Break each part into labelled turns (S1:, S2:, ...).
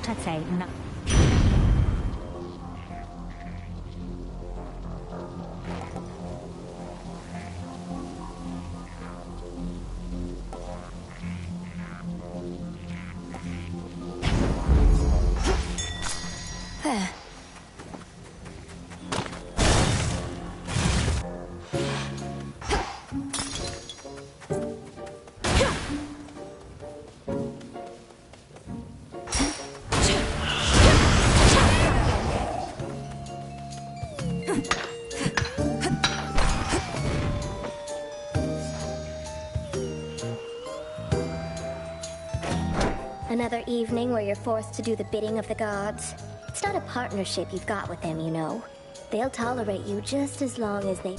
S1: I'd say no.
S2: There.
S3: Another evening where you're forced to do the bidding of the gods. It's not a partnership you've got with them, you know. They'll tolerate you just as long as they...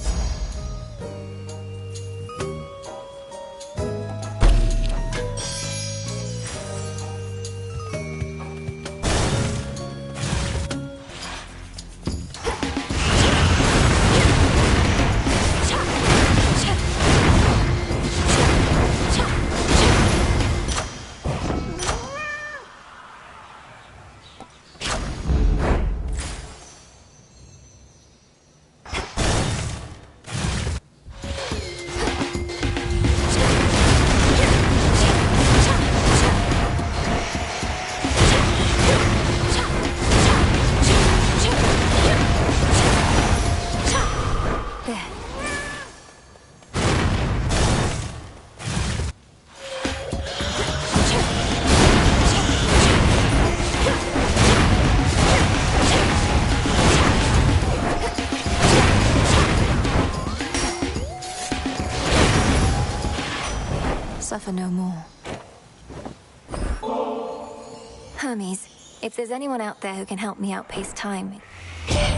S3: Suffer no more. Hermes, if there's anyone out there who can help me outpace time...
S4: Right,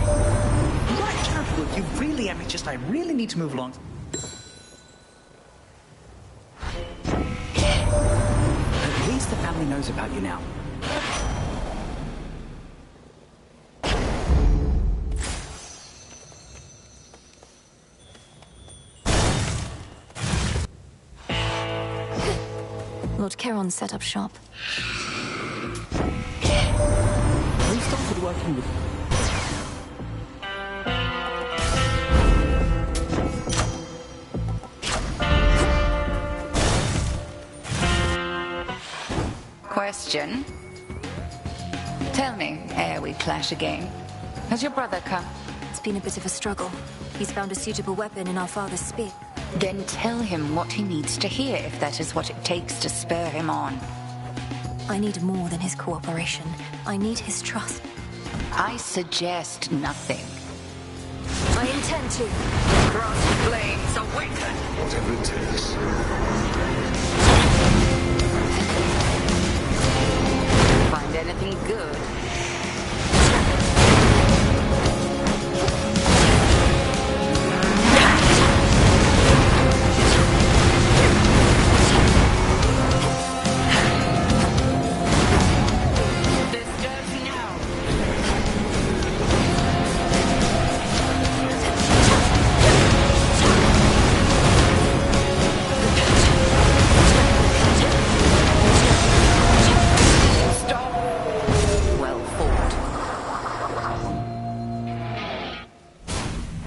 S4: look, you really... I really need to move along. At least the family knows about you now.
S2: Lord Charon set up shop.
S4: We started working with...
S5: Question. Tell me, ere we clash again, has your brother come?
S2: It's been a bit of a struggle. He's found a suitable weapon in our father's spear.
S5: Then tell him what he needs to hear, if that is what it takes to spur him on.
S2: I need more than his cooperation. I need his trust.
S5: I suggest nothing.
S2: I intend to.
S5: Cross flames awaken!
S6: Whatever it takes.
S5: Find anything good?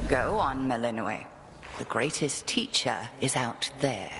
S5: Go on, Melinoe. The greatest teacher is out there.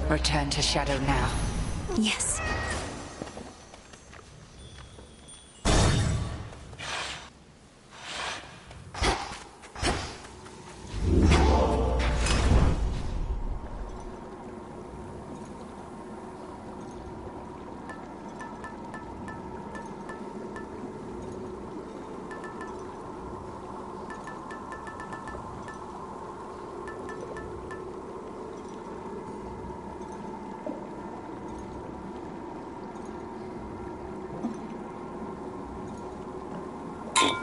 S5: Return to Shadow now.
S2: Yes.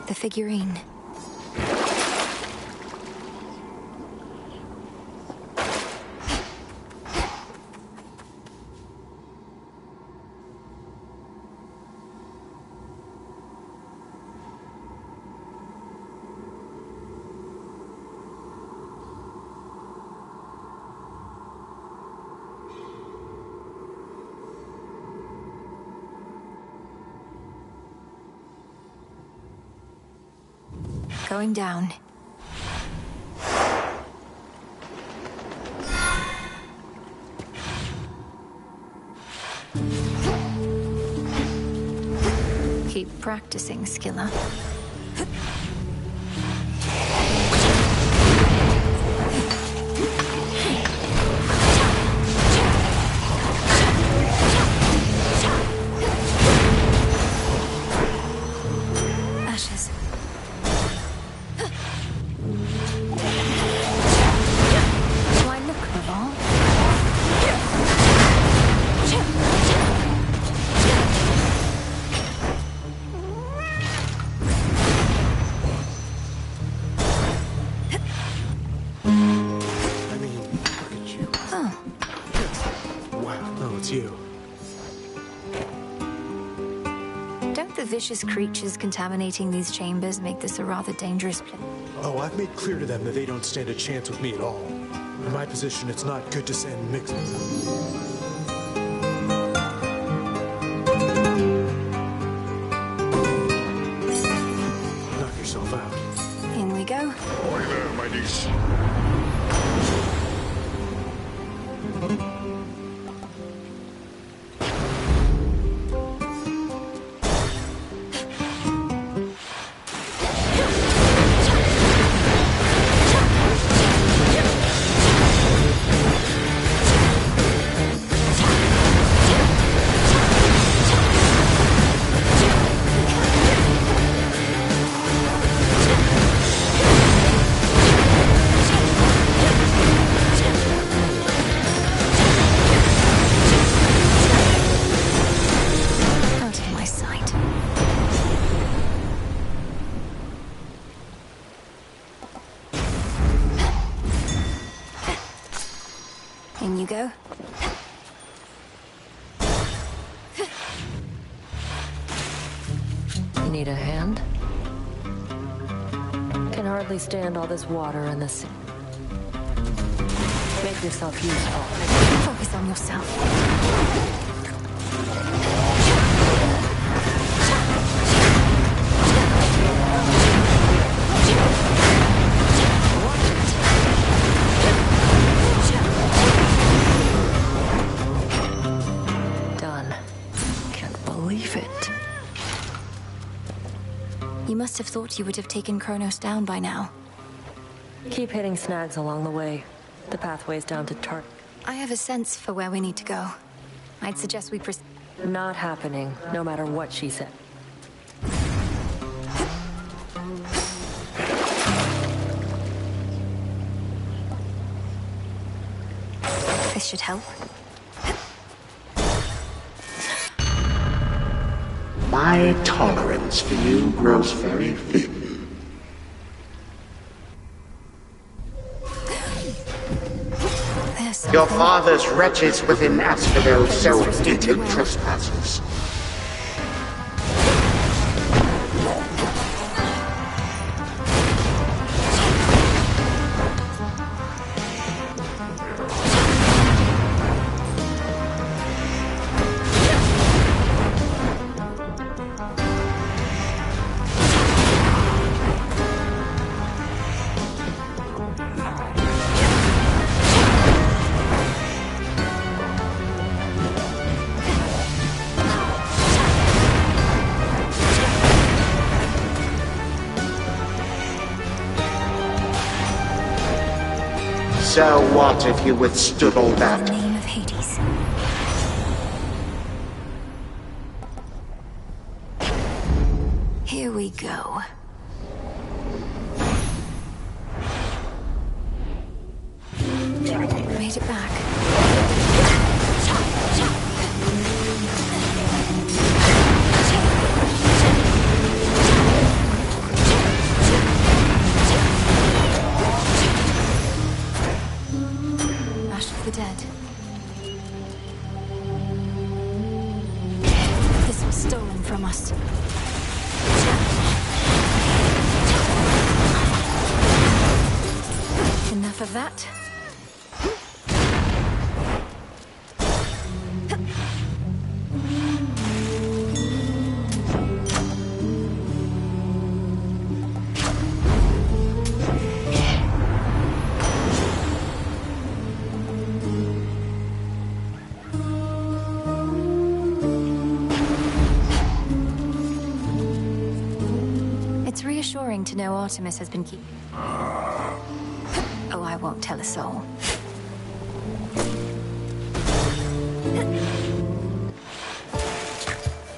S2: The figurine. Going down. Keep practicing, Skilla. Ashes. Do I look revolved?
S1: I mean, look at you.
S2: Oh,
S1: Wow, no, it's you.
S2: don't the vicious creatures contaminating these chambers make this a rather dangerous place?
S1: Oh, I've made clear to them that they don't stand a chance with me at all. In my position, it's not good to send mixed. Knock yourself out.
S2: In we go.
S6: Ahoy there, my niece.
S2: Out of my sight. In you go.
S7: You need a hand? Can hardly stand all this water and this. Make yourself useful.
S2: Focus on yourself.
S7: Done. Can't believe it.
S2: You must have thought you would have taken Kronos down by now.
S7: Keep hitting snags along the way. The pathway's down to Tart.
S2: I have a sense for where we need to go. I'd suggest we proceed.
S7: Not happening, no matter what she said.
S2: This should help.
S6: My tolerance for you grows very thin.
S2: There's something.
S6: Your father's wretches within Asphodel self-hated trespassers. So what if you withstood all
S2: In the
S6: that?
S2: name of Hades. Here we go. Made it back. Ash of the dead. This was stolen from us. Enough of that. It's reassuring to know Artemis has been keeping. Oh, I won't tell a soul.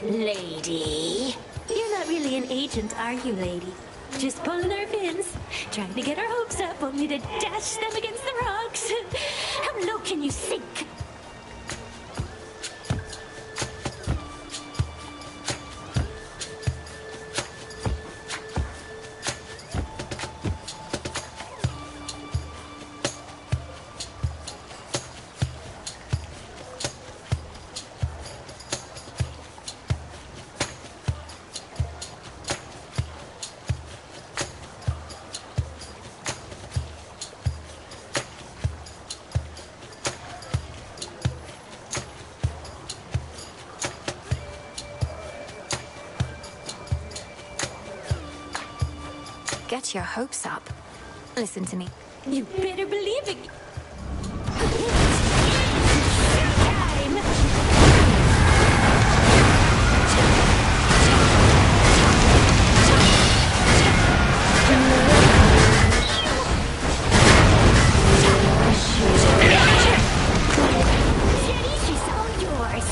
S8: Lady. You're not really an agent, are you, lady? Just pulling our fins, trying to get our hopes up, only to dash them against the rocks. How low can you sink?
S2: Get your hopes up. Listen to me.
S8: You better believe it. She's all yours.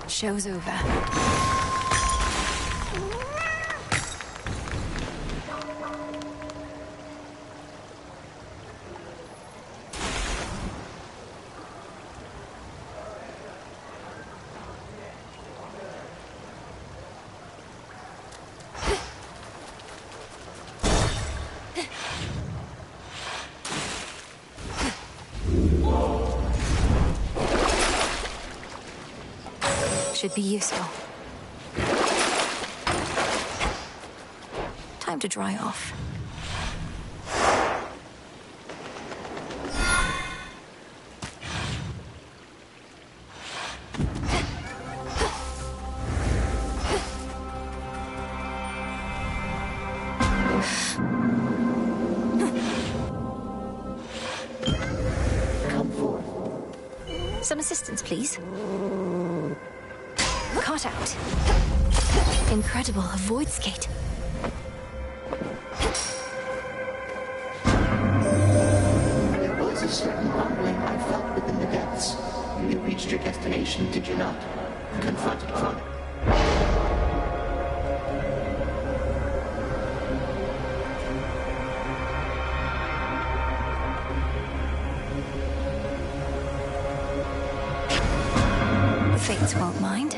S2: Show's over. Should be useful. Time to dry off.
S6: Come forth.
S2: Some assistance, please. Caught out. Incredible, a void skate.
S6: There was a certain humbling I felt within the depths. You reached your destination, did you not? Confronted further.
S2: The Fates won't mind.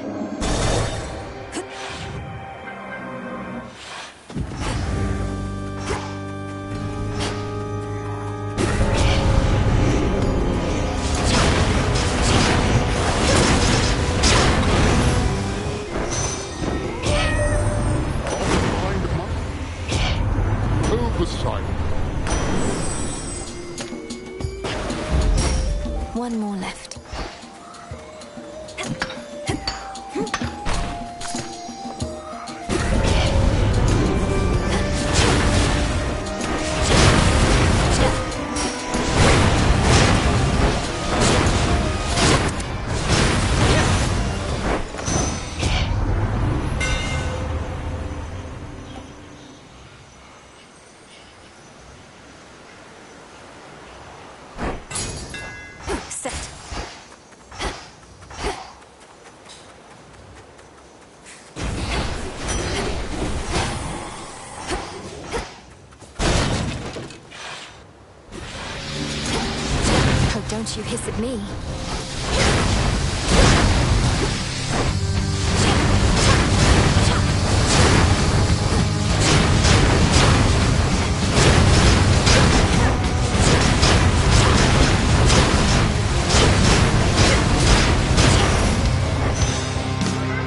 S2: Don't you hiss at me.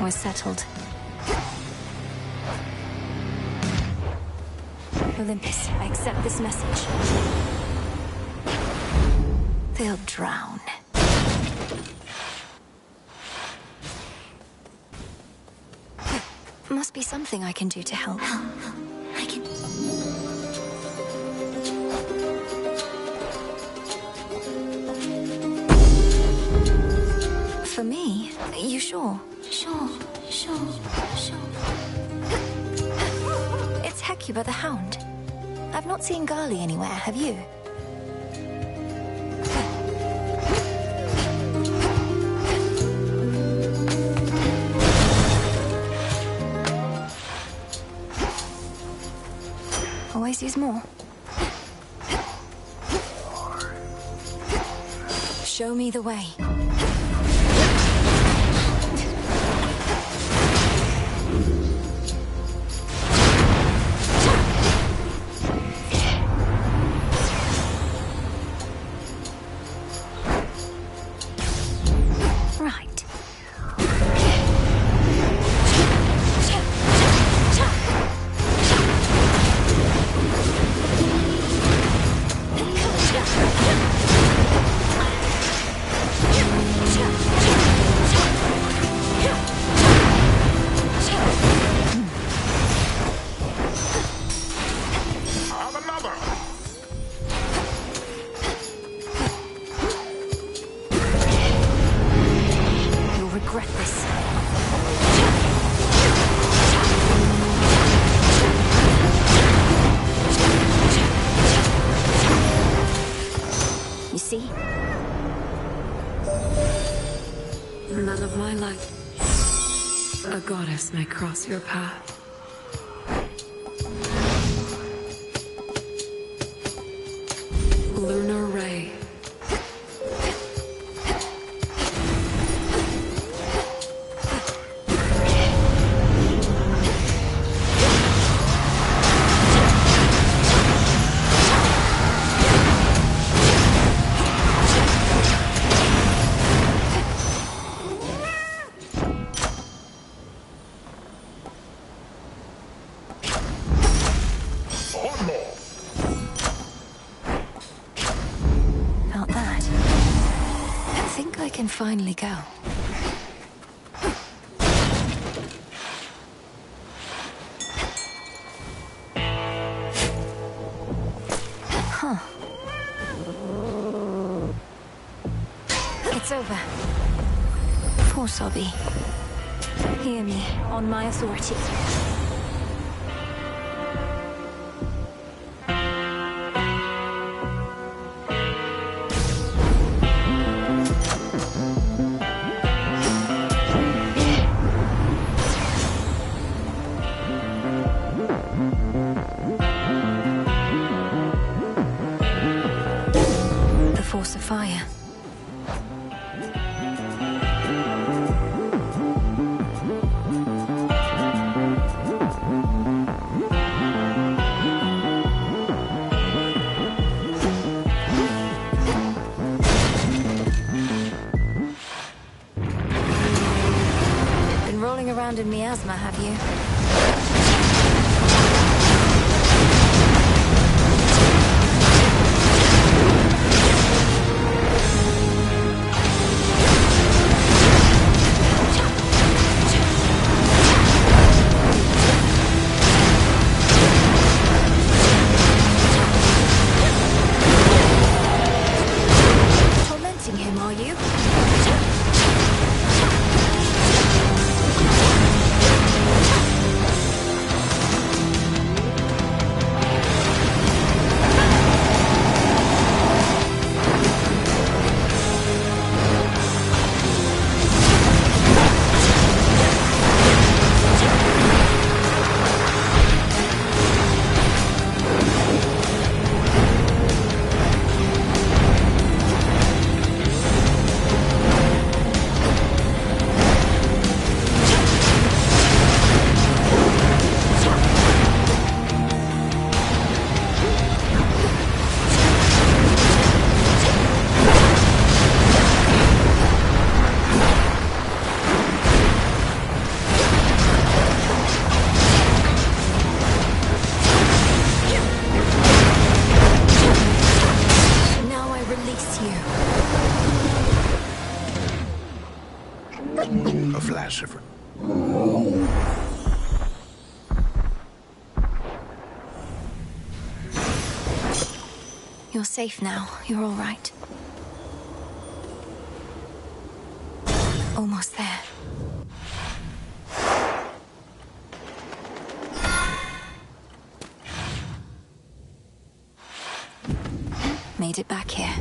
S2: We're settled. Olympus, I accept this message. They'll drown. Must be something I can do to help.
S8: I can...
S2: For me? You sure?
S8: Sure.
S2: It's Hecuba the Hound. I've not seen Gali anywhere, have you? Always use more. Show me the way. Right. You'll regret this. You see?
S7: None of my life. A goddess may cross your path. Lunar ray.
S2: Felt that. I think I can finally go. Huh. It's over. Poor Sobby. Hear me, on my authority. The force of fire. You're safe now. You're all right. Almost there. Made it back here.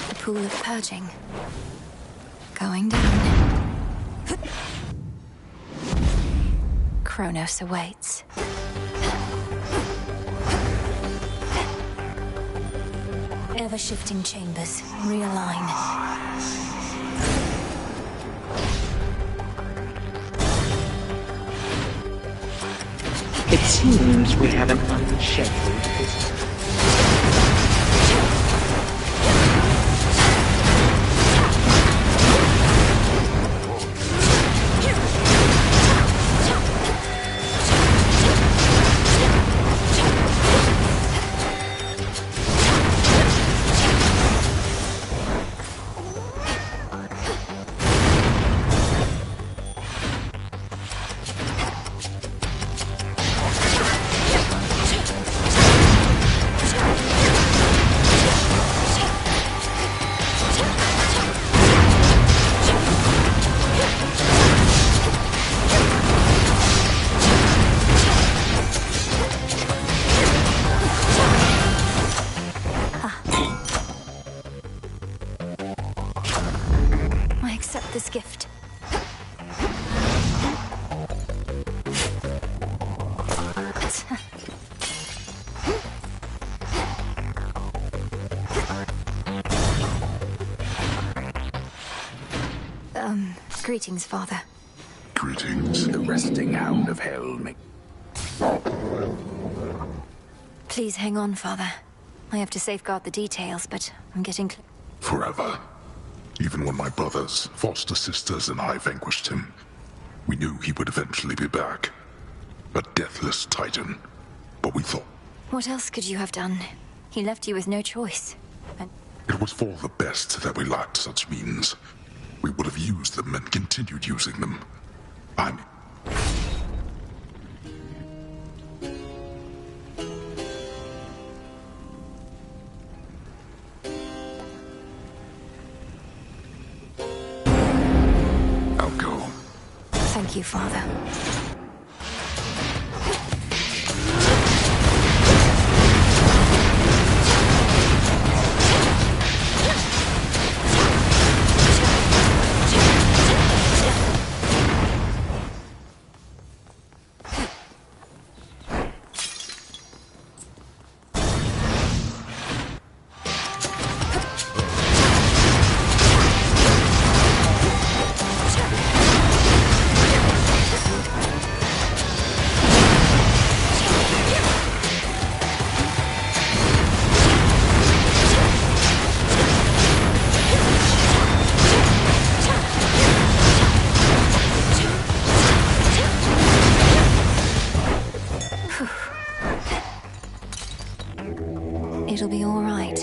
S2: The pool of purging. Going down. Kronos awaits. Ever-shifting chambers. Realign.
S4: It seems we have an unscheduled visit. This gift. Greetings, Father.
S9: Greetings. The resting hound of hell.
S2: Please hang on, Father. I have to safeguard the details, but I'm getting
S9: Forever. Even when my brothers, foster sisters, and I vanquished him, we knew he would eventually be back. A deathless titan. But we thought...
S2: What else could you have done? He left you with no choice. And
S9: it was for the best that we lacked such means. We would have used them and continued using them. I'll go.
S2: Thank you, Father. It'll be all right.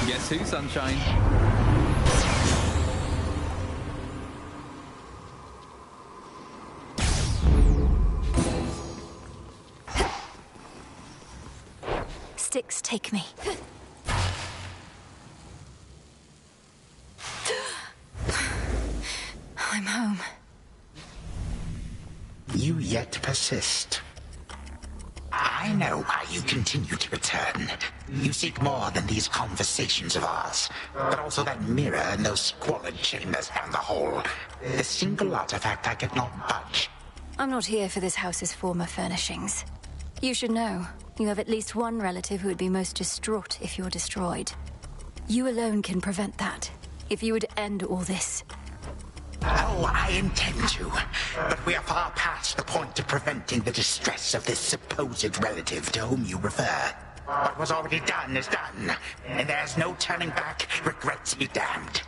S10: Guess who, sunshine?
S2: Sticks, take me. I'm home.
S11: You yet persist. I know why you continue to return. You seek more than these conversations of ours, but also that mirror and those squalid chambers down the hall. The single artifact I could not budge.
S2: I'm not here for this house's former furnishings. You should know, you have at least one relative who would be most distraught if you're destroyed. You alone can prevent that, if you would end all this.
S11: Oh, I intend to, but we are far past the point of preventing the distress of this supposed relative to whom you refer. What was already done is done, and there's no turning back. Regrets be damned.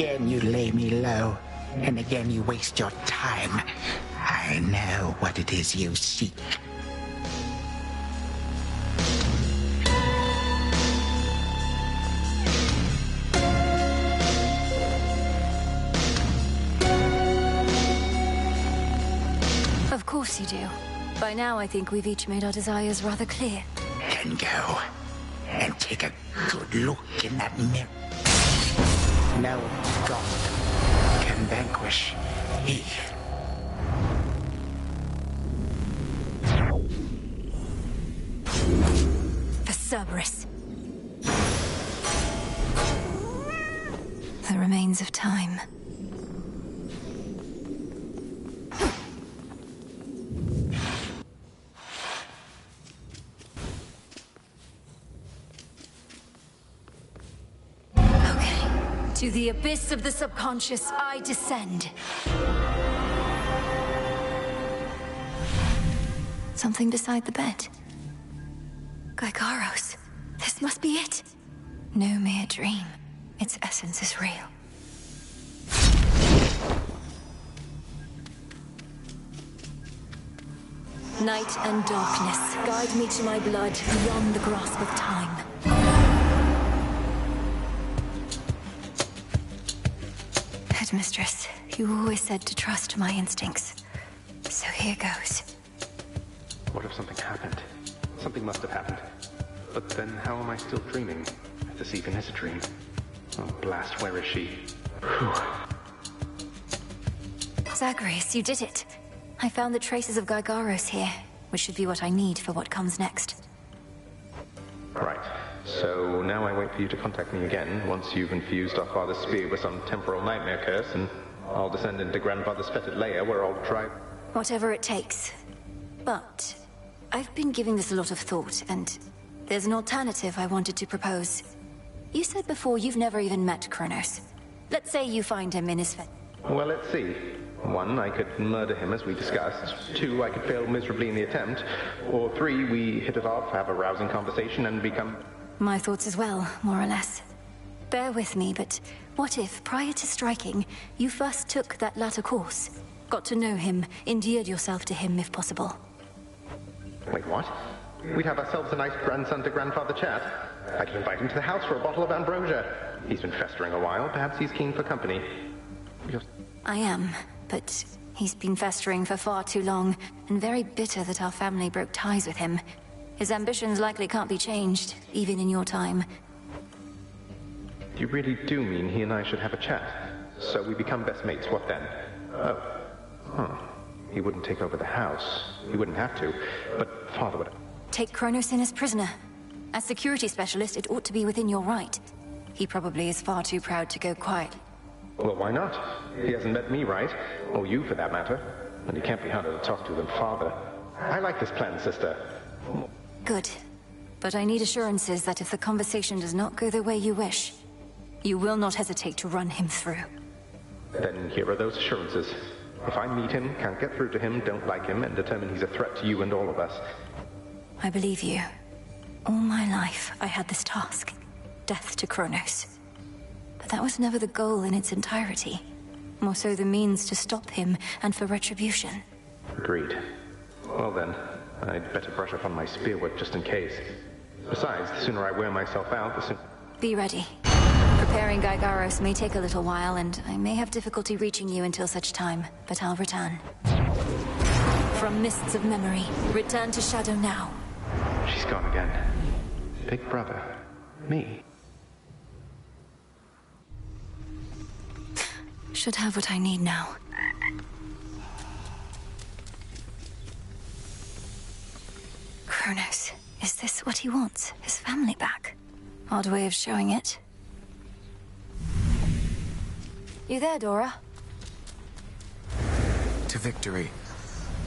S11: Again you lay me low, and again you waste your time. I know what it is you seek.
S2: Of course you do. By now I think we've each made our desires rather clear.
S11: Then go and take a good look in that mirror. No god can vanquish me.
S2: For Cerberus. The remains of time. To the abyss of the subconscious, I descend. Something beside the bed. Gygaros. This must be it. No mere dream. Its essence is real. Night and darkness, guide me to my blood beyond the grasp of time. Headmistress, you always said to trust my instincts. So here goes.
S12: What if something happened? Something must have happened. But then how am I still dreaming? If this even is a dream. Oh, blast, where is she? Whew.
S2: Zagreus, you did it. I found the traces of Gygaros here, which should be what I need for what comes next.
S12: Right. So now I wait for you to contact me again once you've infused our father's spear with some temporal nightmare curse, and I'll descend into grandfather's fetid lair where I'll try...
S2: Whatever it takes. But I've been giving this a lot of thought, and there's an alternative I wanted to propose. You said before you've never even met Kronos. Let's say you find him in his
S12: Well, let's see. 1, I could murder him as we discussed. 2, I could fail miserably in the attempt. Or 3, we hit it off, have a rousing conversation, and become...
S2: My thoughts as well, more or less. Bear with me, but what if, prior to striking, you first took that latter course? Got to know him, endeared yourself to him if possible.
S12: Wait, what? We'd have ourselves a nice grandson-to-grandfather chat. I could invite him to the house for a bottle of ambrosia. He's been festering a while. Perhaps he's keen for company.
S2: I am, but he's been festering for far too long, and very bitter that our family broke ties with him. His ambitions likely can't be changed, even in your time.
S12: You really do mean he and I should have a chat? So we become best mates, what then? Oh. Huh. He wouldn't take over the house. He wouldn't have to. But father would...
S2: Take Kronos in as prisoner. As security specialist, it ought to be within your right. He probably is far too proud to go quiet.
S12: Well, why not? He hasn't met me, right? Or you, for that matter. And he can't be harder to talk to than father. I like this plan, sister.
S2: Good. But I need assurances that if the conversation does not go the way you wish, you will not hesitate to run him through.
S12: Then here are those assurances. If I meet him, can't get through to him, don't like him, and determine he's a threat to you and all of us.
S2: I believe you. All my life, I had this task. Death to Kronos. But that was never the goal in its entirety. More so the means to stop him and for retribution.
S12: Agreed. Well then, I'd better brush up on my spearwork just in case. Besides, the sooner I wear myself out, the sooner...
S2: Be ready. Preparing Gygaros may take a little while, and I may have difficulty reaching you until such time, but I'll return. From mists of memory, return to Shadow now.
S12: She's gone again. Big brother. Me.
S2: Should have what I need now. Kronos, is this what he wants? His family back? Odd way of showing it. You there, Dora?
S10: To victory.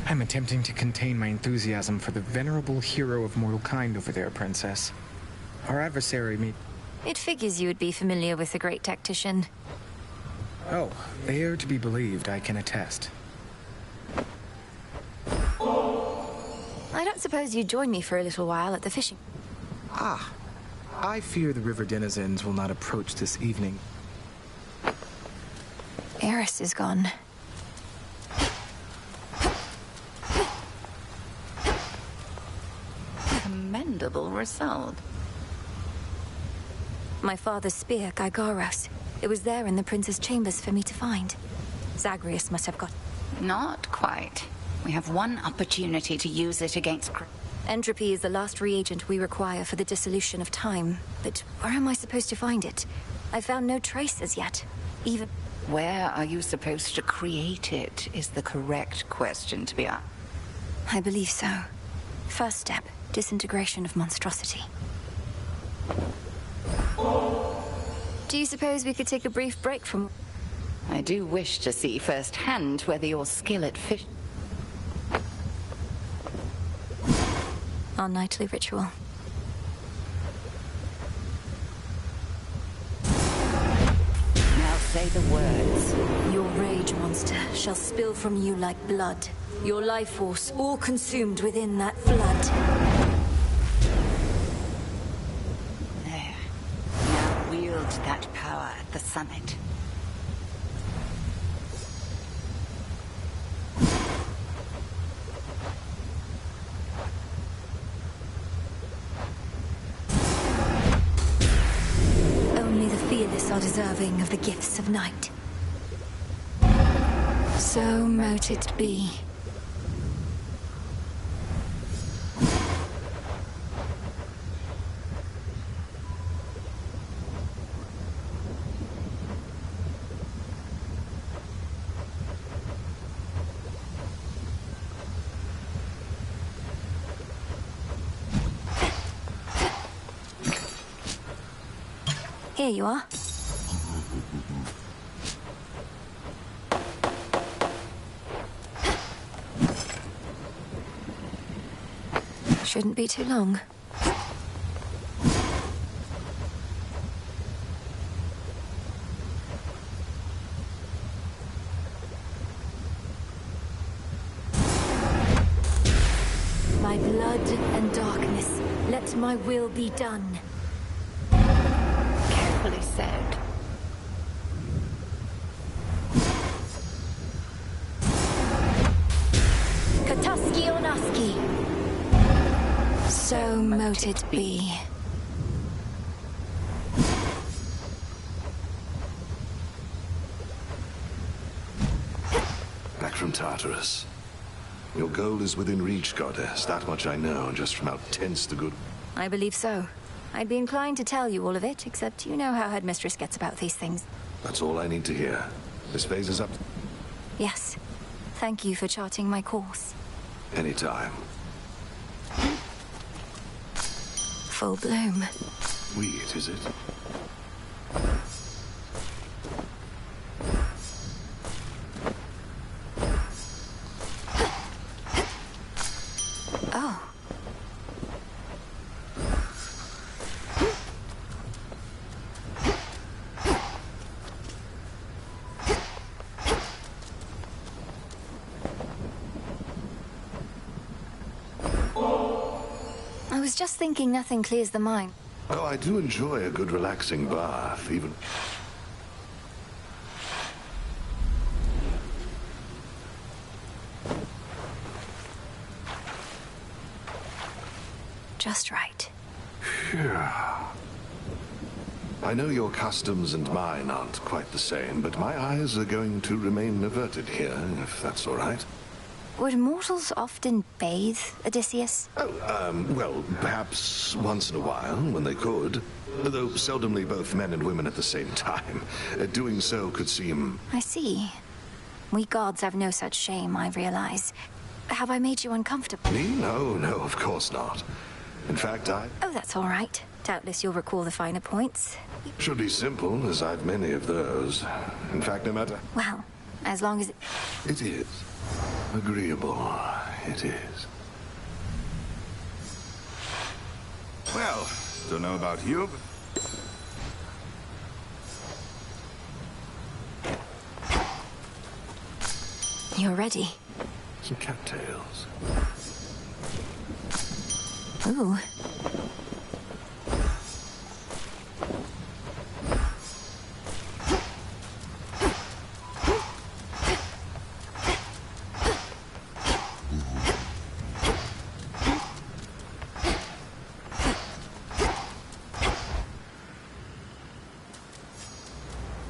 S10: I'm attempting to contain my enthusiasm for the venerable hero of mortal kind over there, Princess. Our adversary me...
S2: It figures you would be familiar with the great tactician.
S10: Oh, they are to be believed, I can attest.
S2: I don't suppose you'd join me for a little while at the fishing...
S10: Ah, I fear the river denizens will not approach this evening.
S2: Eris is gone.
S5: Commendable result.
S2: My father's spear, Gygaros. It was there in the prince's chambers for me to find. Zagreus must have got...
S5: Not quite. We have one opportunity to use it against...
S2: Entropy is the last reagent we require for the dissolution of time. But where am I supposed to find it? I found no trace as yet. Even...
S5: Where are you supposed to create it is the correct question to be asked.
S2: I believe so. First step, disintegration of monstrosity. Do you suppose we could take a brief break from...
S5: I do wish to see firsthand whether your skill at fish...
S2: Our nightly ritual.
S5: Now say the words.
S2: Your rage, monster, shall spill from you like blood. Your life force all consumed within that flood.
S5: There. Now wield that power at the summit.
S2: Only the fearless are deserving of the gifts of night. So mote it be. Here you are. Shouldn't be too long. My blood and darkness, let my will be done.
S5: Carefully said.
S2: Katuski Onaski. So mote it be.
S13: Back from Tartarus. Your goal is within reach, Goddess. That much I know, just from how tense the good...
S2: I believe so. I'd be inclined to tell you all of it, except you know how Headmistress gets about these things.
S13: That's all I need to hear. This phase is up...
S2: Yes. Thank you for charting my course.
S13: Anytime.
S2: Full bloom.
S13: Wheat, is it?
S2: Oh. I was just thinking nothing clears the mind.
S13: Oh, I do enjoy a good relaxing bath, even...
S2: Just right.
S13: I know your customs and mine aren't quite the same, but my eyes are going to remain averted here, if that's all right.
S2: Would mortals often bathe, Odysseus?
S13: Oh, well, perhaps once in a while, when they could. Though seldomly both men and women at the same time. Doing so could seem...
S2: I see. We gods have no such shame, I realize. Have I made you uncomfortable?
S13: Me? No, of course not. In fact,
S2: Oh, that's all right. Doubtless you'll recall the finer points.
S13: should be simple, as I've many of those. In fact, no matter...
S2: Well, as long as...
S13: It is. Agreeable. It is.
S14: Well, don't know about you, but...
S2: You're ready.
S13: Some cattails.
S2: Ooh.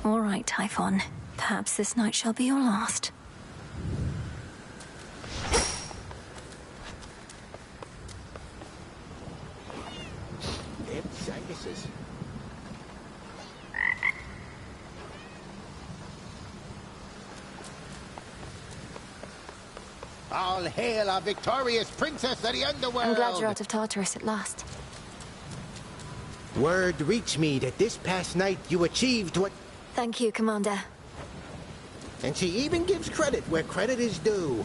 S2: All right, Typhon. Perhaps this night shall be your last.
S15: All hail our victorious princess of the underworld!
S2: I'm glad you're out of Tartarus at last.
S15: Word reached me that this past night you achieved what...
S2: Thank you, Commander.
S15: And she even gives credit where credit is due.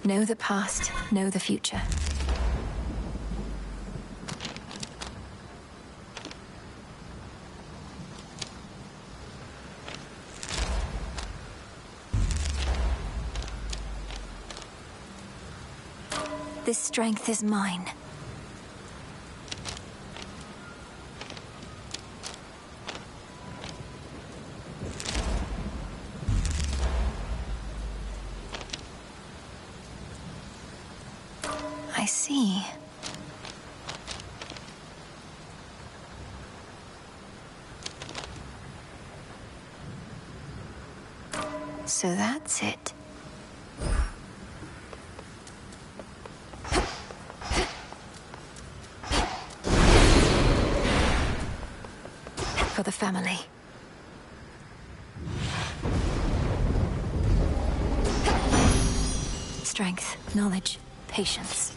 S2: Know the past, know the future. This strength is mine. I see. So that's it. For the family. Strength, knowledge, patience.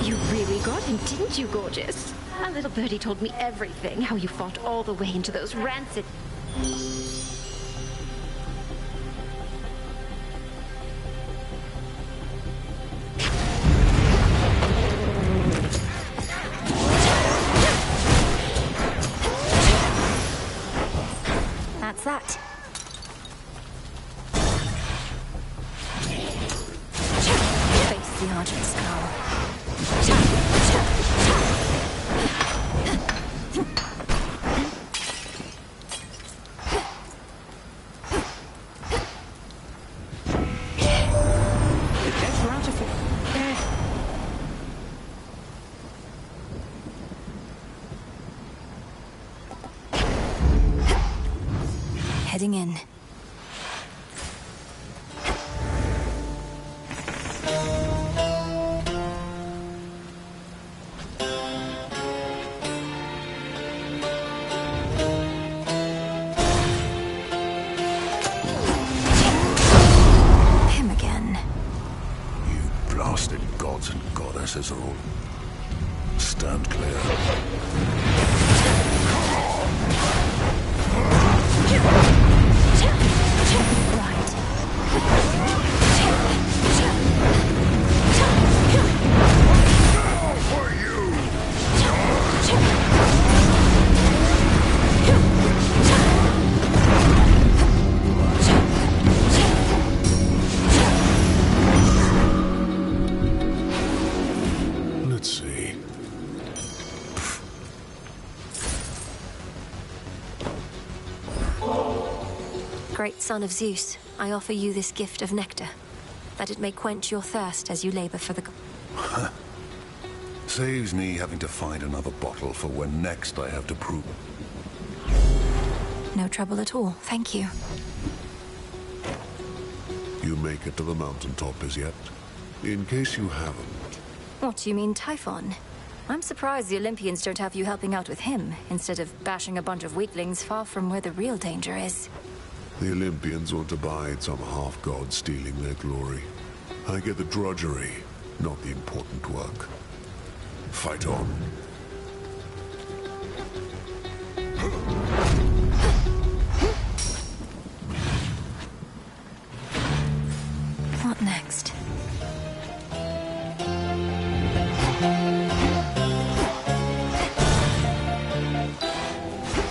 S16: You really got him, didn't you, gorgeous? A little birdie told me everything, how you fought all the way into those rancid...
S2: That's that. Face the Argent Scowl. Heading in. Him again.
S13: You blasted gods and goddesses all. Stand clear. Let's see.
S2: Great son of Zeus, I offer you this gift of nectar, that it may quench your thirst as you labor for the...
S13: Saves me having to find another bottle for when next I have to prove.
S2: No trouble at all, thank you.
S13: You make it to the mountaintop as yet? In case you haven't.
S2: What do you mean, Typhon? I'm surprised the Olympians don't have you helping out with him, instead of bashing a bunch of weaklings far from where the real danger is.
S13: The Olympians won't abide some half-god stealing their glory. I get the drudgery, not the important work. Fight on.
S2: What next?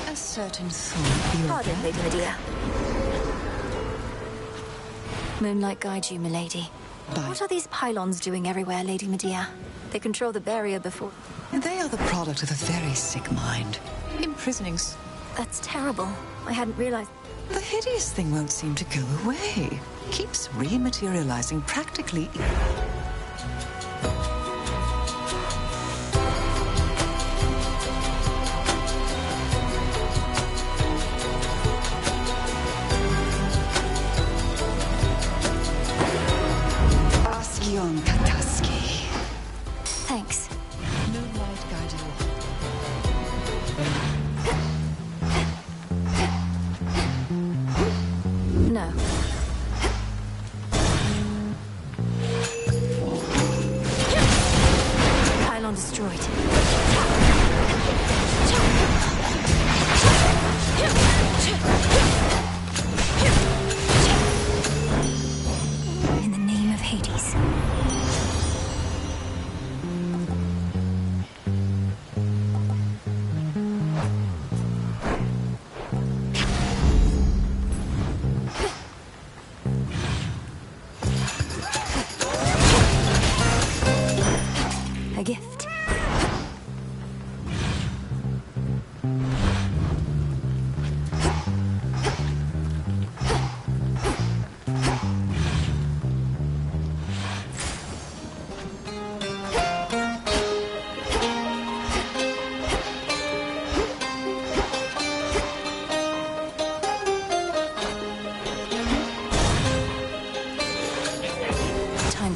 S17: A certain thought.
S2: Pardon, Lady Medea. Moonlight guide you, milady. What are these pylons doing everywhere, Lady Medea? They control the barrier before...
S17: They are the product of a very sick mind. Imprisoning...
S2: That's terrible. I hadn't realized...
S17: The hideous thing won't seem to go away. Keeps rematerializing practically... Ascion Kataski.
S2: Thanks.
S17: Moonlight guide you.
S2: No. Pylon destroyed. In the name of Hades.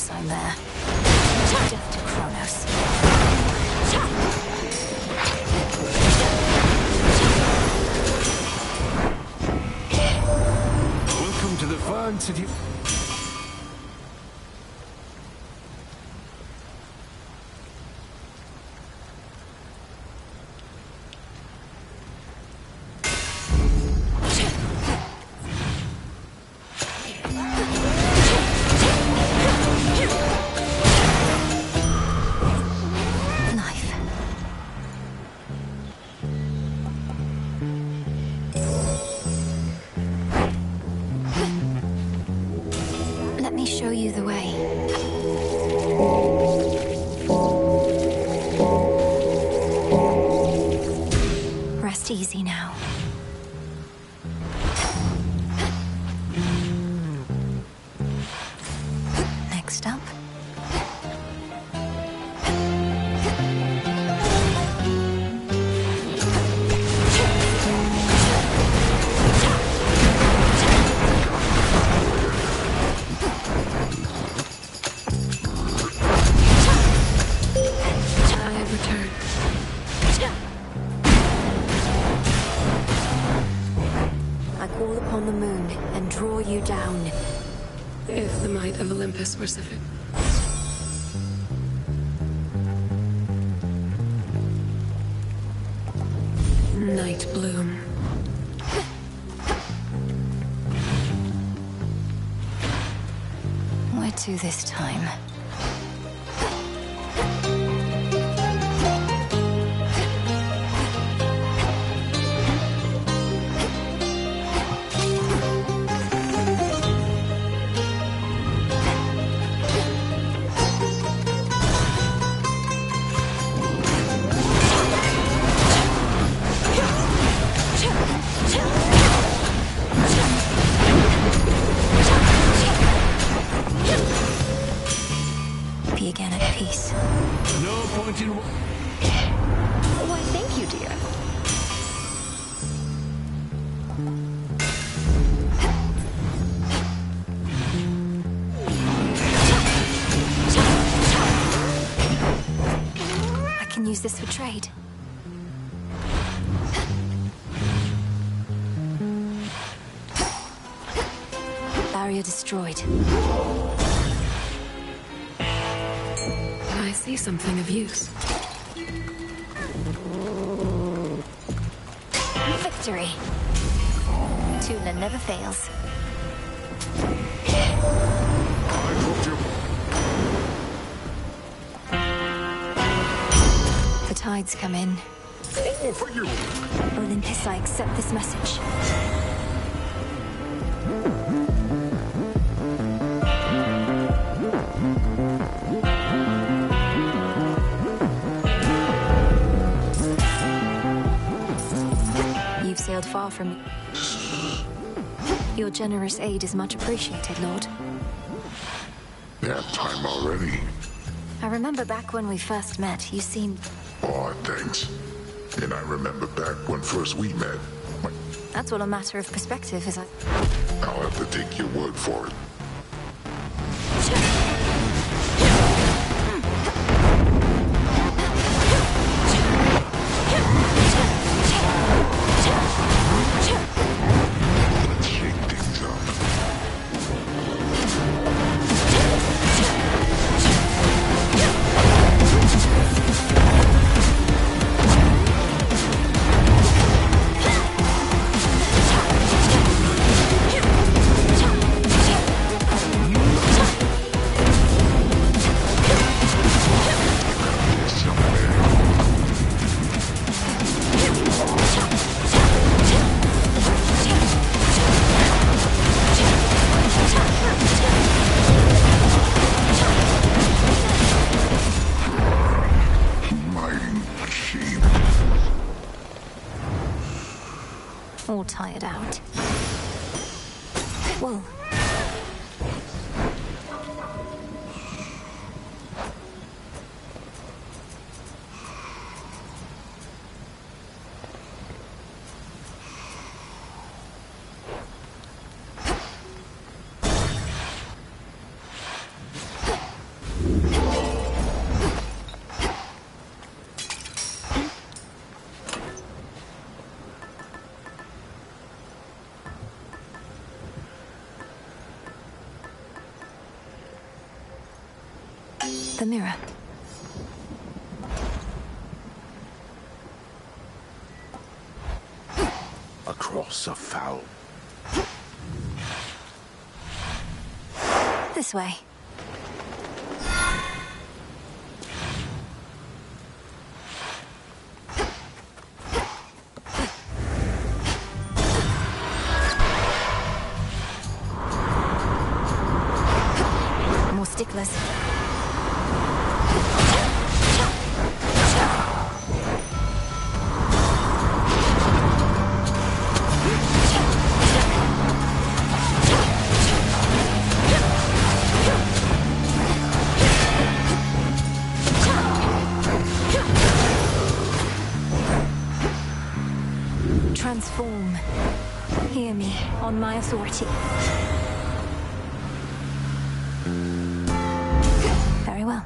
S2: once I'm there. Death to Kronos.
S18: Welcome to the fine city.
S2: Let me show you the way. Rest easy now. Next up. I call upon the moon and draw you down.
S7: If the might of Olympus were sufficient. Night bloom.
S2: Where to this time? Be again at peace.
S18: No point in...
S16: Why, thank you, dear.
S2: I can use this for trade. Barrier destroyed.
S7: I see something of use.
S2: Victory. Tula never fails. The tides come in.
S9: Oh, for you!
S2: Olympus, I accept this message. You've sailed far from me. Your generous aid is much appreciated, Lord.
S9: That time already.
S2: I remember back when we first met, you seemed...
S9: Oh, thanks. And I remember back when first we met.
S2: That's all a matter of perspective, is it?
S9: I'll have to take your word for it. Let's shake things up.
S2: All tired out. Whoa. the mirror.
S14: Across a foul.
S2: This way. More sticklers. Transform. Hear me on my authority. Very well.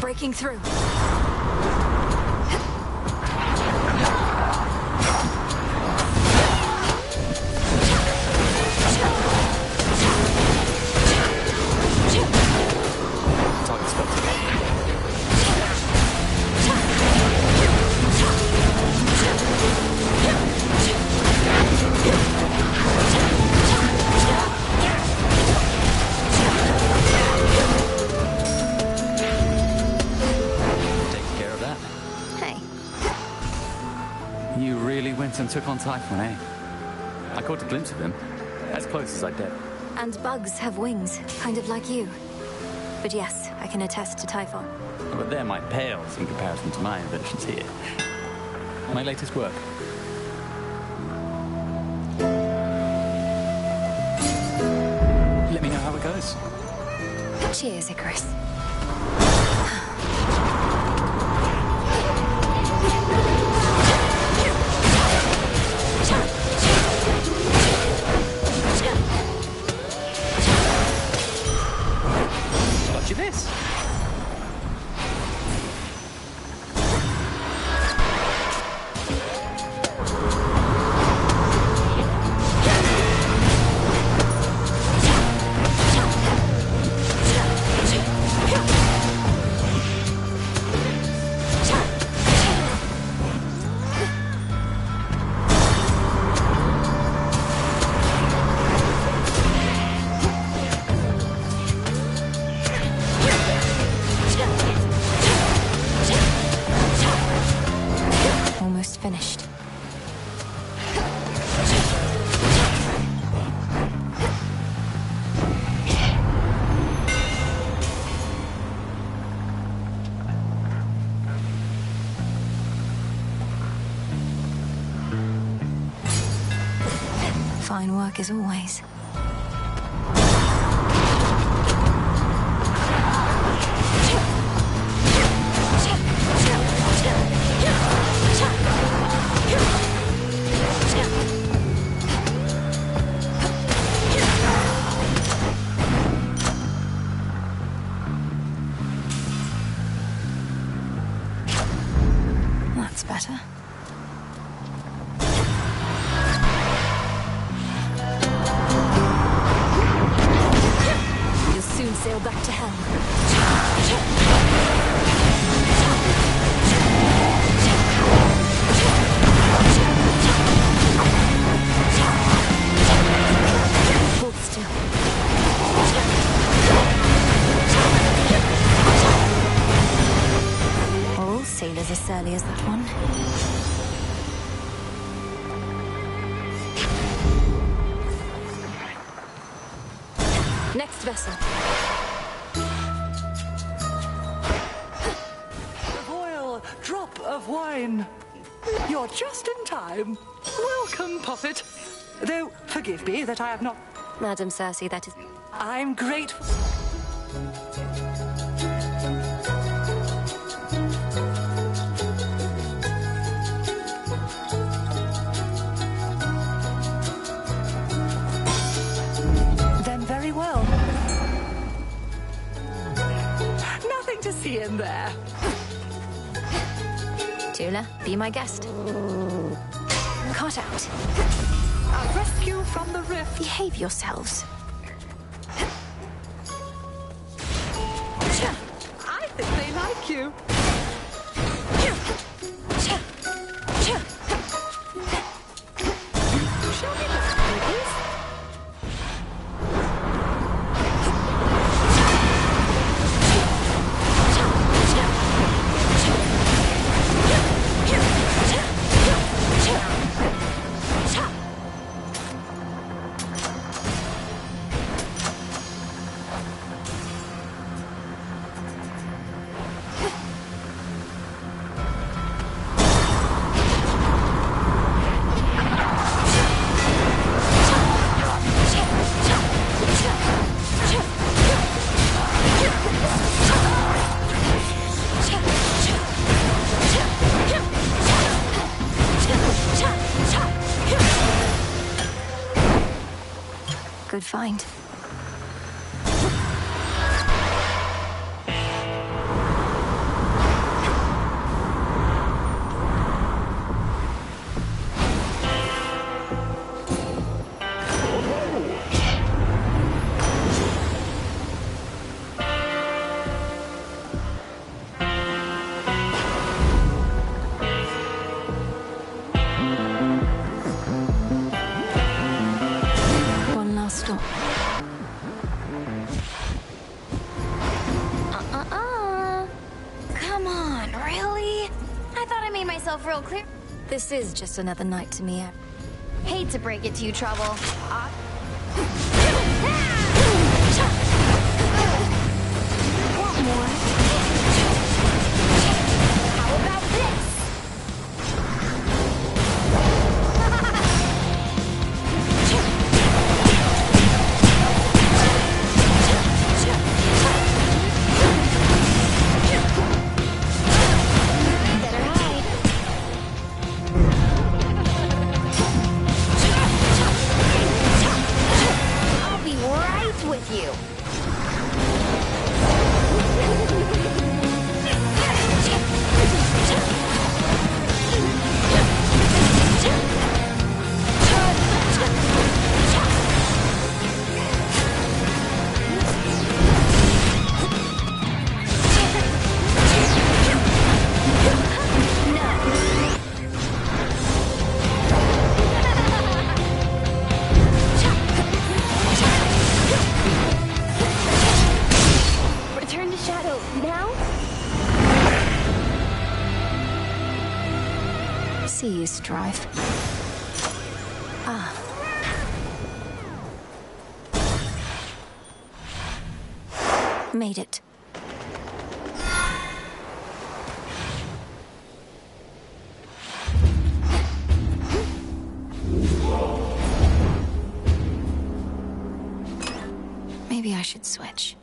S2: Breaking through.
S19: And took on Typhon, eh? I caught a glimpse of him, as close as I dared.
S2: And bugs have wings, kind of like you. But yes, I can attest to Typhon.
S19: But they're my pales in comparison to my inventions here. My latest work. Let me know how it goes.
S2: Cheers, Icarus.
S19: This.
S2: Finished. Fine work as always. That's better. You'll soon sail back to hell. Hold still. Are all sailors as surly as that one? Next vessel.
S20: A royal drop of wine. You're just in time. Welcome, Puffet. Though, forgive me that I have not...
S2: Madam Cersei, that is...
S20: I'm grateful.
S2: Tuna, be my guest. Cart out.
S20: A rescue from the rift.
S2: Behave yourselves.
S20: I think they like you. Show me that, please.
S2: Good find. One last stop.
S3: Come on, really? I thought I made myself real clear.
S2: This is just another night to me.
S3: Hate to break it to you, Trouble. Want more? How about this? Better hide. I'll be right with you. Return to Shadow now?
S2: See you, Strife. Ah. Made it. Maybe I should switch.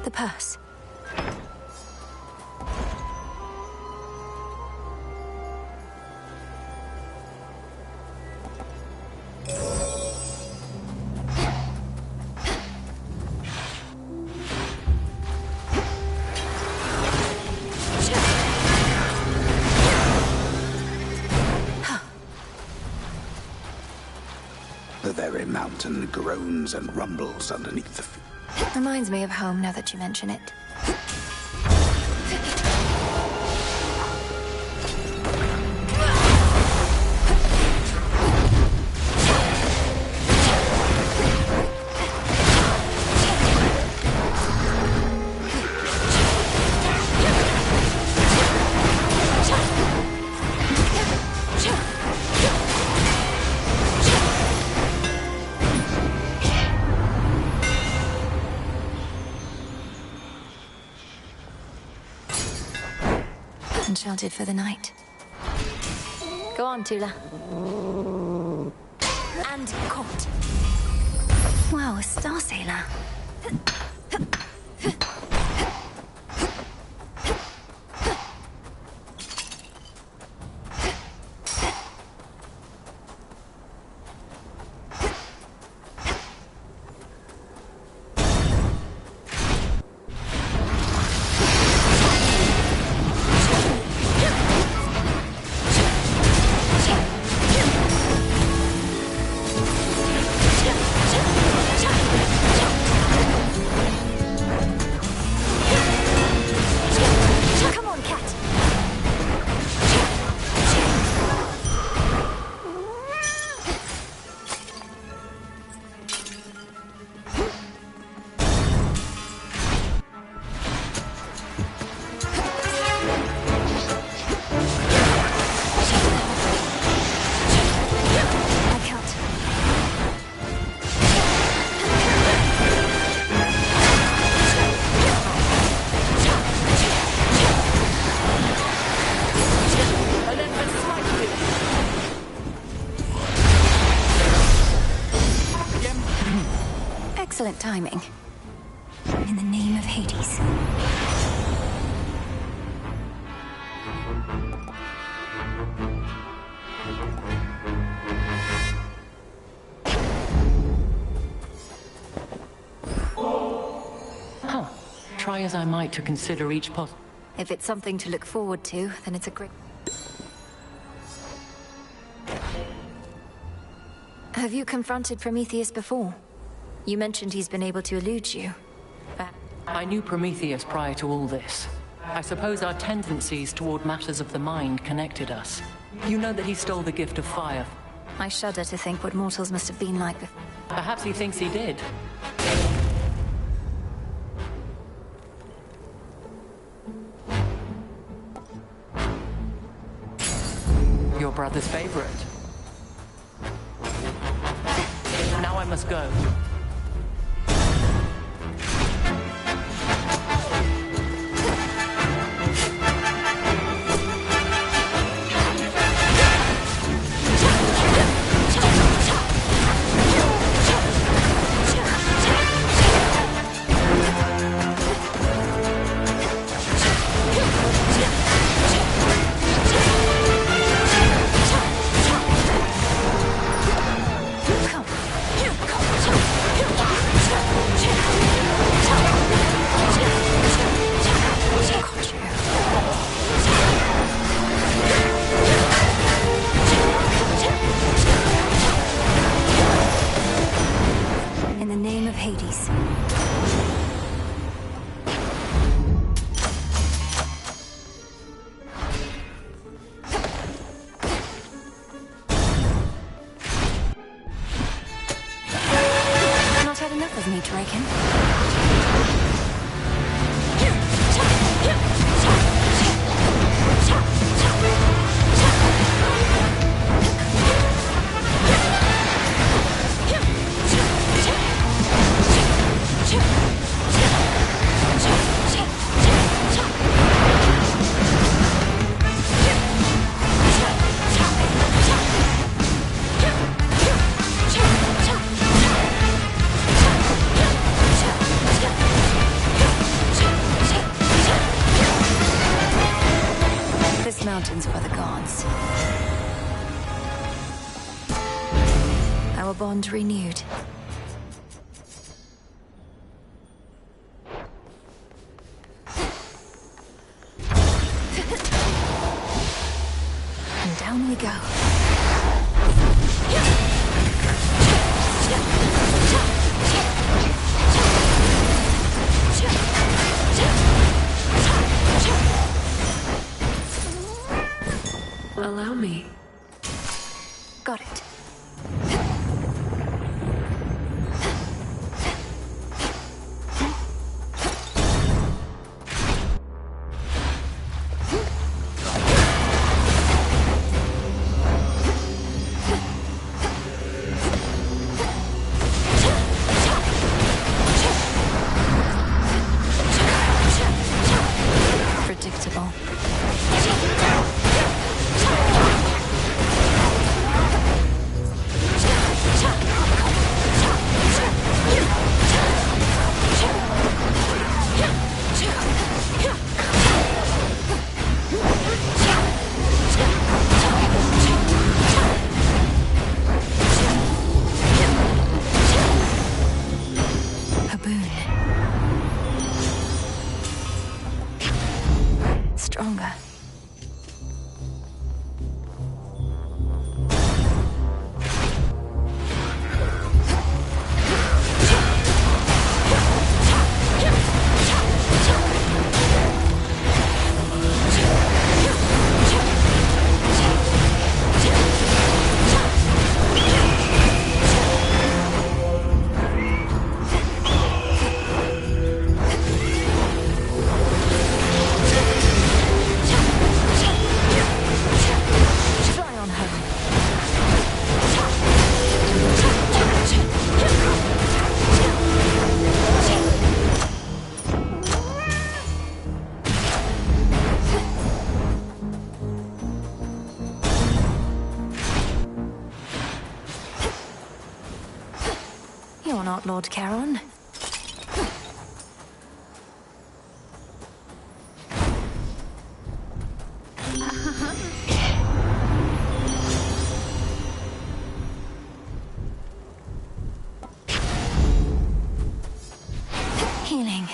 S2: The purse.
S11: The very mountain groans and rumbles underneath the feet.
S2: Reminds me of home now that you mention it. Enchanted for the night. Go on, Tula. And caught. Wow, a star sailor. Excellent timing. In the name of Hades.
S21: Huh. Try as I might to consider each
S2: If it's something to look forward to, then it's a great... Have you confronted Prometheus before? You mentioned he's been able to elude you.
S21: I knew Prometheus prior to all this. I suppose our tendencies toward matters of the mind connected us. You know that he stole the gift of fire.
S2: I shudder to think what mortals must have been like before.
S21: Perhaps he thinks he did. Your brother's favorite. Now I must go.
S2: Mountains for the gods. Our bond renewed. And down we go.
S7: Allow me.
S2: Got it. Predictable. longer. You're not Lord Charon. Healing.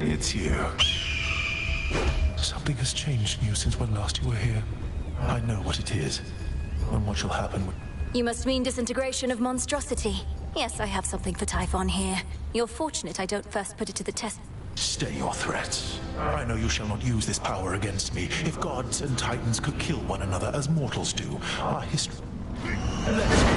S1: It's you. Something has changed in you since when last you were here. I know what it is. And what shall happen when...
S2: You must mean disintegration of monstrosity. Yes, I have something for Typhon here. You're fortunate I don't first put it to the test.
S1: Stay your threats. I know you shall not use this power against me. If gods and titans could kill one another as mortals do, our history... Let's go.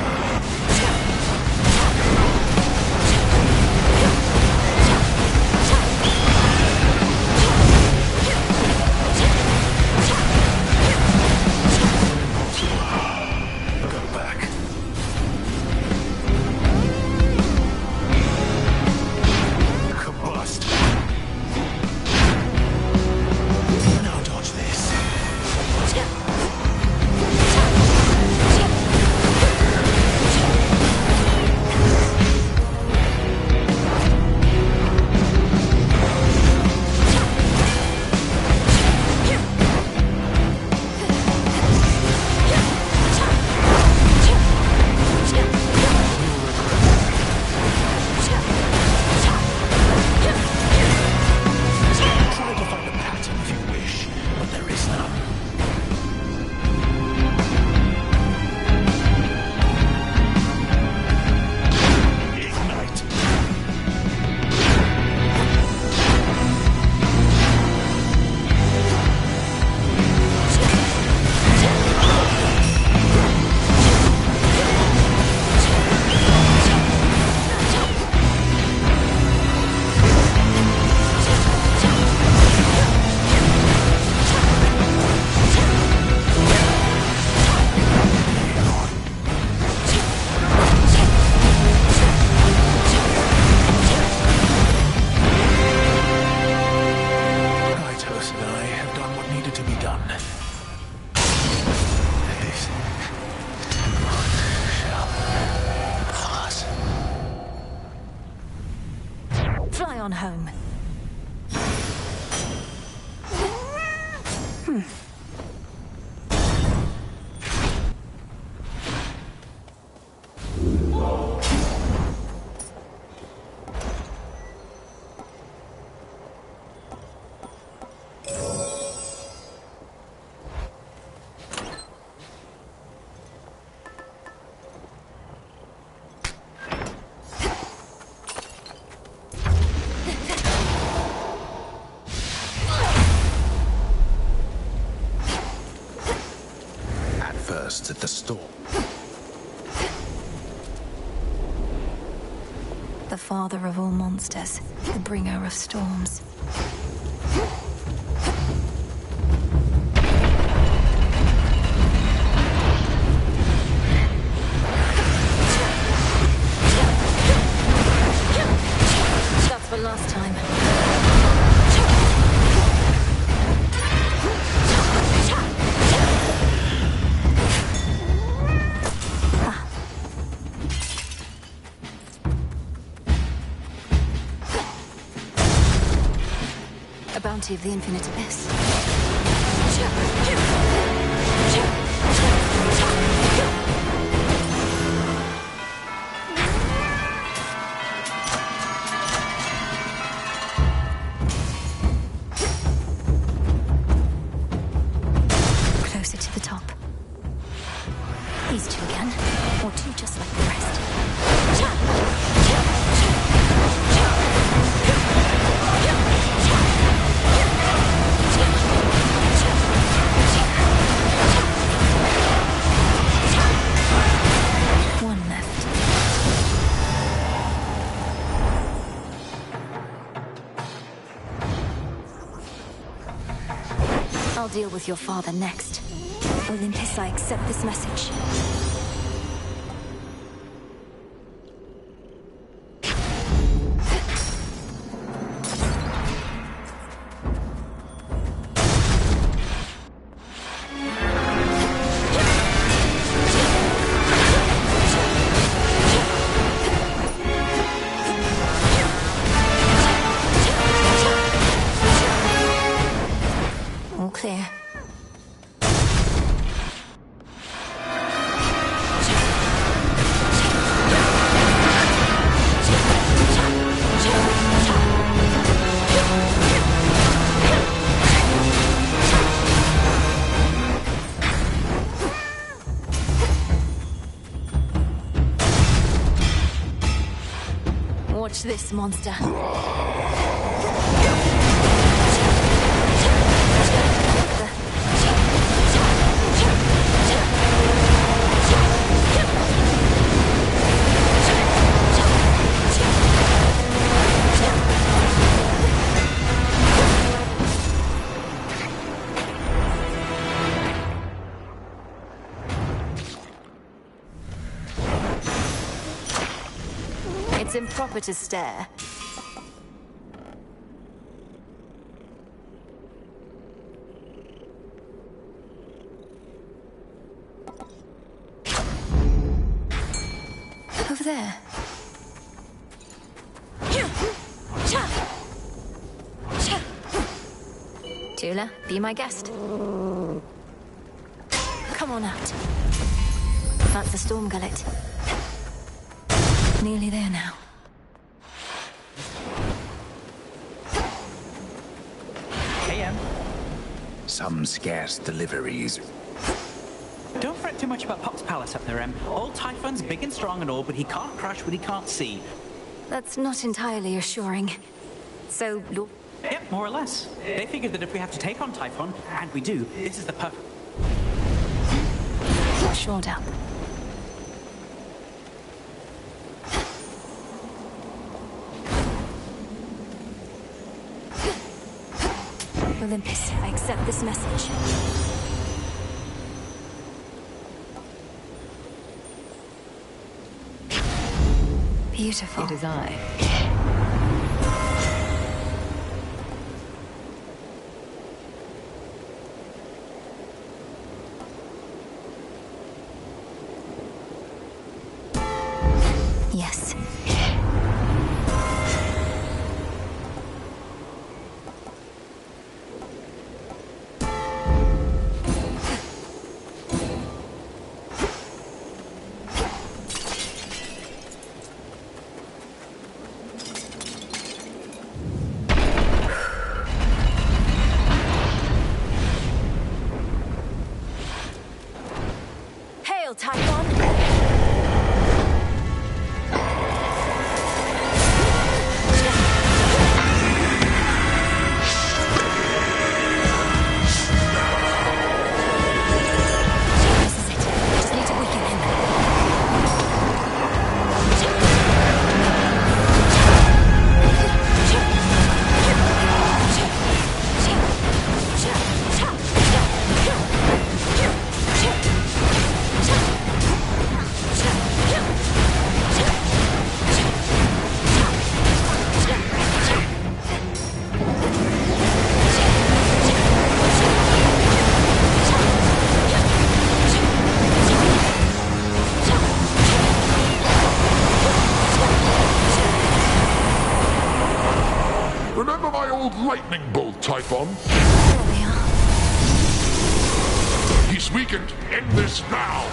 S2: Fly on home.
S1: At the store.
S2: The father of all monsters, the bringer of storms. That's for last time. Bounty of the Infinite Abyss. deal with your father next. Olympus, I accept this message. All clear. Watch this, monster. It's improper to stare. Over there. Tula, be my guest. Come on out. That's the storm gullet. Nearly there now.
S6: AM.
S11: Some scarce deliveries.
S6: Don't fret too much about Pop's palace up there, Em. Old Typhon's big and strong and all, but he can't crush what he can't see.
S2: That's not entirely assuring. So, look.
S6: Yep, more or less. They figured that if we have to take on Typhon, and we do, this is the perfect...
S2: Shored up. Olympus, I accept this message. Beautiful.
S17: It is I.
S2: Yes. Hail, Typhon!
S9: Remember my old lightning bolt, Typhon?
S2: There they are.
S9: He's weakened. End this now!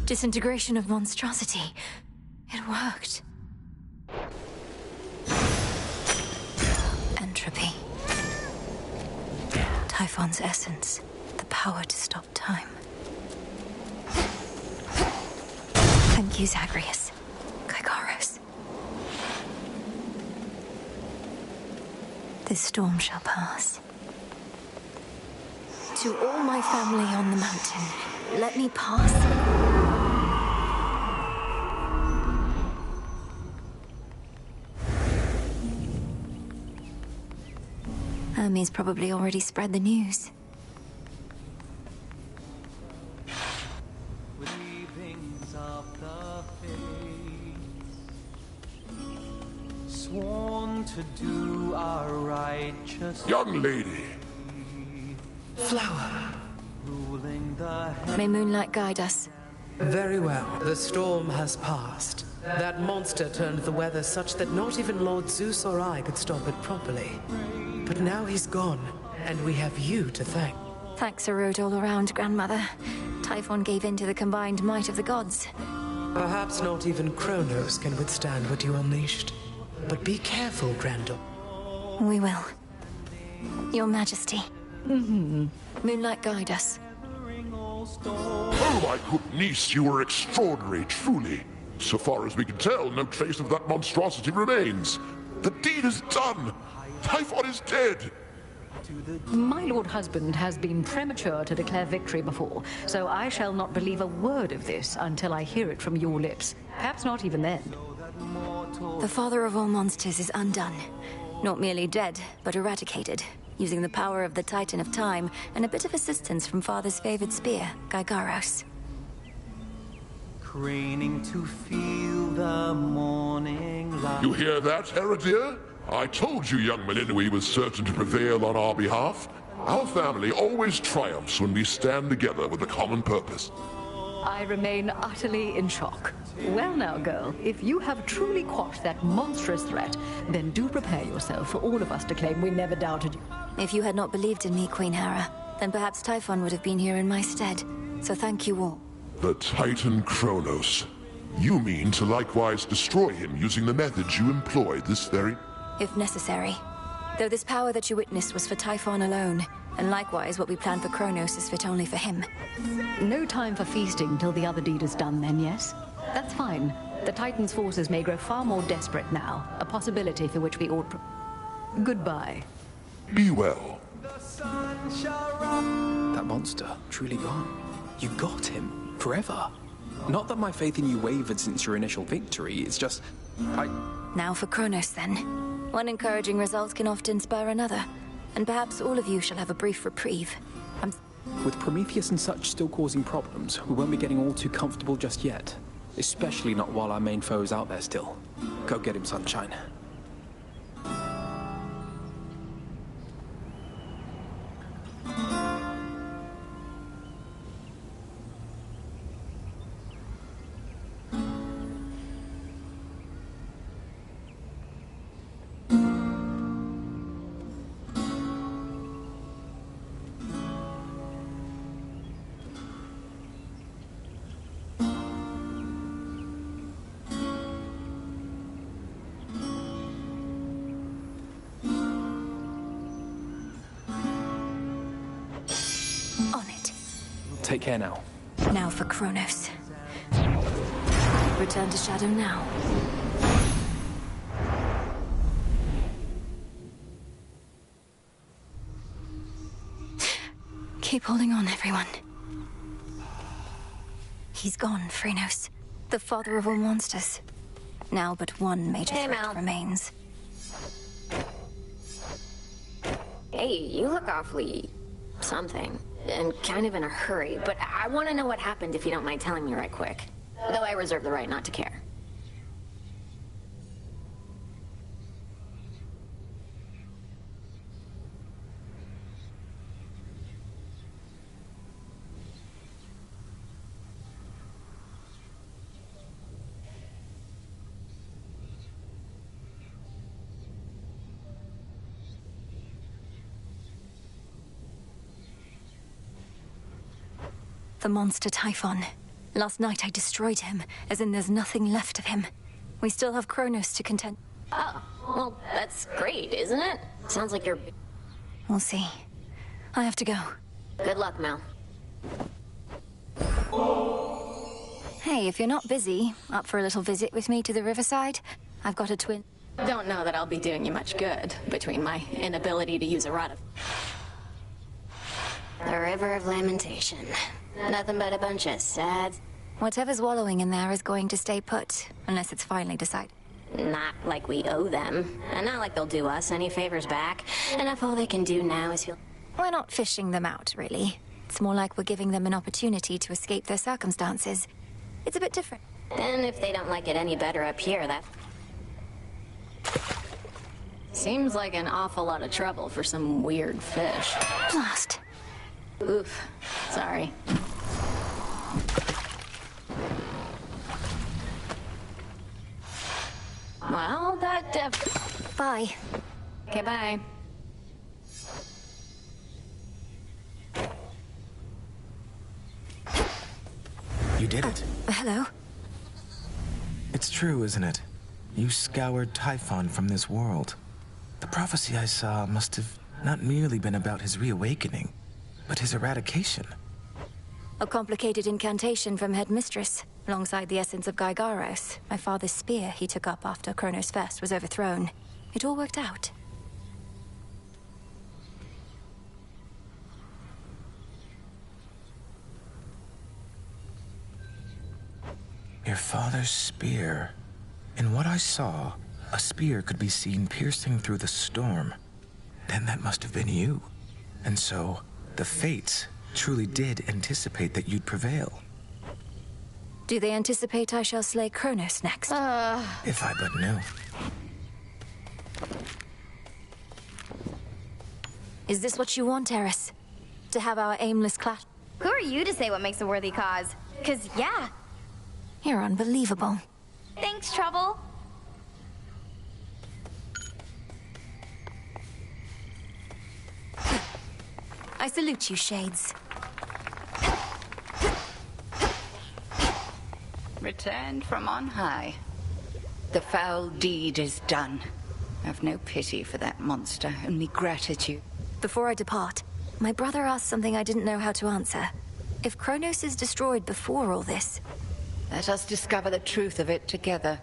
S2: Disintegration of monstrosity. It worked. Entropy. Typhon's essence. The power to stop time. Thank you, Zagreus. Gygaros. This storm shall pass. To all my family on the mountain, let me pass. Hermes probably already spread the news.
S8: Sworn to do our righteous.
S9: Young lady.
S20: Flower.
S2: May moonlight guide us.
S20: Very well. The storm has passed. That monster turned the weather such that not even Lord Zeus or I could stop it properly. But now he's gone, and we have you to thank.
S2: Thanks are owed all around, Grandmother. Typhon gave in to the combined might of the gods.
S20: Perhaps not even Kronos can withstand what you unleashed. But be careful, Granddaughter.
S2: We will. Your Majesty. Moonlight guide us.
S9: Oh, my good niece, you were extraordinary, truly. So far as we can tell, no trace of that monstrosity remains. The deed is done. Typhon is dead.
S22: My lord husband has been premature to declare victory before, so I shall not believe a word of this until I hear it from your lips. Perhaps not even then.
S2: The father of all monsters is undone. Not merely dead, but eradicated, using the power of the Titan of Time and a bit of assistance from father's favored spear, Gygaros.
S8: Craning to feel the morning light.
S9: You hear that, Heredia? I told you young Melinui was certain to prevail on our behalf. Our family always triumphs when we stand together with a common purpose.
S22: I remain utterly in shock. Well now, girl, if you have truly quashed that monstrous threat, then do prepare yourself for all of us to claim we never doubted you.
S2: If you had not believed in me, Queen Hera, then perhaps Typhon would have been here in my stead. So thank you all.
S9: The Titan Kronos. You mean to likewise destroy him using the methods you employed this very...
S2: If necessary. Though this power that you witnessed was for Typhon alone, and likewise what we planned for Kronos is fit only for him.
S22: No time for feasting till the other deed is done then, yes? That's fine. The Titan's forces may grow far more desperate now, a possibility for which we ought... Goodbye.
S9: Be well.
S10: That monster, truly gone. You got him, forever. Not that my faith in you wavered since your initial victory, it's just...
S2: Now for Kronos, then. One encouraging result can often spur another, and perhaps all of you shall have a brief reprieve.
S10: With Prometheus and such still causing problems, we won't be getting all too comfortable just yet. Especially not while our main foe is out there still. Go get him, Sunshine. Take care now.
S2: Now for Kronos. Return to Shadow now. Keep holding on, everyone. He's gone, Phrenos. The father of all monsters. Now but one major threat remains.
S23: Hey, you look awfully... something. And kind of in a hurry, but I want to know what happened if you don't mind telling me right quick. Though I reserve the right not to care.
S2: The monster Typhon, Last night I destroyed him, as in there's nothing left of him. We still have Kronos to contend.
S23: Oh, well, that's great, isn't it? Sounds like you're...
S2: We'll see. I have to go.
S23: Good luck, Mel.
S2: Hey, if you're not busy, up for a little visit with me to the riverside? I've got a twin.
S23: Don't know that I'll be doing you much good, between my inability to use a rod of... The River of Lamentation. Nothing but a bunch of sad...
S2: Whatever's wallowing in there is going to stay put, unless it's finally decided.
S23: Not like we owe them, and not like they'll do us any favors back. And if all they can do now is feel...
S2: We're not fishing them out, really. It's more like we're giving them an opportunity to escape their circumstances. It's a bit different.
S23: And if they don't like it any better up here, that... Seems like an awful lot of trouble for some weird fish.
S2: Blast.
S23: Oof. Sorry. Well, that...
S2: Bye.
S23: Okay, bye.
S4: You did it.
S2: Hello?
S4: It's true, isn't it? You scoured Typhon from this world. The prophecy I saw must have not merely been about his reawakening, but his eradication.
S2: A complicated incantation from Headmistress, alongside the essence of Gygaros, my father's spear he took up after Kronos Fest was overthrown. It all worked out.
S4: Your father's spear. In what I saw, a spear could be seen piercing through the storm. Then that must have been you. And so, the Fates truly did anticipate that you'd prevail.
S2: Do they anticipate I shall slay Kronos next?
S4: If I but knew.
S2: Is this what you want, Eris? To have our aimless clash?
S5: Who are you to say what makes a worthy cause? 'Cause yeah.
S2: You're unbelievable.
S5: Thanks, Trouble.
S2: I salute you, Shades.
S12: Returned from on high. The foul deed is done. I've no pity for that monster, only gratitude.
S2: Before I depart, my brother asked something I didn't know how to answer. If Kronos is destroyed before all this...
S12: Let us discover the truth of it together.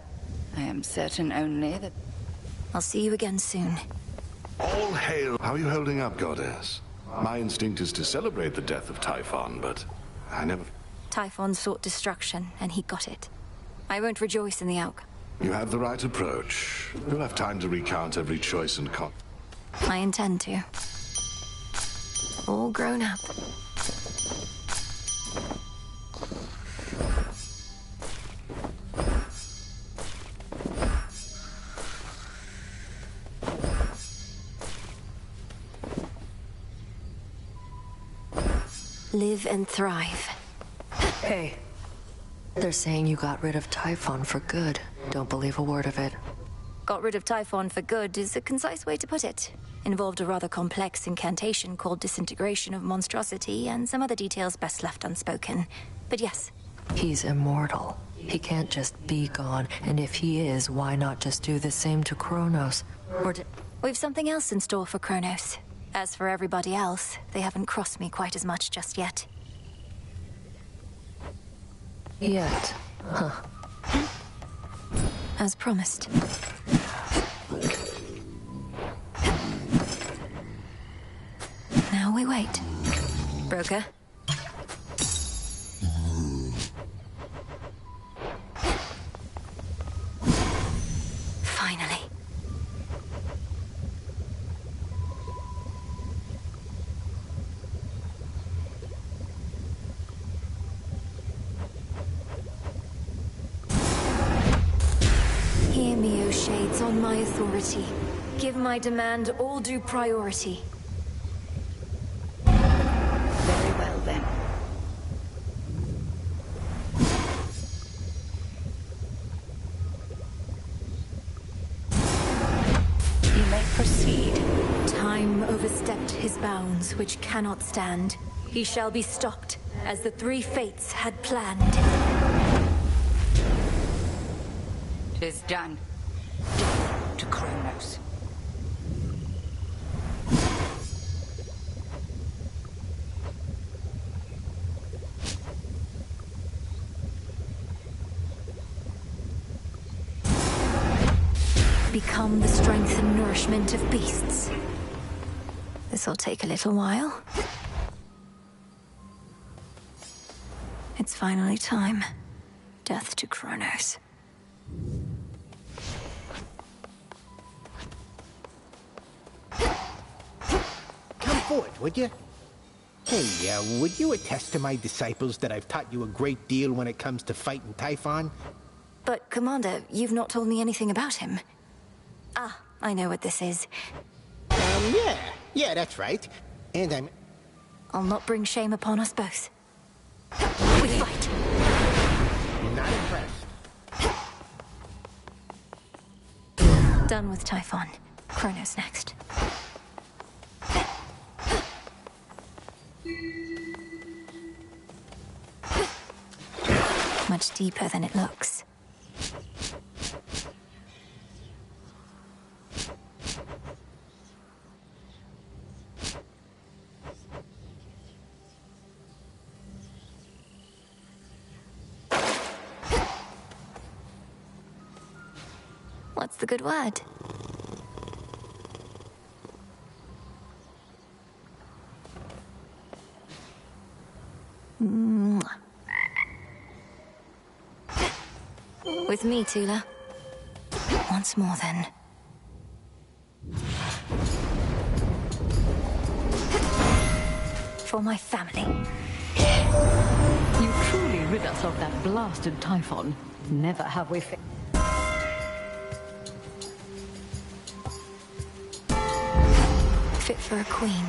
S12: I am certain only that...
S2: I'll see you again soon.
S14: All hail. How are you holding up, Goddess? My instinct is to celebrate the death of Typhon, but I never...
S2: Typhon sought destruction, and he got it. I won't rejoice in the outcome.
S14: You have the right approach. You'll have time to recount every choice and
S2: I intend to. All grown up. Live and thrive.
S7: Hey. They're saying you got rid of Typhon for good. Don't believe a word of it.
S2: Got rid of Typhon for good is a concise way to put it. Involved a rather complex incantation called Disintegration of Monstrosity and some other details best left unspoken. But yes.
S7: He's immortal. He can't just be gone, and if he is, why not just do the same to Kronos?
S2: We've something else in store for Kronos. As for everybody else, they haven't crossed me quite as much just yet.
S7: Yet, huh?
S2: As promised. Now we wait. Broker? Finally. Hear me, O Shades, on my authority. Give my demand all due priority.
S12: Very well, then. You may proceed.
S2: Time overstepped his bounds, which cannot stand. He shall be stopped, as the three fates had planned.
S12: is done. Death to Kronos.
S2: Become the strength and nourishment of beasts. This'll take a little while. It's finally time. Death to Kronos.
S13: Come forward, would you? Hey, would you attest to my disciples that I've taught you a great deal when it comes to fighting Typhon?
S2: But, Commander, you've not told me anything about him. Ah, I know what this is.
S13: Yeah, that's right. And
S2: I'll not bring shame upon us both. We fight.
S13: Not impressed.
S2: Done with Typhon. Kronos next. Much deeper than it looks. What's the good word? Mwah. With me, Tula. Once more, then. For my family.
S22: You truly rid us of that blasted Typhon. Never have we
S2: Fit for a queen.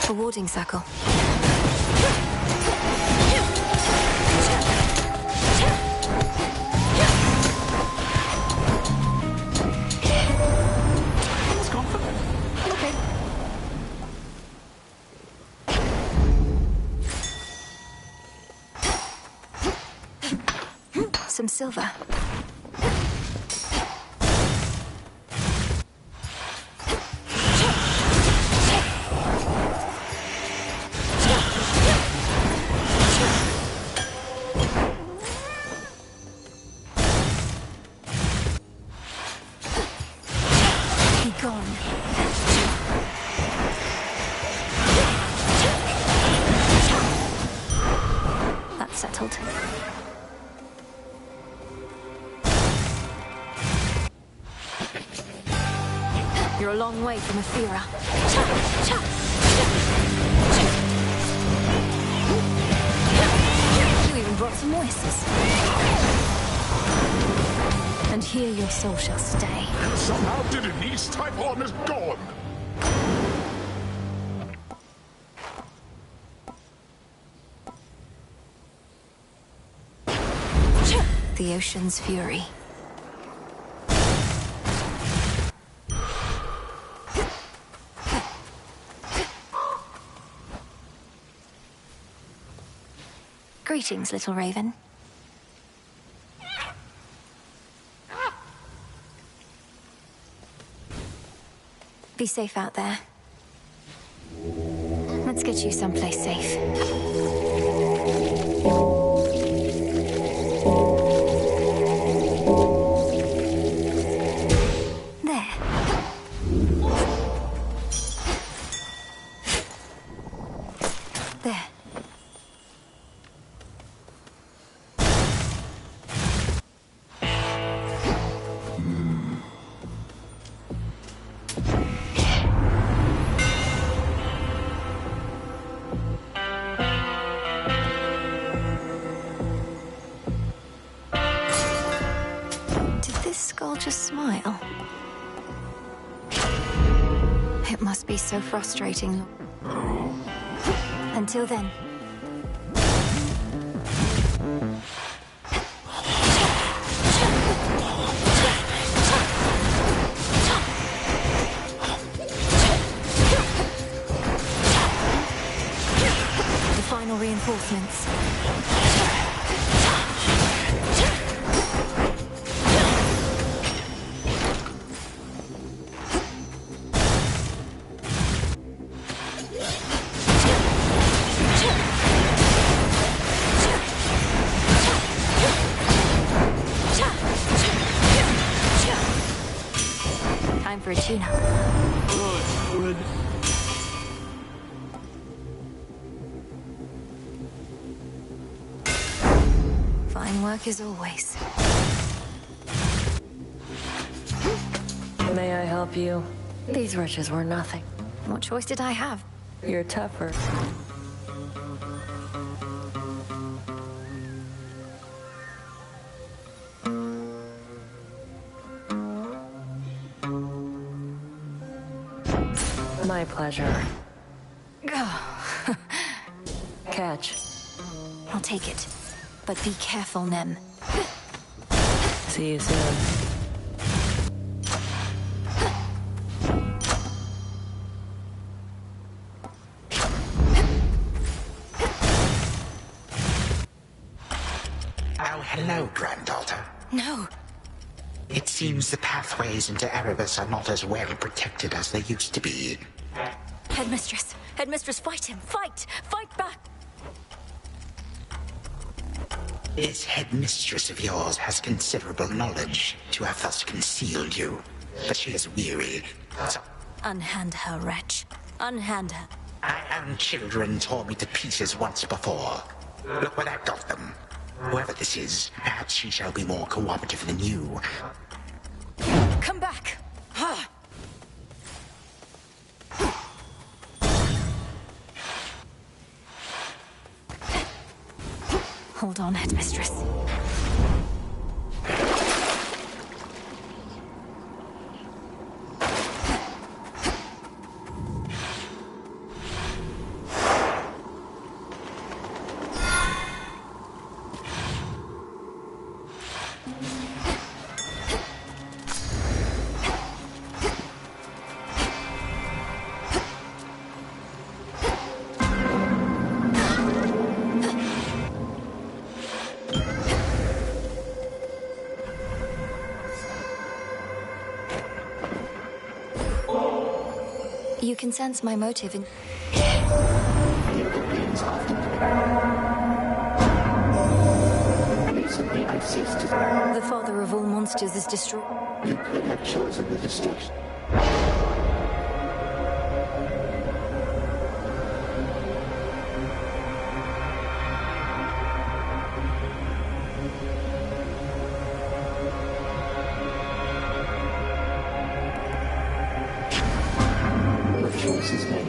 S2: A warding circle.
S1: It's confident.
S2: Okay. Some silver. Gone. That's settled. You're a long way from Athera. You even brought some voices. And here your soul shall stay.
S9: Somehow Denise Typhon is gone!
S2: The ocean's fury. Greetings, little raven. Be safe out there. Let's get you someplace safe. There. There. just smile. It must be so frustrating. Until then. The final reinforcements. Time for a tune-up. Fine work as always.
S7: May I help you? These riches were nothing.
S2: What choice did I have?
S7: You're tougher. My pleasure. Catch.
S2: I'll take it. But be careful, Nem.
S7: See you soon.
S11: Oh, hello, granddaughter.
S2: No.
S11: It seems the pathways into Erebus are not as well protected as they used to be.
S2: Headmistress! Headmistress, fight him! Fight! Fight back!
S11: This headmistress of yours has considerable knowledge to have thus concealed you. But she is weary, so...
S2: Unhand her, wretch. Unhand her.
S11: My own children tore me to pieces once before. Look what I've got them. Whoever this is, perhaps she shall be more cooperative than you.
S2: Come back! Hold on, Headmistress. You can sense my motive in...
S15: Recently, I've ceased to...
S2: The father of all monsters is destroyed.
S15: You could have chosen the destruction. Choice is made.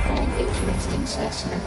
S15: An interesting specimen.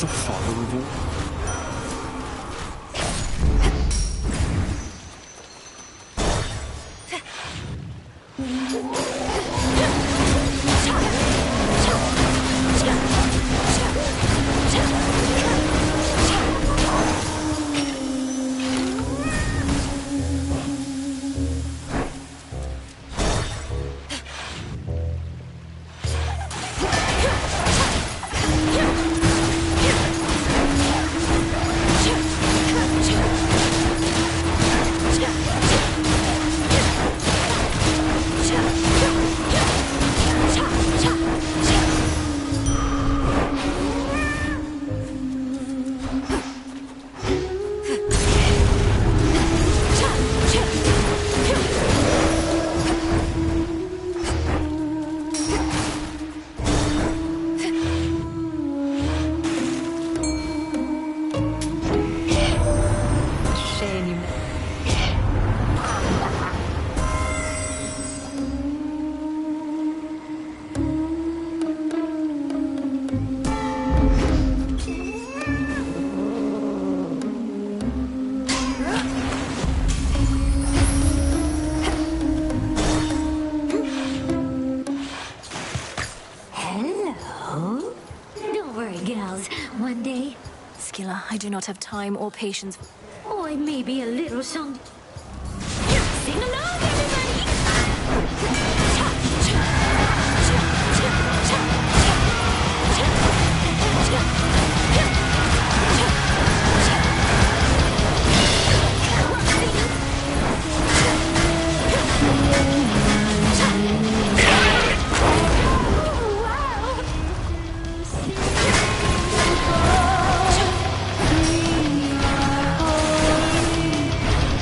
S10: the father of all?
S2: Hello? Don't worry, gals. One day... Skilla, I do not have time or patience.
S3: Or maybe a little song. Sing along, everybody!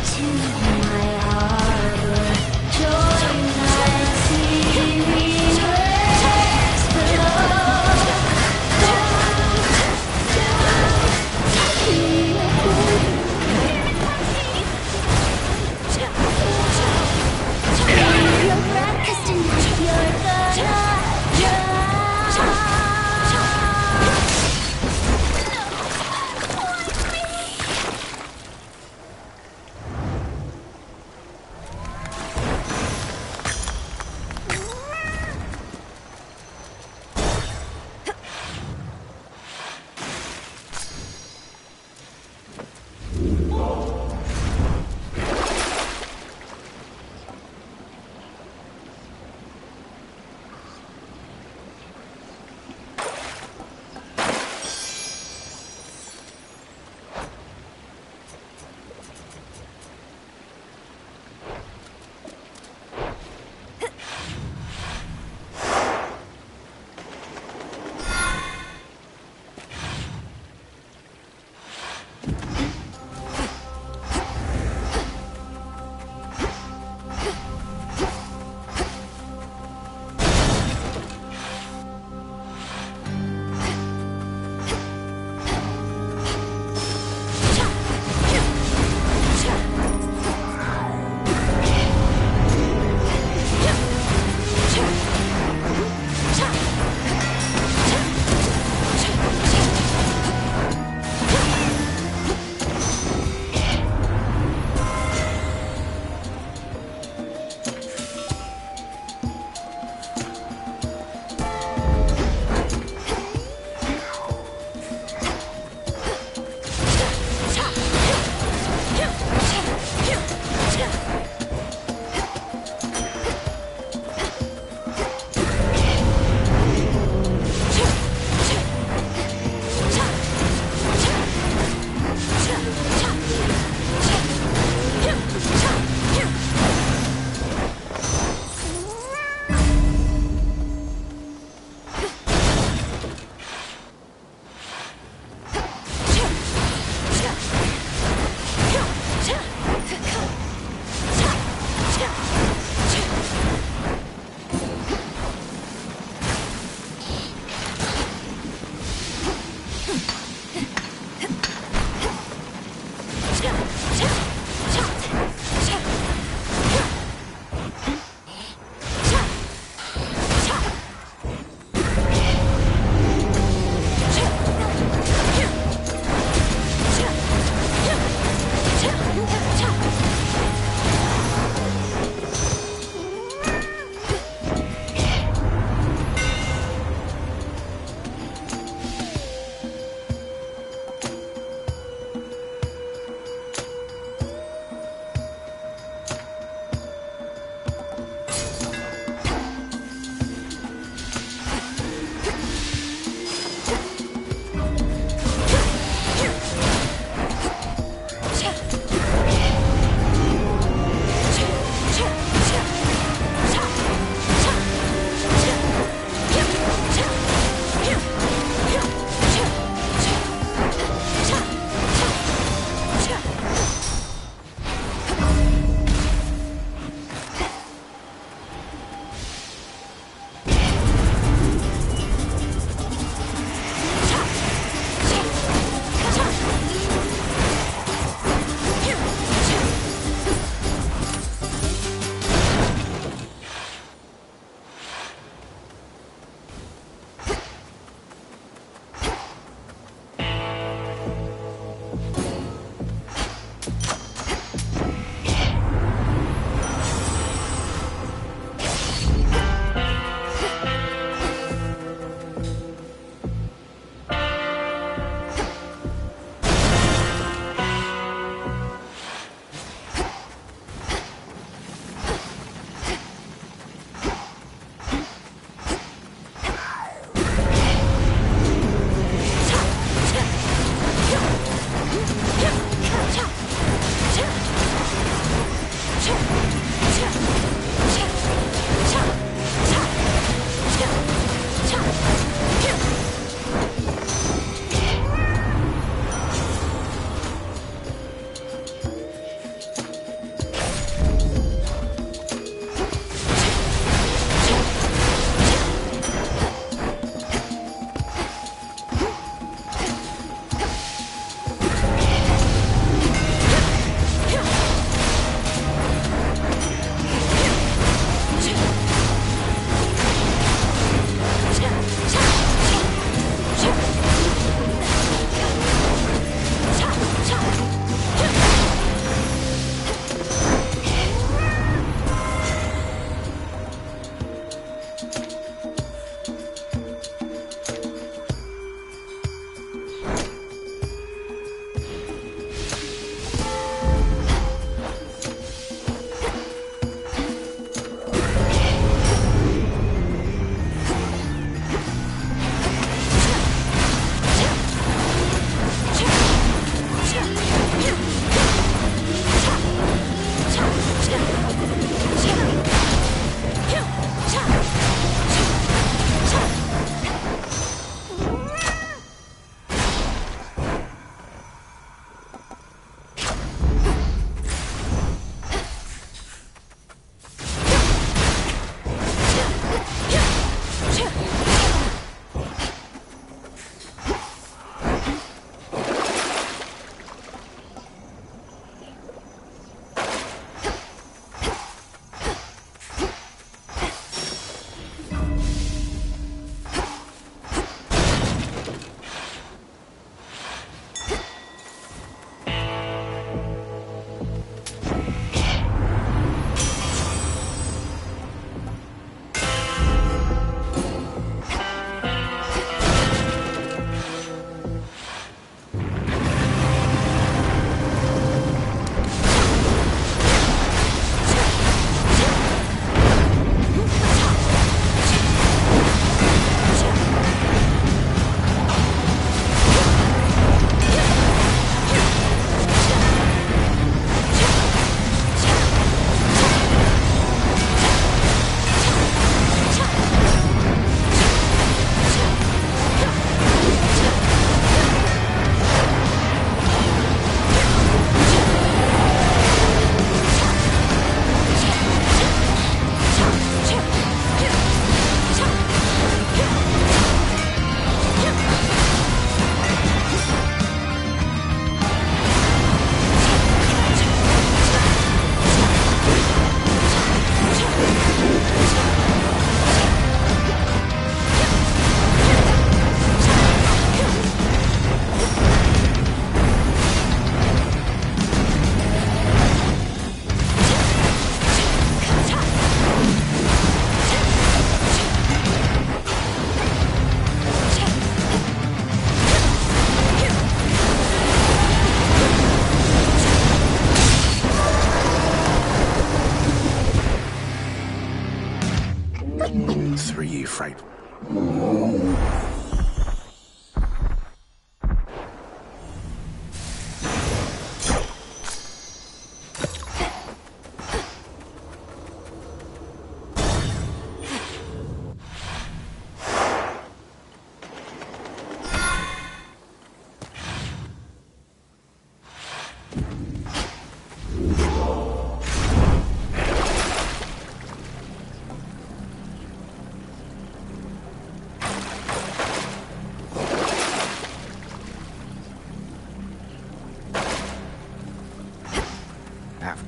S15: To my harbor, join my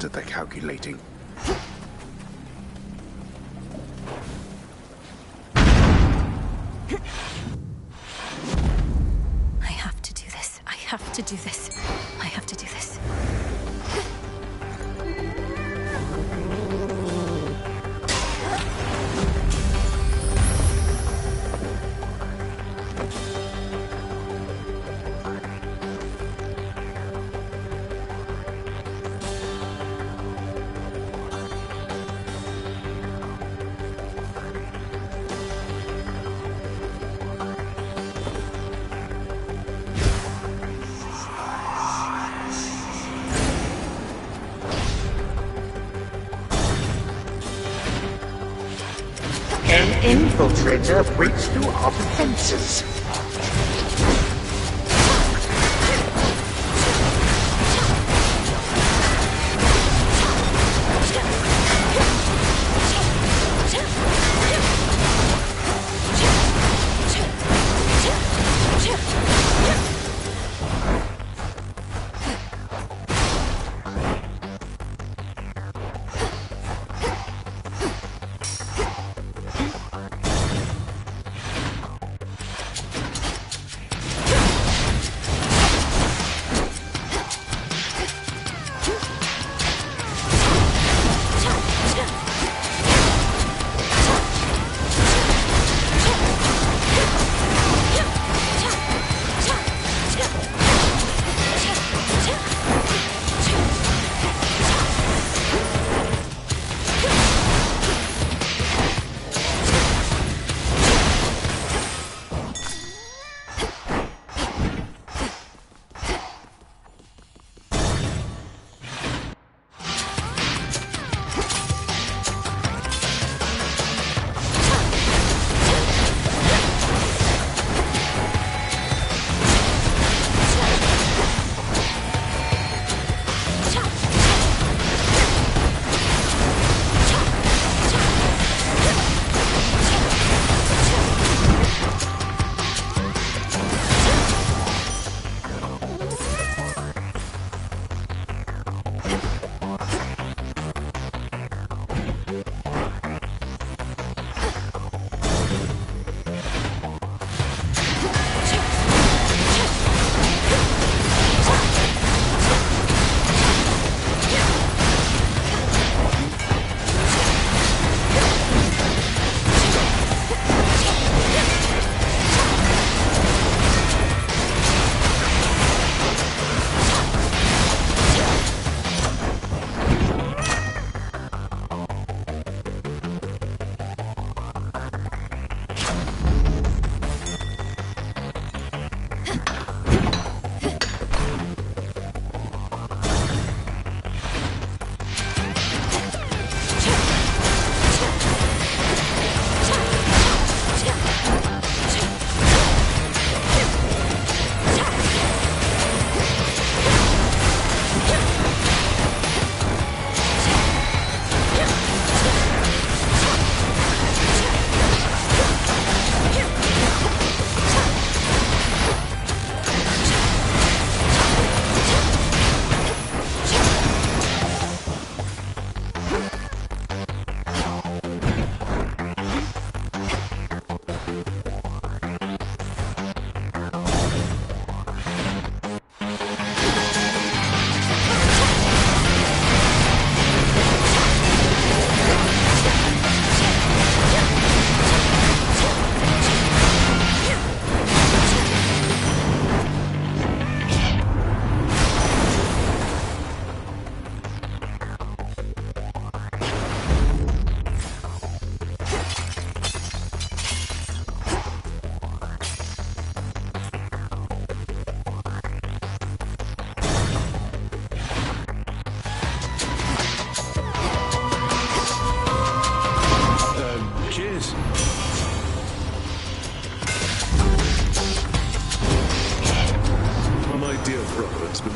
S14: at the calculating.
S2: I have to do this. I have to do this. I have to do this.
S11: An infiltrator breaks through our defenses.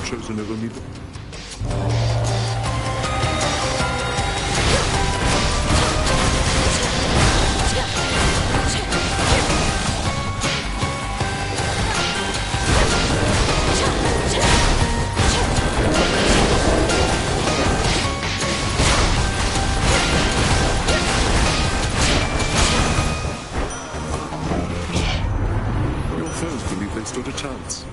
S9: chosen over me.
S14: think they stood a chance.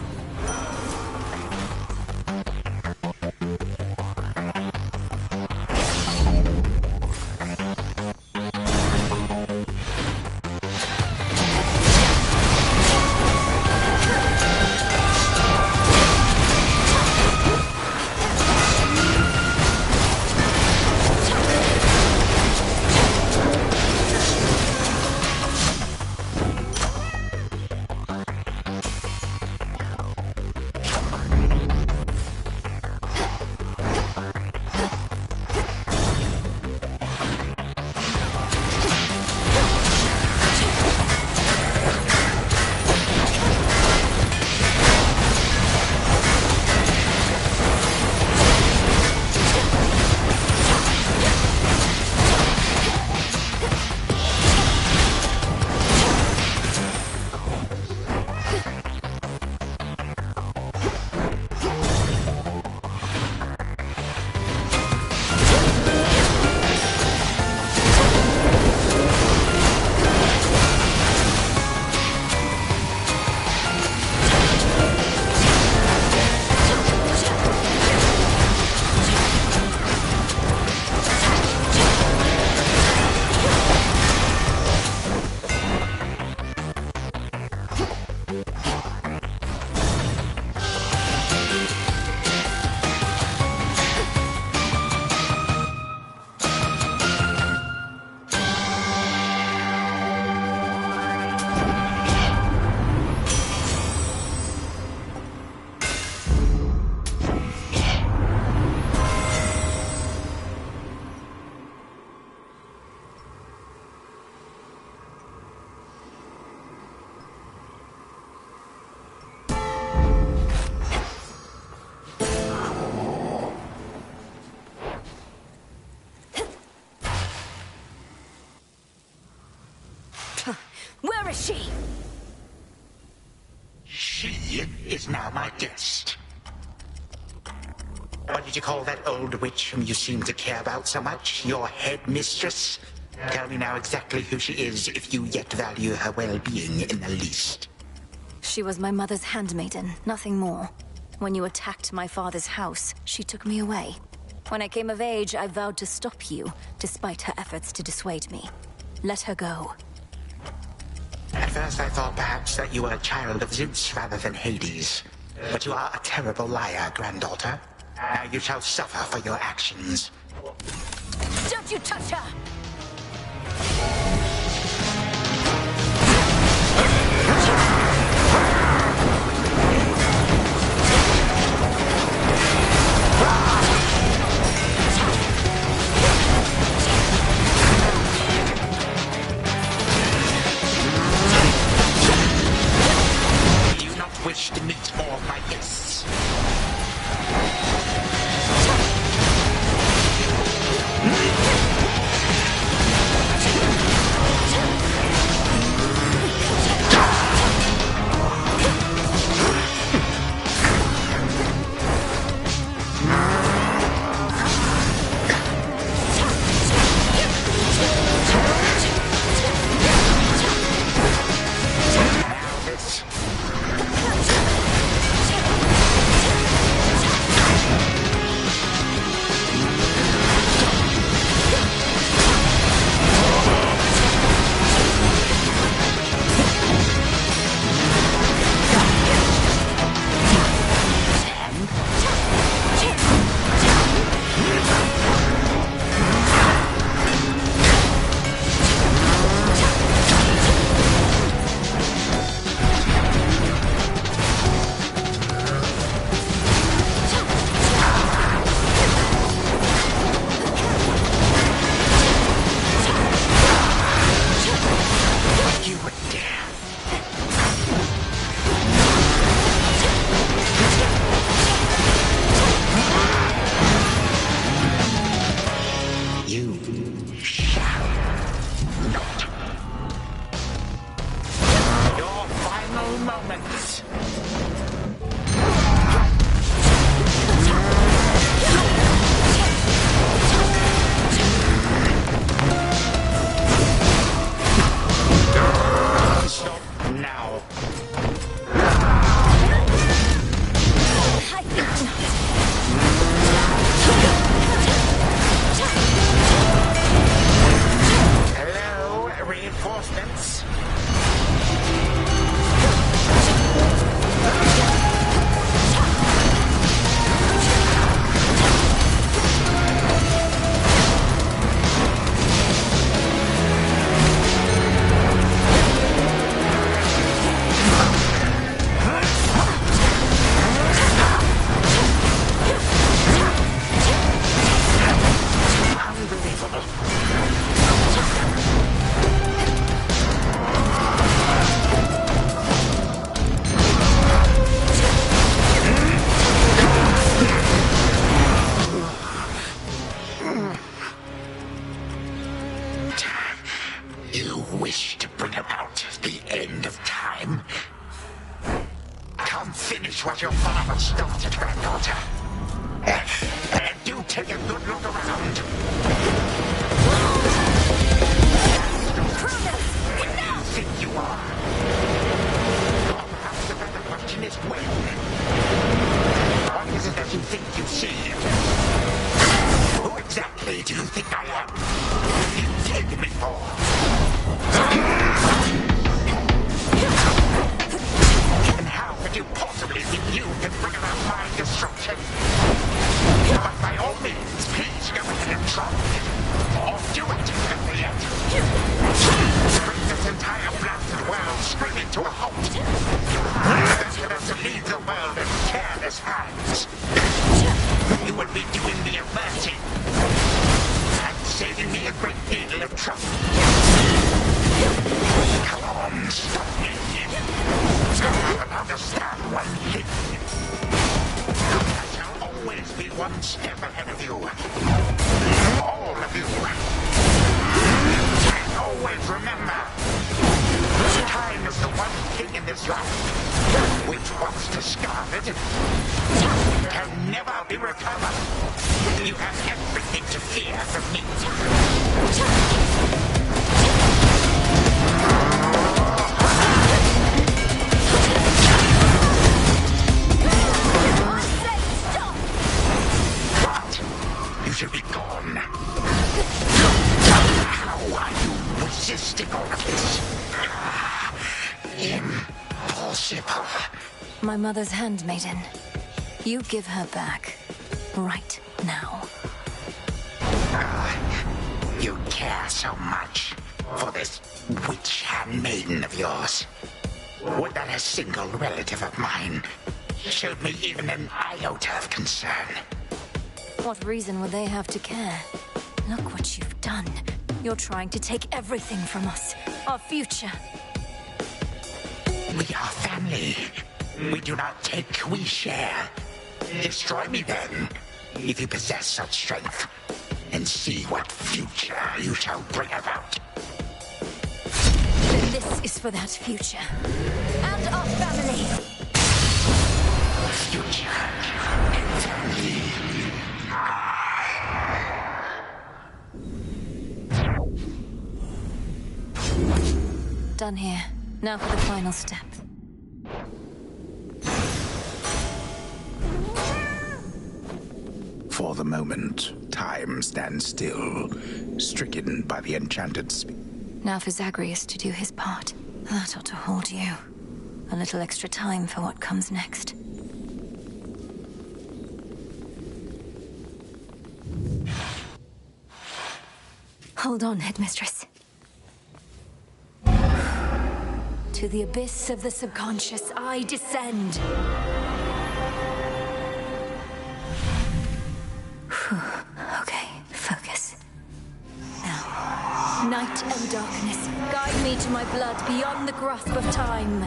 S2: Where is she?
S11: She is now my guest. What did you call that old witch whom you seem to care about so much? Your head mistress? Tell me now exactly who she is, if you yet value her well-being in the least.
S2: She was my mother's handmaiden, nothing more. When you attacked my father's house, she took me away. When I came of age, I vowed to stop you, despite her efforts to dissuade me. Let her go.
S11: At first I thought perhaps that you were a child of Zeus rather than Hades. But you are a terrible liar, granddaughter. Now you shall suffer for your actions.
S2: Don't you touch her!
S11: Do you not wish to meet all my guests? finish what your father started, granddaughter. Do take a good look around. Where do you think you are? Or perhaps the better question is when? What is it that you think you see? Who exactly do you think I am? You take me for? And how could you possibly think you can bring about my destruction? But by all means, please go ahead and try. Or do it, better yet. Bring this entire blasted world screaming to a halt. Instead of to leave the world in careless hands. You would be doing me a mercy. And saving me a great deal of trouble. Come on, stop me. And understand one thing. I shall always be one step ahead of you. All of you. And always remember, time is the one thing in this life which, once discarded, can never be recovered. You have everything to fear from me. You should be gone. How are you resisting all of this? Impossible.
S2: My mother's handmaiden. You give her back. Right now.
S11: You care so much for this witch handmaiden of yours. Would that a single relative of mine showed me even an iota of concern?
S2: What reason would they have to care? Look what you've done. You're trying to take everything from us. Our future.
S11: We are family. We do not take, we share. Destroy me then, if you possess such strength, and see what future you shall bring about.
S2: Then this is for that future. And our family.
S11: Future and family.
S2: Done here. Now for the final step.
S4: For the moment, time stands still, stricken by the enchanted
S2: Now for Zagreus to do his part. That ought to hold you. A little extra time for what comes next. Hold on, Headmistress. To the abyss of the subconscious, I descend. Okay, focus. Now, night and darkness, guide me to my blood beyond the grasp of time.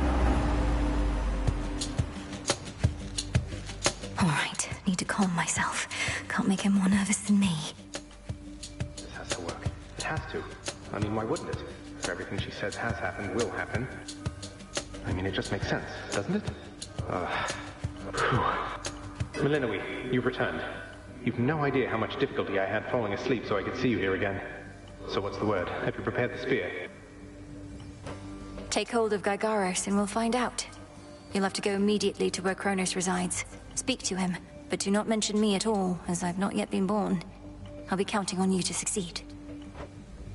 S2: All right, need to calm myself. Can't make him more nervous than me.
S16: This has to work. It has to. I mean, why wouldn't it? If everything she says has happened will happen. I mean, it just makes sense, doesn't it? Melinoe, you've returned. You've no idea how much difficulty I had falling asleep so I could see you here again. So what's the word? Have you prepared the spear?
S2: Take hold of Gygaros and we'll find out. You'll have to go immediately to where Kronos resides. Speak to him, but do not mention me at all, as I've not yet been born. I'll be counting on you to succeed.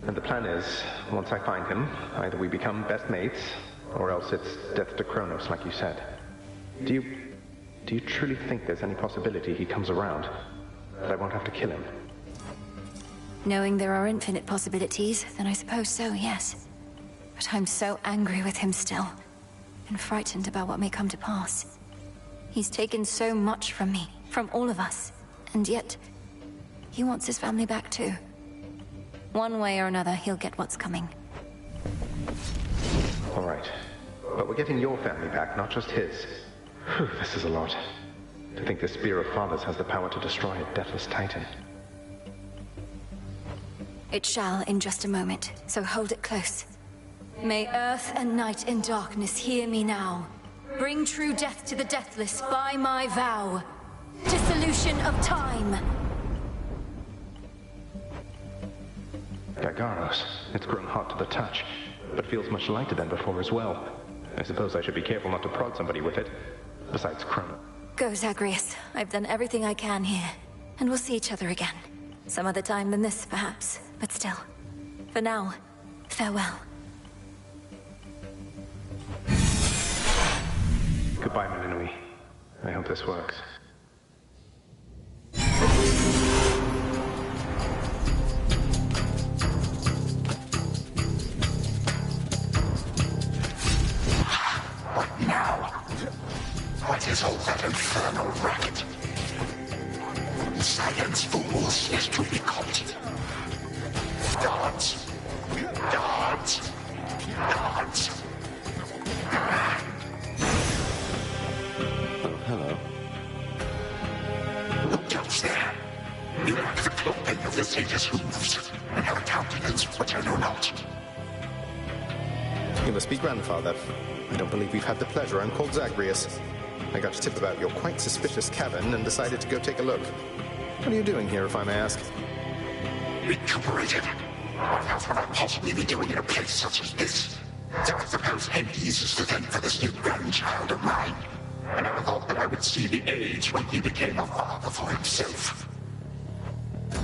S16: And the plan is, once I find him, either we become best mates, or else it's death to Kronos, like you said. Do you truly think there's any possibility he comes around? That I won't have to kill him?
S2: Knowing there are infinite possibilities, then I suppose so, yes. But I'm so angry with him still, and frightened about what may come to pass. He's taken so much from me, from all of us, and yet, he wants his family back too. One way or another, he'll get what's coming.
S16: All right. But we're getting your family back, not just his. Whew, this is a lot. To think the Spear of Fathers has the power to destroy a deathless titan.
S2: It shall in just a moment, so hold it close. May earth and night and darkness hear me now. Bring true death to the deathless by my vow. Dissolution of time.
S16: Gargaros, it's grown hot to the touch, but feels much lighter than before as well. I suppose I should be careful not to prod somebody with it. Besides Chrono.
S2: Go, Zagreus. I've done everything I can here. And we'll see each other again. Some other time than this, perhaps. But still. For now, farewell.
S16: Goodbye, Malinui. I hope this works.
S11: What now? What is all that infernal racket? Silence, fools, lest we be caught. Guards! Guards! Guards!
S18: Oh, hello.
S11: Who goes there? You lack the clothing of the satyrs' hooves, and have a countenance which I know not.
S18: You must be grandfather. I don't believe we've had the pleasure. I'm called Zagreus. I got a tip about your quite suspicious cavern and decided to go take a look. What are you doing here, if I may ask?
S11: Recuperated. What else would I possibly be doing in a place such as this? So I suppose Hades is to thank for this new grandchild of mine. I never thought that I would see the age when he became a father for himself.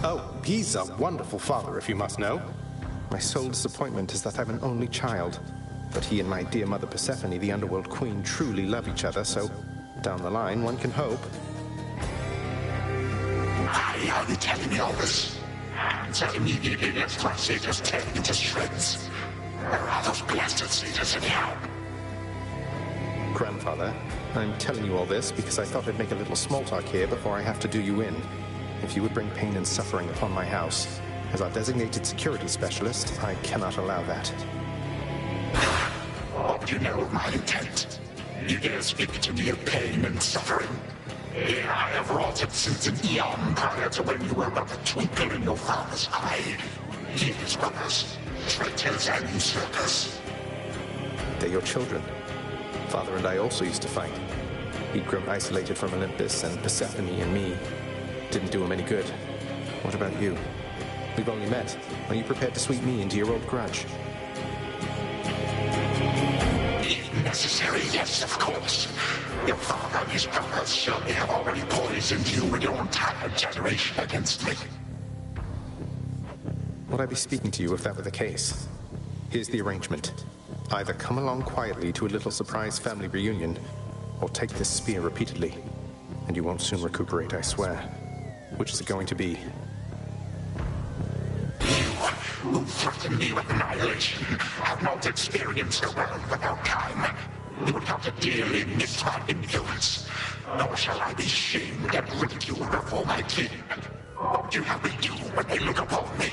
S18: Oh, he's a wonderful father, if you must know. My sole disappointment is that I'm an only child. But he and my dear mother Persephone, the underworld queen, truly love each other, so down the line, one can hope.
S11: Why are you telling me all this? Answer immediately, lest my satyrs tear me to shreds. Where are those blasted satyrs anyhow?
S18: Grandfather, I'm telling you all this because I thought I'd make a little small talk here before I have to do you in. If you would bring pain and suffering upon my house, as our designated security specialist, I cannot allow that.
S11: What do you know of my intent? You dare speak to me of pain and suffering? Here I have wrought it since an eon prior to when you were but a twinkle in your father's eye. He and his brothers, traitors and usurpers.
S18: They're your children. Father and I also used to fight. He'd grown isolated from Olympus, and Persephone and me didn't do him any good. What about you? We've only met. Are you prepared to sweep me into your old grudge?
S11: If necessary, yes, of course. Your father and his brothers surely have already poisoned you and your entire generation against me.
S18: Would I be speaking to you if that were the case? Here's the arrangement. Either come along quietly to a little surprise family reunion, or take this spear repeatedly, and you won't soon recuperate, I swear. Which is it going to be?
S11: Who threaten me with annihilation have not experienced a world without time. You would have to dearly miss my influence, nor shall I be shamed and ridiculed before my kin. What would you have me do when they look upon me?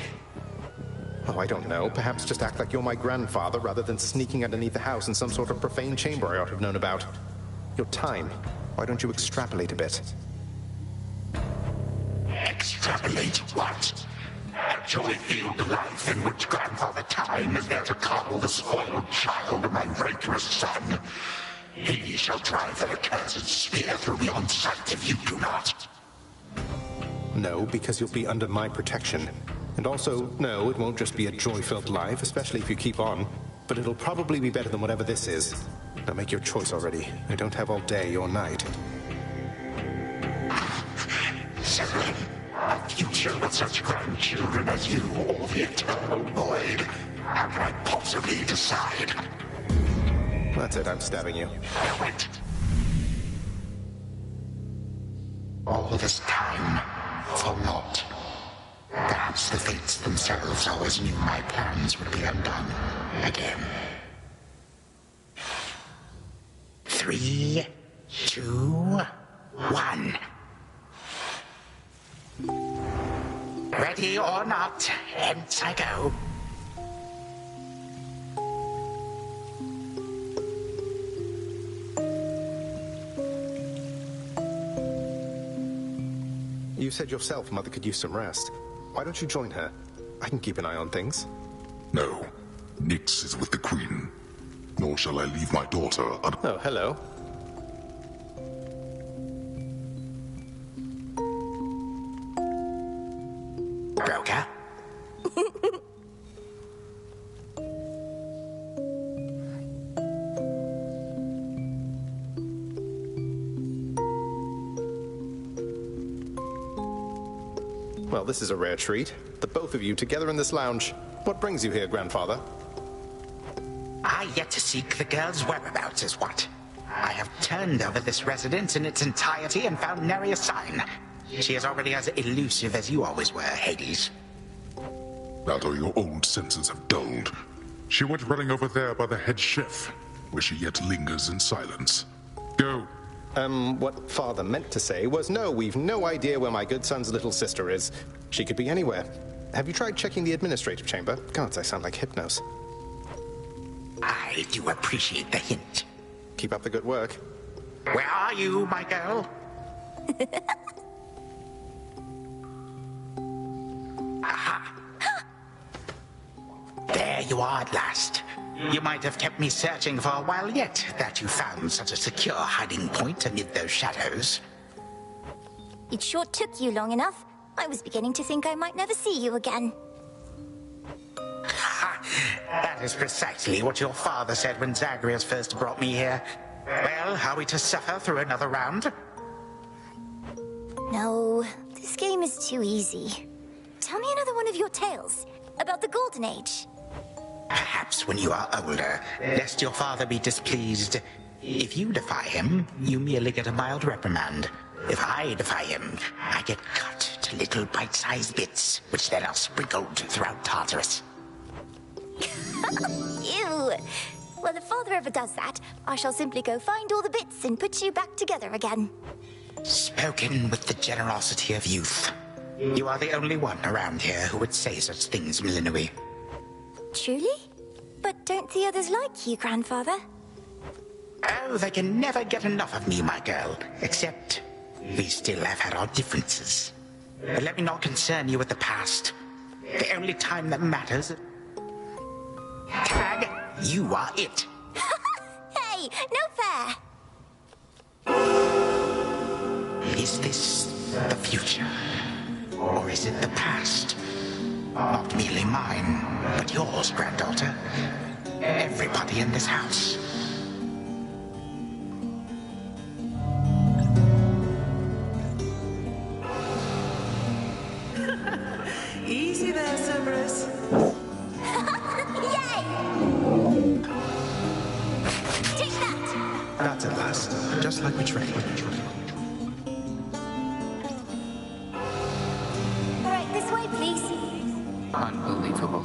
S18: Oh, I don't know. Perhaps just act like you're my grandfather rather than sneaking underneath the house in some sort of profane chamber I ought to have known about. Your time. Why don't you extrapolate a bit?
S11: Extrapolate what? A joy-filled life in which Grandfather Time is there to coddle the spoiled child of my rancorous son. He shall drive that accursed spear through me on sight if you do not.
S18: No, because you'll be under my protection. And also, no, it won't just be a joy-filled life, especially if you keep on. But it'll probably be better than whatever this is. Now make your choice already. I don't have all day or night.
S11: Certainly. A future with such grandchildren as you, or the eternal void. How can I possibly decide?
S18: That's it, I'm stabbing you.
S11: Wait. All this time, for naught. Perhaps the fates themselves always knew my plans would be undone again. 3, 2, 1. Ready or not, hence I go.
S18: You said yourself Mother could use some rest. Why don't you join her? I can keep an eye on things.
S9: No. Nyx is with the Queen. Nor shall I leave my daughter
S18: Oh, hello.
S11: broker.
S18: Well, this is a rare treat. The both of you together in this lounge. What brings you here, grandfather?
S11: I yet to seek the girl's whereabouts is what. I have turned over this residence in its entirety and found nary a sign. She is already as elusive as you always were, Hades.
S9: That or your old senses have dulled. She went running over there by the head chef, where she yet lingers in silence. Go.
S18: What father meant to say was, no, we've no idea where my good son's little sister is. She could be anywhere. Have you tried checking the administrative chamber? Gods, I sound like Hypnos.
S11: I do appreciate the hint.
S18: Keep up the good work.
S11: Where are you, my girl? Aha! There you are at last. You might have kept me searching for a while yet, that you found such a secure hiding point amid those shadows.
S3: It sure took you long enough. I was beginning to think I might never see you again.
S11: That is precisely what your father said when Zagreus first brought me here. Well, are we to suffer through another round?
S3: No, this game is too easy. Tell me another one of your tales about the Golden Age.
S11: Perhaps when you are older, lest your father be displeased. If you defy him, you merely get a mild reprimand. If I defy him, I get cut to little bite-sized bits, which then are sprinkled throughout Tartarus.
S3: Ew! Well, if father ever does that, I shall simply go find all the bits and put you back together again.
S11: Spoken with the generosity of youth. You are the only one around here who would say such things, Millenoi.
S3: Truly? But don't the others like you, grandfather?
S11: Oh, they can never get enough of me, my girl. Except, we still have had our differences. But let me not concern you with the past. The only time that matters... Tag, you are it.
S3: Hey, no fair!
S11: Is this the future? Or is it the past? Not merely mine, but yours, granddaughter. Everybody in this house.
S20: Easy there, Cerberus.
S3: Yay! Take that!
S18: That's at last. Just like we trained.
S3: Alright, this way, please.
S4: Unbelievable.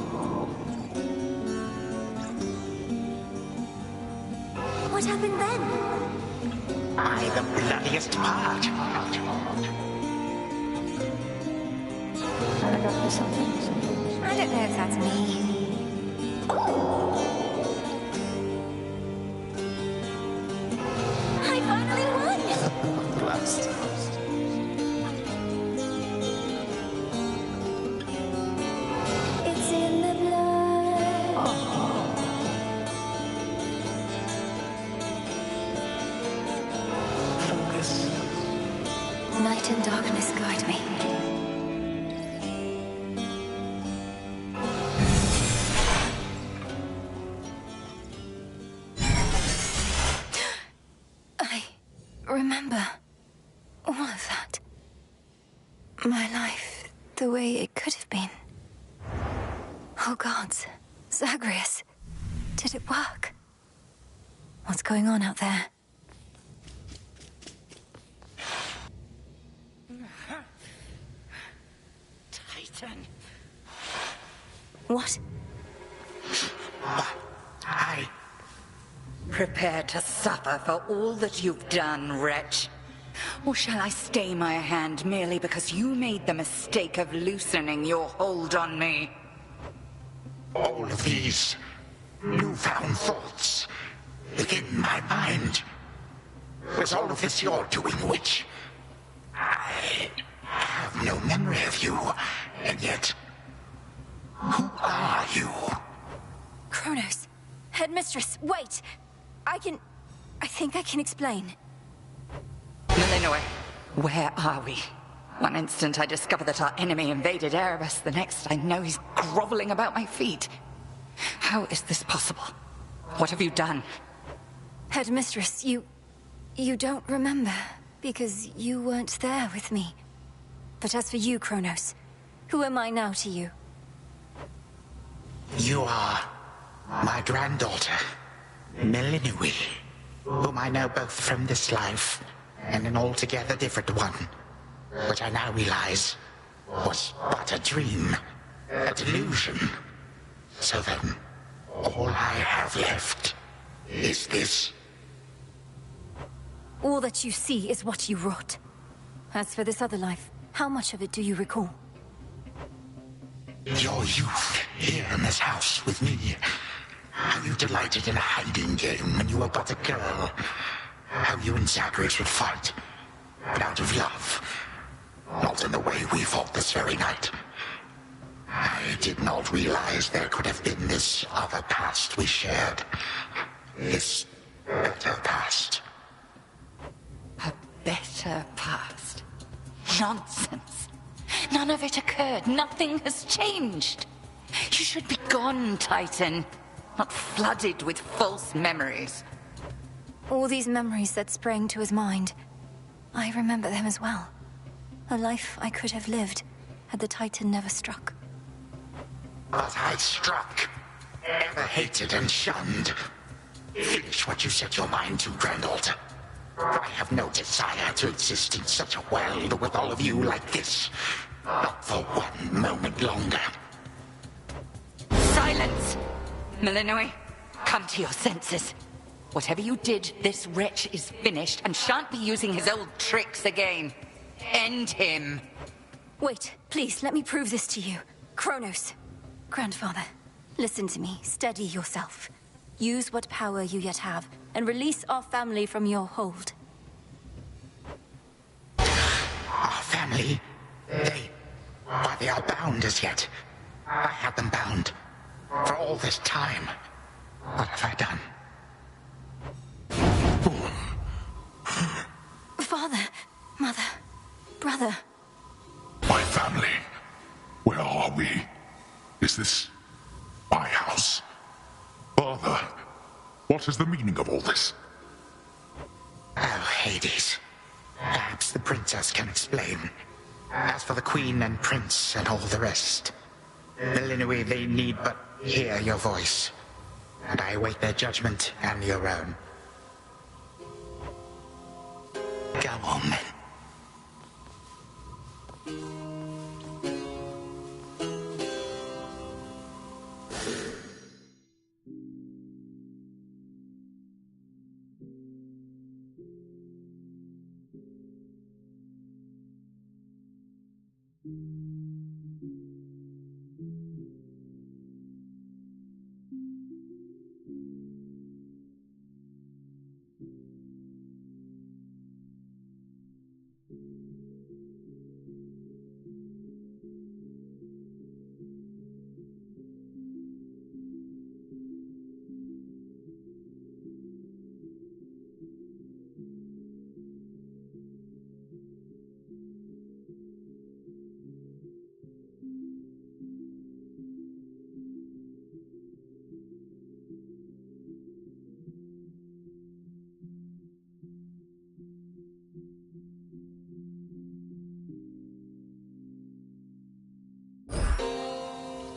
S3: What happened then?
S11: I, the bloodiest part.
S3: I got you something. I don't know if that's me. I finally won!
S18: Blast.
S3: It's in the blood.
S18: Focus.
S2: Night and darkness guide me. I remember all of that. My life, the way it could have been. Oh gods, Zagreus, did it work? What's going on out there?
S12: Titan.
S2: What?
S11: I...
S12: Prepare to suffer for all that you've done, wretch. Or shall I stay my hand merely because you made the mistake of loosening your hold on me?
S9: All of these newfound thoughts within my mind. Was all of this your doing, witch?
S11: I have no memory of you, and yet... Who are you?
S2: Kronos, headmistress, wait! I think I can explain.
S12: Millenoi, where are we? One instant I discover that our enemy invaded Erebus, the next I know he's groveling about my feet. How is this possible? What have you done?
S2: Headmistress, you don't remember, because you weren't there with me. But as for you, Kronos, who am I now to you?
S11: You are my granddaughter, Melinui, whom I know both from this life and an altogether different one, which I now realize was but a dream, a delusion. So then, all I have left is this.
S2: All that you see is what you wrought. As for this other life, how much of it do you recall?
S11: Your youth here in this house with me. How you delighted in a hiding game when you were but a girl. How you and Zagreus would fight, but out of love. Not in the way we fought this very night. I did not realize there could have been this other past we shared. This better past.
S12: A better past? Nonsense. None of it occurred. Nothing has changed. You should be gone, Titan. Not flooded with false memories.
S2: All these memories that sprang to his mind. I remember them as well. A life I could have lived had the Titan never struck.
S11: But I struck. Ever hated and shunned. Finish what you set your mind to, granddaughter. I have no desire to exist in such a world with all of you like this. Not for one moment longer.
S12: Silence! Melinui, come to your senses. Whatever you did, this wretch is finished and shan't be using his old tricks again. End him.
S2: Wait, please, let me prove this to you. Kronos. Grandfather, listen to me. Steady yourself. Use what power you yet have, and release our family from your hold.
S11: Our family? They are bound as yet. I had them bound. For all this time. What have I done?
S2: Father, mother, brother.
S9: My family. Where are we? Is this my house? Father, what is the meaning of all this?
S11: Oh, Hades. Perhaps the princess can explain. As for the queen and prince and all the rest, Melinui, they need but hear your voice. And I await their judgment and your own. Go on, then.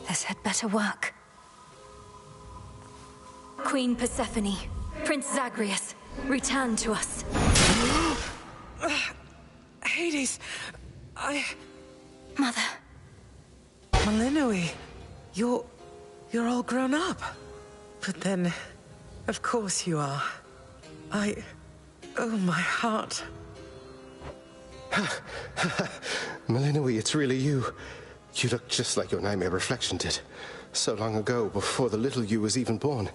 S2: This had better work. Queen Persephone, Prince Zagreus, return to us.
S20: Hades,
S2: Mother.
S20: Melinui, you're all grown up. But then, of course you are. Oh, my heart.
S18: Melinui, it's really you. You look just like your nightmare reflection did. So long ago, before the little you was even born.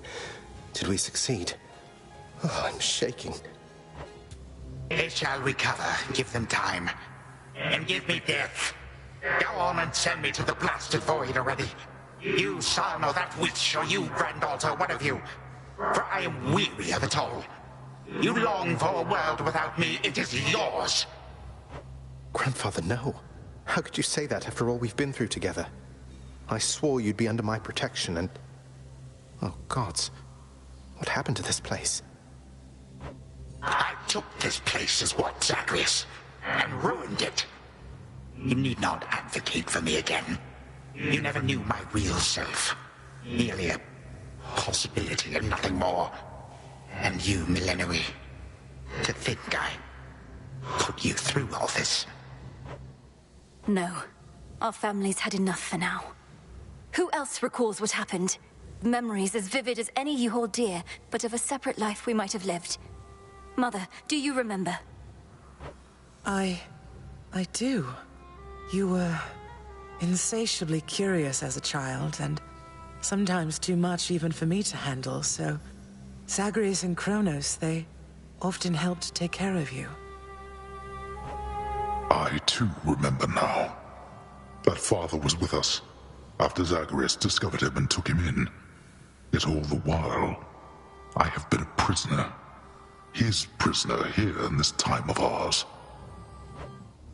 S18: Did we succeed? Oh, I'm shaking.
S11: They shall recover. Give them time. And give me death. Go on and send me to the blasted void already. You son or that witch, or you granddaughter, one of you. For I am weary of it all. You long for a world without me. It is yours.
S18: Grandfather, no. How could you say that after all we've been through together? I swore you'd be under my protection and... Oh, gods. What happened to this place?
S11: I took this place as what, Zagreus? And ruined it. You need not advocate for me again. You never knew my real self. Merely a possibility and nothing more. And you, Millenoi, to think I put you through all this.
S2: No. Our family's had enough for now. Who else recalls what happened? Memories as vivid as any you hold dear, but of a separate life we might have lived. Mother, do you remember?
S20: I do. You were insatiably curious as a child, and sometimes too much even for me to handle, so Zagreus and Kronos, they often helped take care of you.
S9: I too remember now. That father was with us after Zagreus discovered him and took him in. Yet all the while, I have been a prisoner. His prisoner here in this time of ours.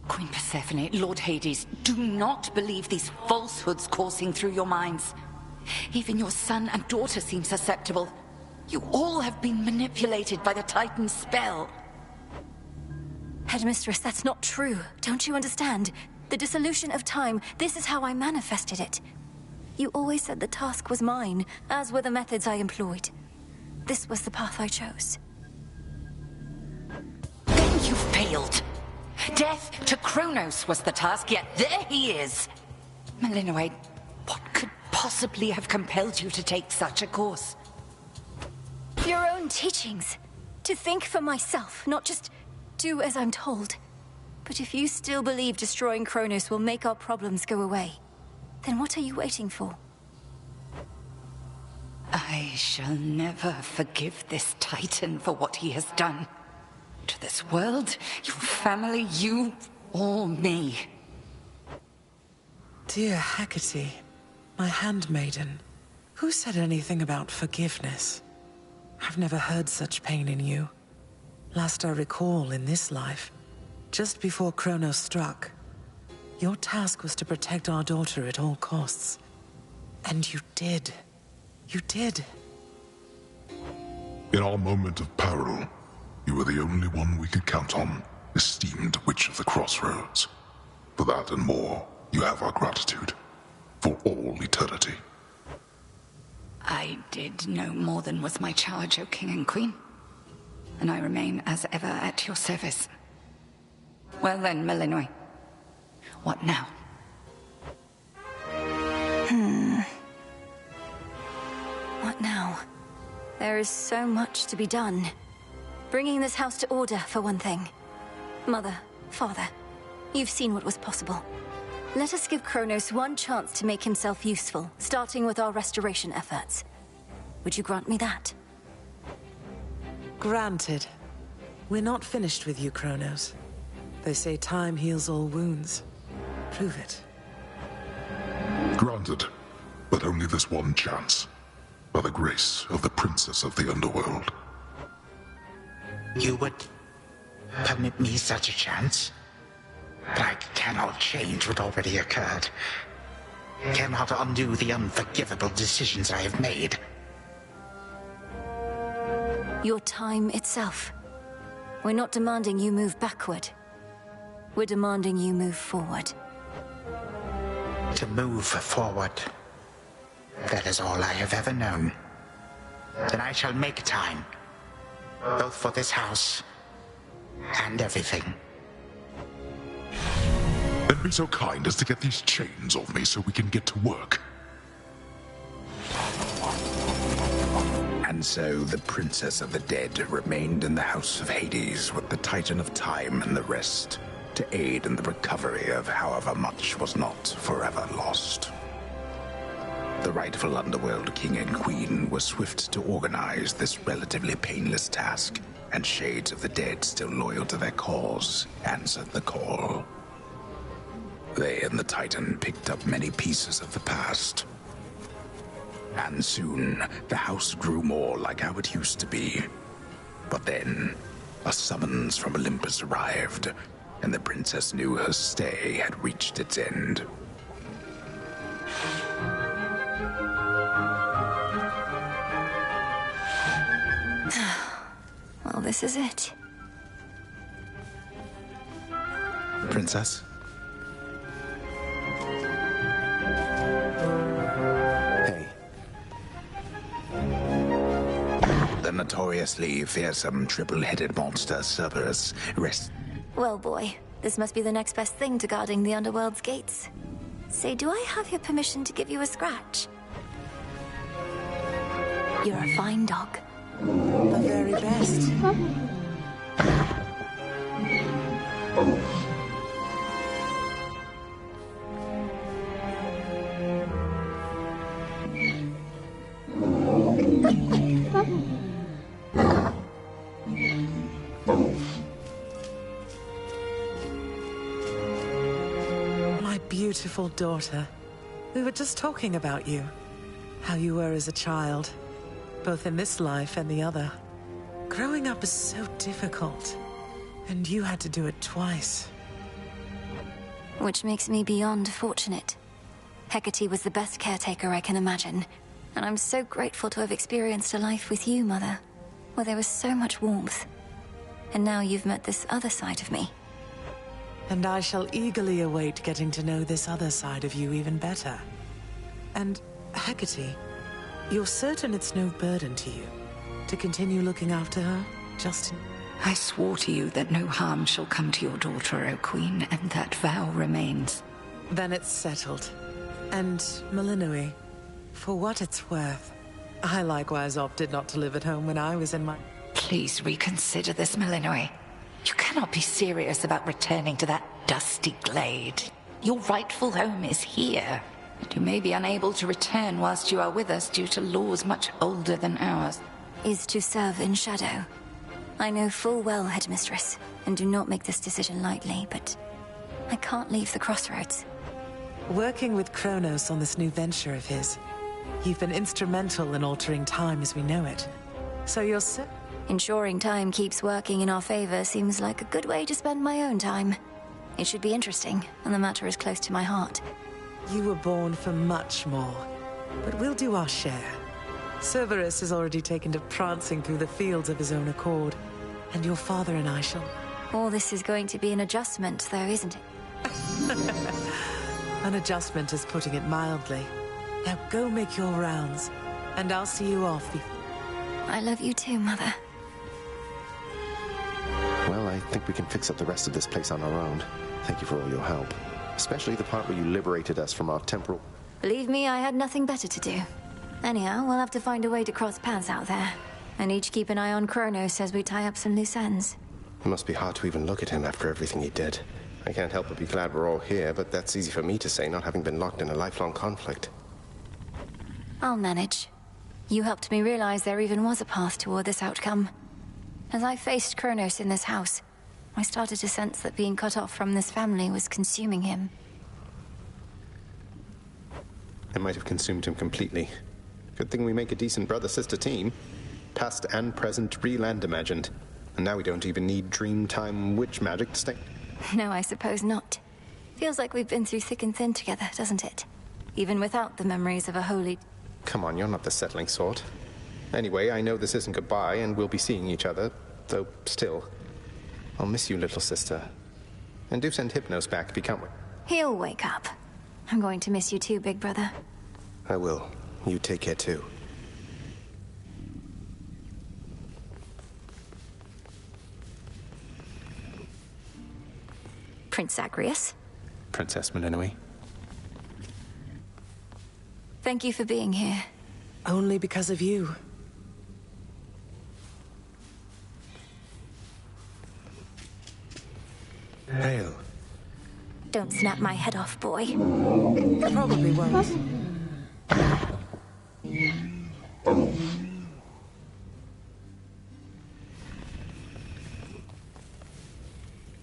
S12: Queen Persephone, Lord Hades, do not believe these falsehoods coursing through your minds. Even your son and daughter seem susceptible. You all have been manipulated by the Titan's spell.
S2: Headmistress, that's not true. Don't you understand? The dissolution of time, this is how I manifested it. You always said the task was mine, as were the methods I employed. This was the path I chose.
S12: Then you failed. Death to Kronos was the task, yet there he is. Millenoi, what could possibly have compelled you to take such a course?
S2: Your own teachings. To think for myself, not just do as I'm told. But if you still believe destroying Kronos will make our problems go away, then what are you waiting for?
S12: I shall never forgive this Titan for what he has done. To this world, your family, you, or me.
S20: Dear Hecate, my handmaiden, who said anything about forgiveness? I've never heard such pain in you. Last I recall in this life, just before Kronos struck, your task was to protect our daughter at all costs. And you did. You did.
S9: In our moment of peril, you were the only one we could count on, esteemed Witch of the Crossroads. For that and more, you have our gratitude. For all eternity.
S12: I did no more than was my charge, O King and Queen. And I remain as ever at your service. Well then, Millenoi. What now?
S2: What now? There is so much to be done. Bringing this house to order, for one thing. Mother, Father, you've seen what was possible. Let us give Kronos one chance to make himself useful, starting with our restoration efforts. Would you grant me that?
S20: Granted. We're not finished with you, Kronos. They say time heals all wounds. Prove it.
S9: Granted, but only this one chance. By the grace of the Princess of the Underworld.
S11: You would permit me such a chance? But I cannot change what already occurred. Cannot undo the unforgivable decisions I have made.
S2: Your time itself. We're not demanding you move backward. We're demanding you move forward.
S11: To move forward. That is all I have ever known. Then I shall make time. Both for this house and everything.
S9: Then be so kind as to get these chains off me so we can get to work.
S4: And so the Princess of the Dead remained in the House of Hades with the Titan of Time and the rest to aid in the recovery of however much was not forever lost. The rightful Underworld King and Queen were swift to organize this relatively painless task, and shades of the dead still loyal to their cause answered the call. They and the Titan picked up many pieces of the past. And soon, the house grew more like how it used to be. But then, a summons from Olympus arrived, and the princess knew her stay had reached its end.
S2: Well, this is it.
S1: Princess?
S18: Hey.
S4: The notoriously fearsome triple-headed monster Cerberus rests.
S2: Well, boy, this must be the next best thing to guarding the underworld's gates. Say, do I have your permission to give you a scratch? You're a fine dog.
S17: The very best.
S20: My beautiful daughter. We were just talking about you. How you were as a child. Both in this life and the other. Growing up is so difficult. And you had to do it twice.
S2: Which makes me beyond fortunate. Hecate was the best caretaker I can imagine. And I'm so grateful to have experienced a life with you, Mother. Where there was so much warmth. And now you've met this other side of me.
S20: And I shall eagerly await getting to know this other side of you even better. And, Hecate, you're certain it's no burden to you to continue looking after her, Justin?
S12: I swore to you that no harm shall come to your daughter, O Queen, and that vow remains.
S20: Then it's settled. And, Malinois, for what it's worth, I likewise opted not to live at home when I was in my...
S12: Please reconsider this, Malinois. You cannot be serious about returning to that dusty glade. Your rightful home is here. And you may be unable to return whilst you are with us due to laws much older than ours.
S2: Is to serve in shadow. I know full well, Headmistress, and do not make this decision lightly, but I can't leave the crossroads.
S20: Working with Kronos on this new venture of his, you've been instrumental in altering time as we know it. So you're
S2: ensuring time keeps working in our favor seems like a good way to spend my own time. It should be interesting, and the matter is close to my heart.
S20: You were born for much more, but we'll do our share. Cerberus has already taken to prancing through the fields of his own accord, and your father and I shall...
S2: All this is going to be an adjustment, though, isn't it?
S20: An adjustment is putting it mildly. Now go make your rounds, and I'll see you off before...
S2: I love you too, Mother.
S18: Well, I think we can fix up the rest of this place on our own. Thank you for all your help. Especially the part where you liberated us from our temporal...
S2: Believe me, I had nothing better to do. Anyhow, we'll have to find a way to cross paths out there. And each keep an eye on Kronos as we tie up some loose ends.
S18: It must be hard to even look at him after everything he did. I can't help but be glad we're all here, but that's easy for me to say, not having been locked in a lifelong conflict.
S2: I'll manage. You helped me realize there even was a path toward this outcome. As I faced Kronos in this house, I started to sense that being cut off from this family was consuming him.
S18: It might have consumed him completely. Good thing we make a decent brother-sister team. Past and present, real and imagined. And now we don't even need Dreamtime witch magic to stay.
S2: No, I suppose not. Feels like we've been through thick and thin together, doesn't it? Even without the memories of a holy...
S18: Come on, you're not the settling sort. Anyway, I know this isn't goodbye, and we'll be seeing each other. Though, still. I'll miss you, little sister. And do send Hypnos back if you can't wait.
S2: He'll wake up. I'm going to miss you too, big brother.
S18: I will. You take care too.
S2: Prince Zagreus.
S18: Princess Malinois.
S2: Thank you for being here.
S20: Only because of you.
S1: Hail.
S2: Don't snap my head off, boy.
S20: Probably won't.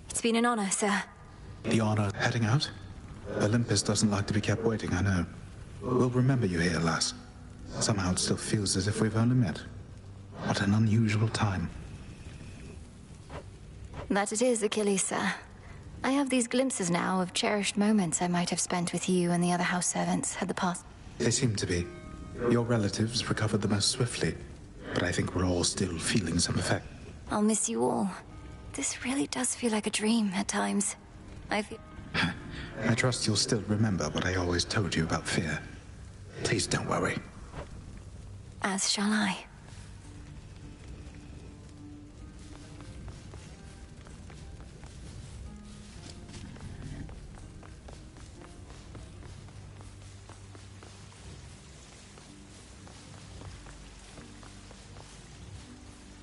S2: It's been an honor, sir.
S1: The honor heading out? Olympus doesn't like to be kept waiting, I know. We'll remember you here, lass. Somehow it still feels as if we've only met. What an unusual time.
S2: That it is, Achilles, sir. I have these glimpses now of cherished moments I might have spent with you and the other house servants had the past.
S6: They seem to be. Your relatives recovered the most swiftly, but I think we're all still feeling some effect.
S2: I'll miss you all. This really does feel like a dream at times. I
S6: trust you'll still remember what I always told you about fear. Please don't worry.
S2: As shall I.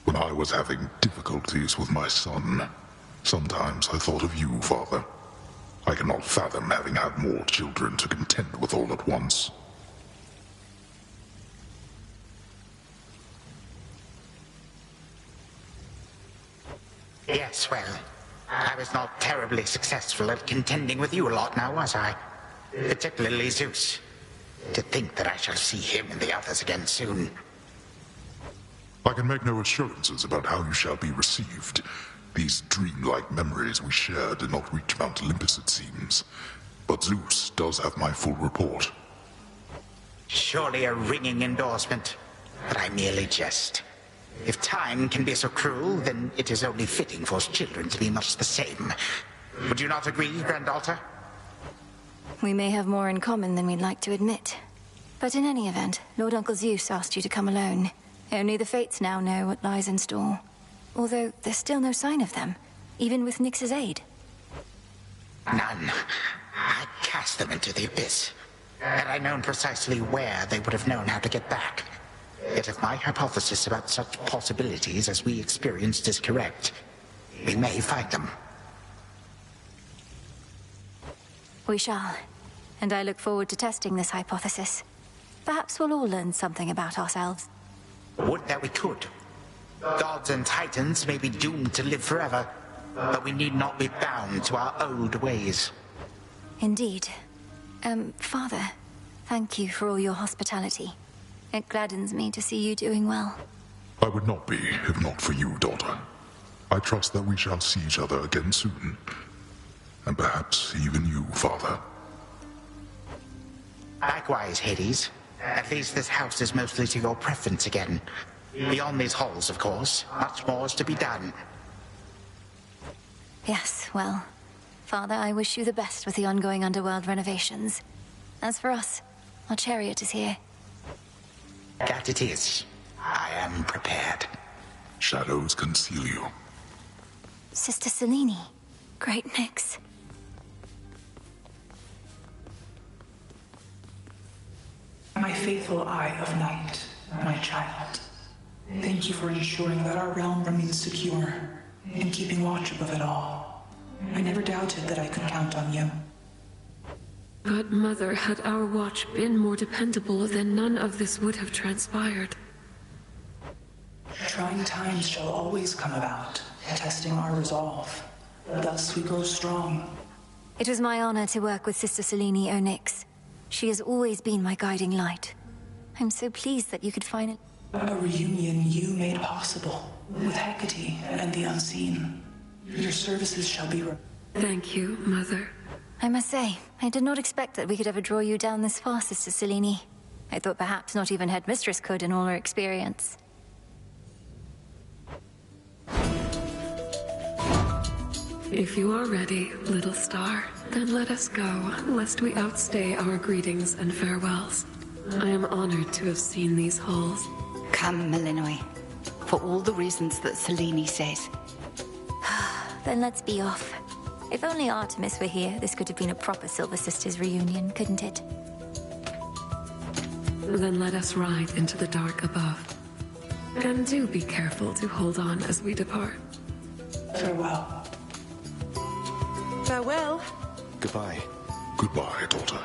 S9: When I was having difficulties with my son, sometimes I thought of you, Father. I cannot fathom having had more children to contend with all at once.
S11: Yes, well, I was not terribly successful at contending with you a lot now, was I? Particularly Zeus. To think that I shall see him and the others again soon.
S9: I can make no assurances about how you shall be received. These dreamlike memories we share did not reach Mount Olympus, it seems. But Zeus does have my full report.
S11: Surely a ringing endorsement, but I merely jest. If time can be so cruel, then it is only fitting for children to be much the same. Would you not agree, Grandalter?
S2: We may have more in common than we'd like to admit. But in any event, Lord Uncle Zeus asked you to come alone. Only the Fates now know what lies in store. Although there's still no sign of them, even with Nyx's aid.
S11: None. I cast them into the abyss. Had I known precisely where, they would have known how to get back. Yet if my hypothesis about such possibilities as we experienced is correct, we may find them.
S2: We shall. And I look forward to testing this hypothesis. Perhaps we'll all learn something about ourselves.
S11: Would that we could. Gods and titans may be doomed to live forever, but we need not be bound to our old ways.
S2: Indeed. Father, thank you for all your hospitality. It gladdens me to see you doing well.
S9: I would not be, if not for you, daughter. I trust that we shall see each other again soon. And perhaps even you, Father.
S11: Likewise, Hades. At least this house is mostly to your preference again. Beyond these halls, of course, much more is to be done.
S2: Yes, well, Father, I wish you the best with the ongoing underworld renovations. As for us, our chariot is here.
S11: That it is. I am prepared.
S9: Shadows conceal you.
S2: Sister Selene. Great Nyx.
S19: My faithful Eye of Night, my child. Thank you for ensuring that our realm remains secure and keeping watch above it all. I never doubted that I could count on you.
S21: But, Mother, had our watch been more dependable, then none of this would have transpired.
S19: Trying times shall always come about, testing our resolve. Thus we grow strong.
S2: It was my honor to work with Sister Selene Onyx. She has always been my guiding light. I'm so pleased that you could find it.
S19: A reunion you made possible, with Hecate and the Unseen. Your services shall be...
S21: Thank you, Mother.
S2: I must say, I did not expect that we could ever draw you down this far, Sister Selene. I thought perhaps not even Headmistress could in all her experience.
S21: If you are ready, little star, then let us go, lest we outstay our greetings and farewells. I am honored to have seen these halls.
S12: Come, Malinois. For all the reasons that Selene says.
S2: Then let's be off. If only Artemis were here, this could have been a proper Silver Sisters reunion, couldn't it?
S21: Then let us ride into the dark above. And do be careful to hold on as we depart.
S19: Farewell.
S18: Farewell. Goodbye.
S9: Goodbye, daughter.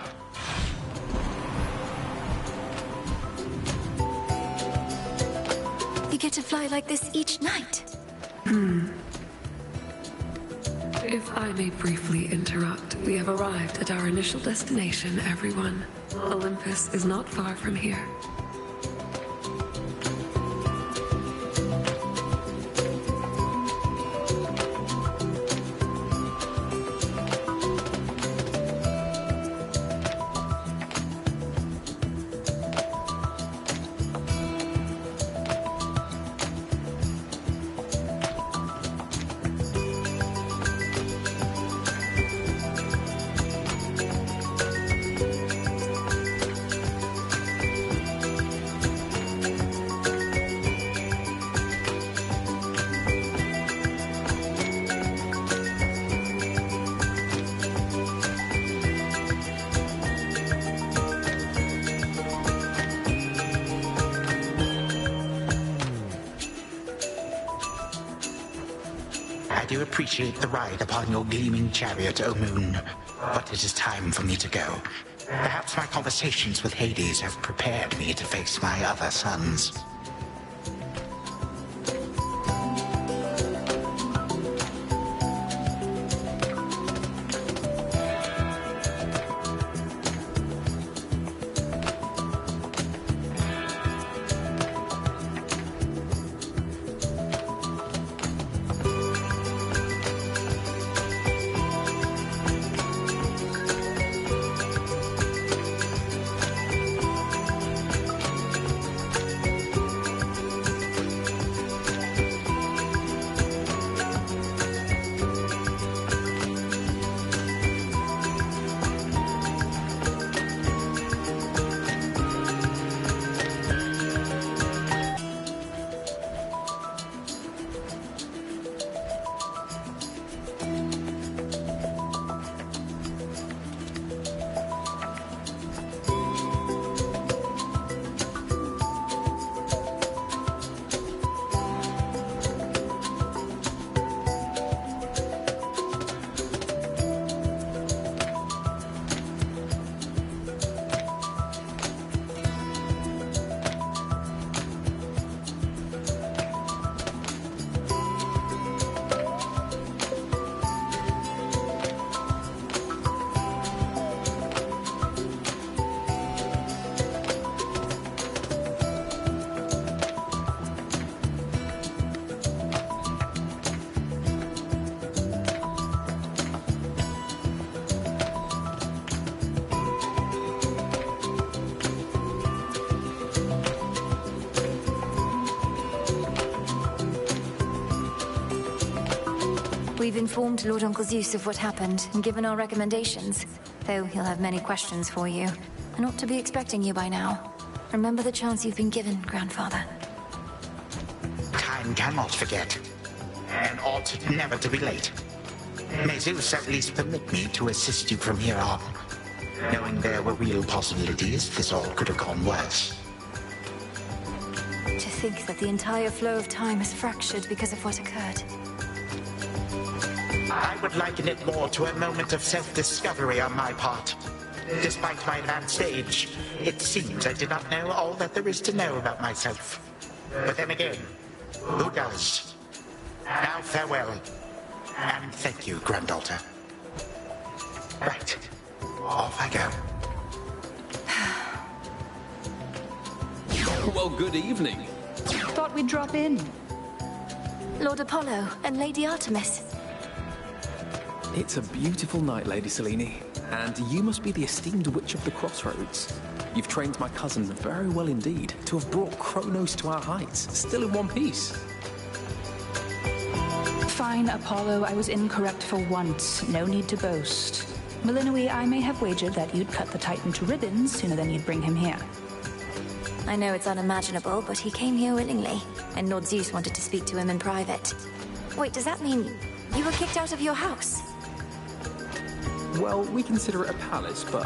S2: You get to fly like this each night.
S21: If I may briefly interrupt, we have arrived at our initial destination, everyone. Olympus is not far from here.
S11: I do appreciate the ride upon your gleaming chariot, O Moon. But it is time for me to go. Perhaps my conversations with Hades have prepared me to face my other sons.
S2: We've informed Lord Uncle Zeus of what happened and given our recommendations, though he'll have many questions for you. And ought to be expecting you by now. Remember the chance you've been given, Grandfather.
S11: Time cannot forget, and ought never to be late. May Zeus at least permit me to assist you from here on. Knowing there were real possibilities, this all could have gone worse.
S2: To think that the entire flow of time is fractured because of what occurred.
S11: I would liken it more to a moment of self-discovery on my part. Despite my advanced age, it seems I did not know all that there is to know about myself. But then again, who does? Now farewell, and thank you, granddaughter. Right, off I go.
S10: Well, good evening.
S5: Thought we'd drop in.
S2: Lord Apollo and Lady Artemis.
S10: It's a beautiful night, Lady Selene, and you must be the esteemed witch of the Crossroads. You've trained my cousin very well indeed to have brought Kronos to our heights, still in one piece.
S5: Fine, Apollo, I was incorrect for once. No need to boast. Melinoe, I may have wagered that you'd cut the Titan to ribbons sooner than you'd bring him here.
S2: I know it's unimaginable, but he came here willingly, and Lord Zeus wanted to speak to him in private. Wait, does that mean you were kicked out of your house?
S10: Well, we consider it a palace, but,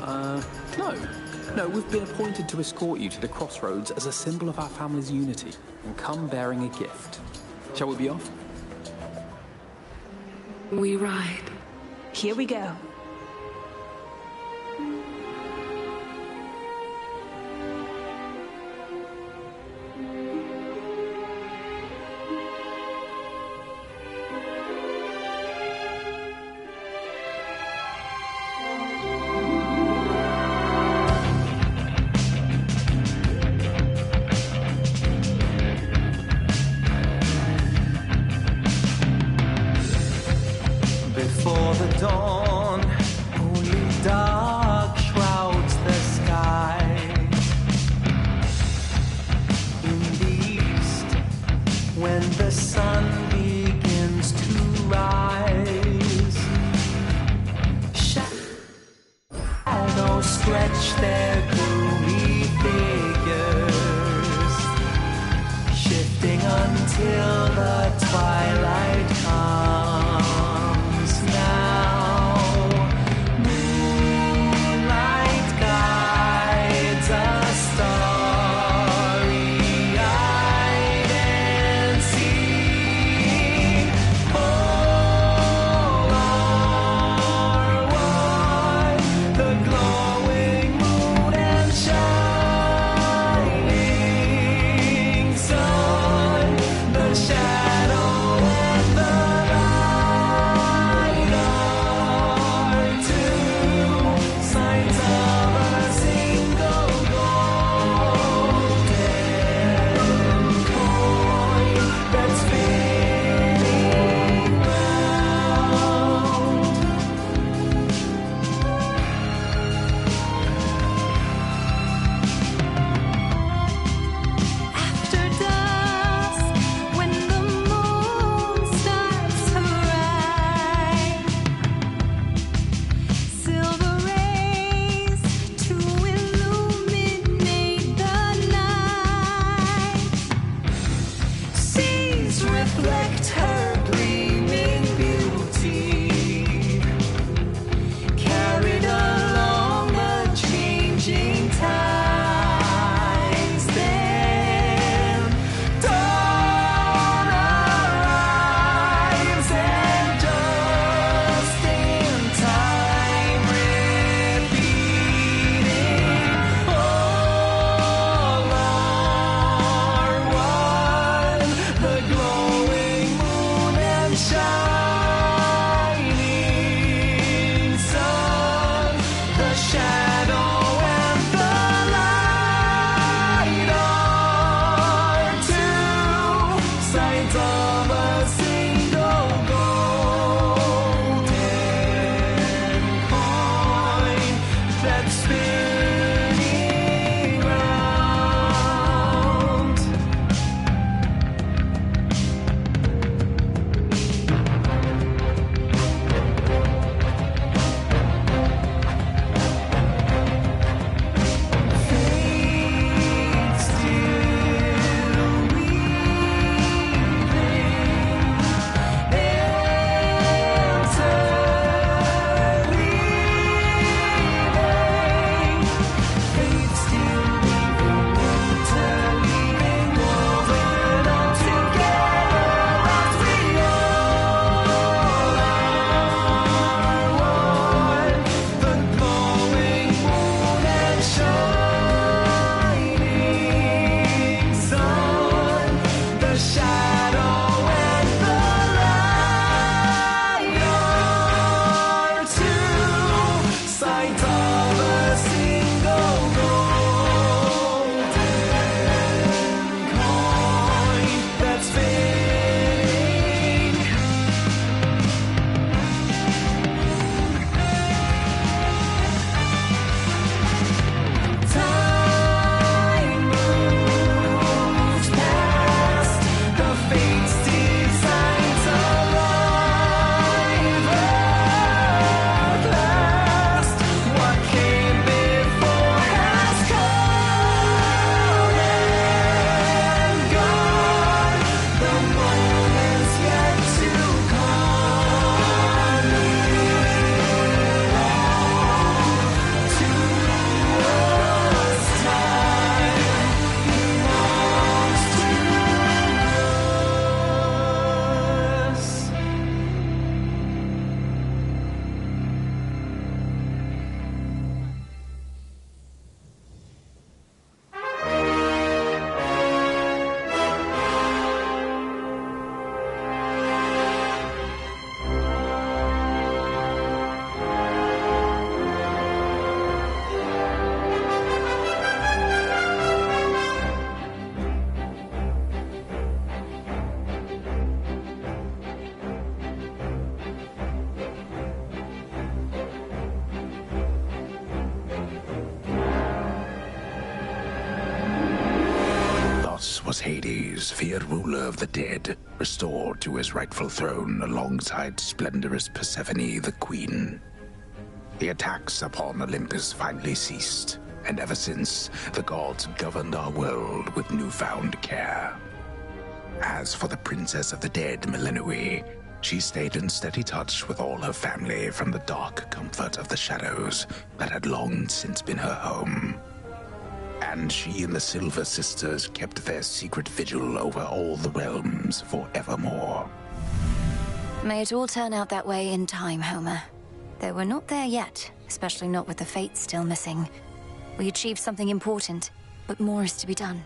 S10: no. No, we've been appointed to escort you to the Crossroads as a symbol of our family's unity, and come bearing a gift. Shall we be off?
S21: We ride.
S5: Here we go.
S8: Before the dawn, only dark shrouds the sky. In the east, when the sun begins to rise, shadows stretch their gloomy figures, shifting until the twilight comes. Now, moonlight guides us starry-eyed and seeing. Oh,
S11: was Hades, feared ruler of the dead, restored to his rightful throne alongside splendorous Persephone, the queen. The attacks upon Olympus finally ceased, and ever since, the gods governed our world with newfound care. As for the princess of the dead, Melinoi, she stayed in steady touch with all her family from the dark comfort of the shadows that had long since been her home. And she and the Silver Sisters kept their secret vigil over all the realms forevermore.
S2: May it all turn out that way in time, Homer. Though we're not there yet, especially not with the Fates still missing. We achieved something important, but more is to be done.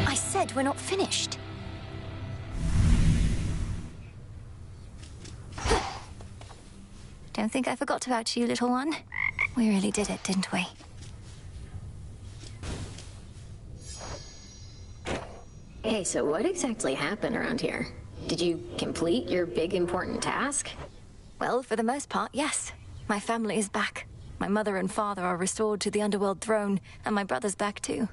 S2: I said we're not finished. Don't think I forgot about you, little one. We really did it, didn't we?
S13: Hey, so what exactly happened around here? Did you complete your big important task?
S2: Well, for the most part, yes. My family is back. My mother and father are restored to the underworld throne, and my brother's back too.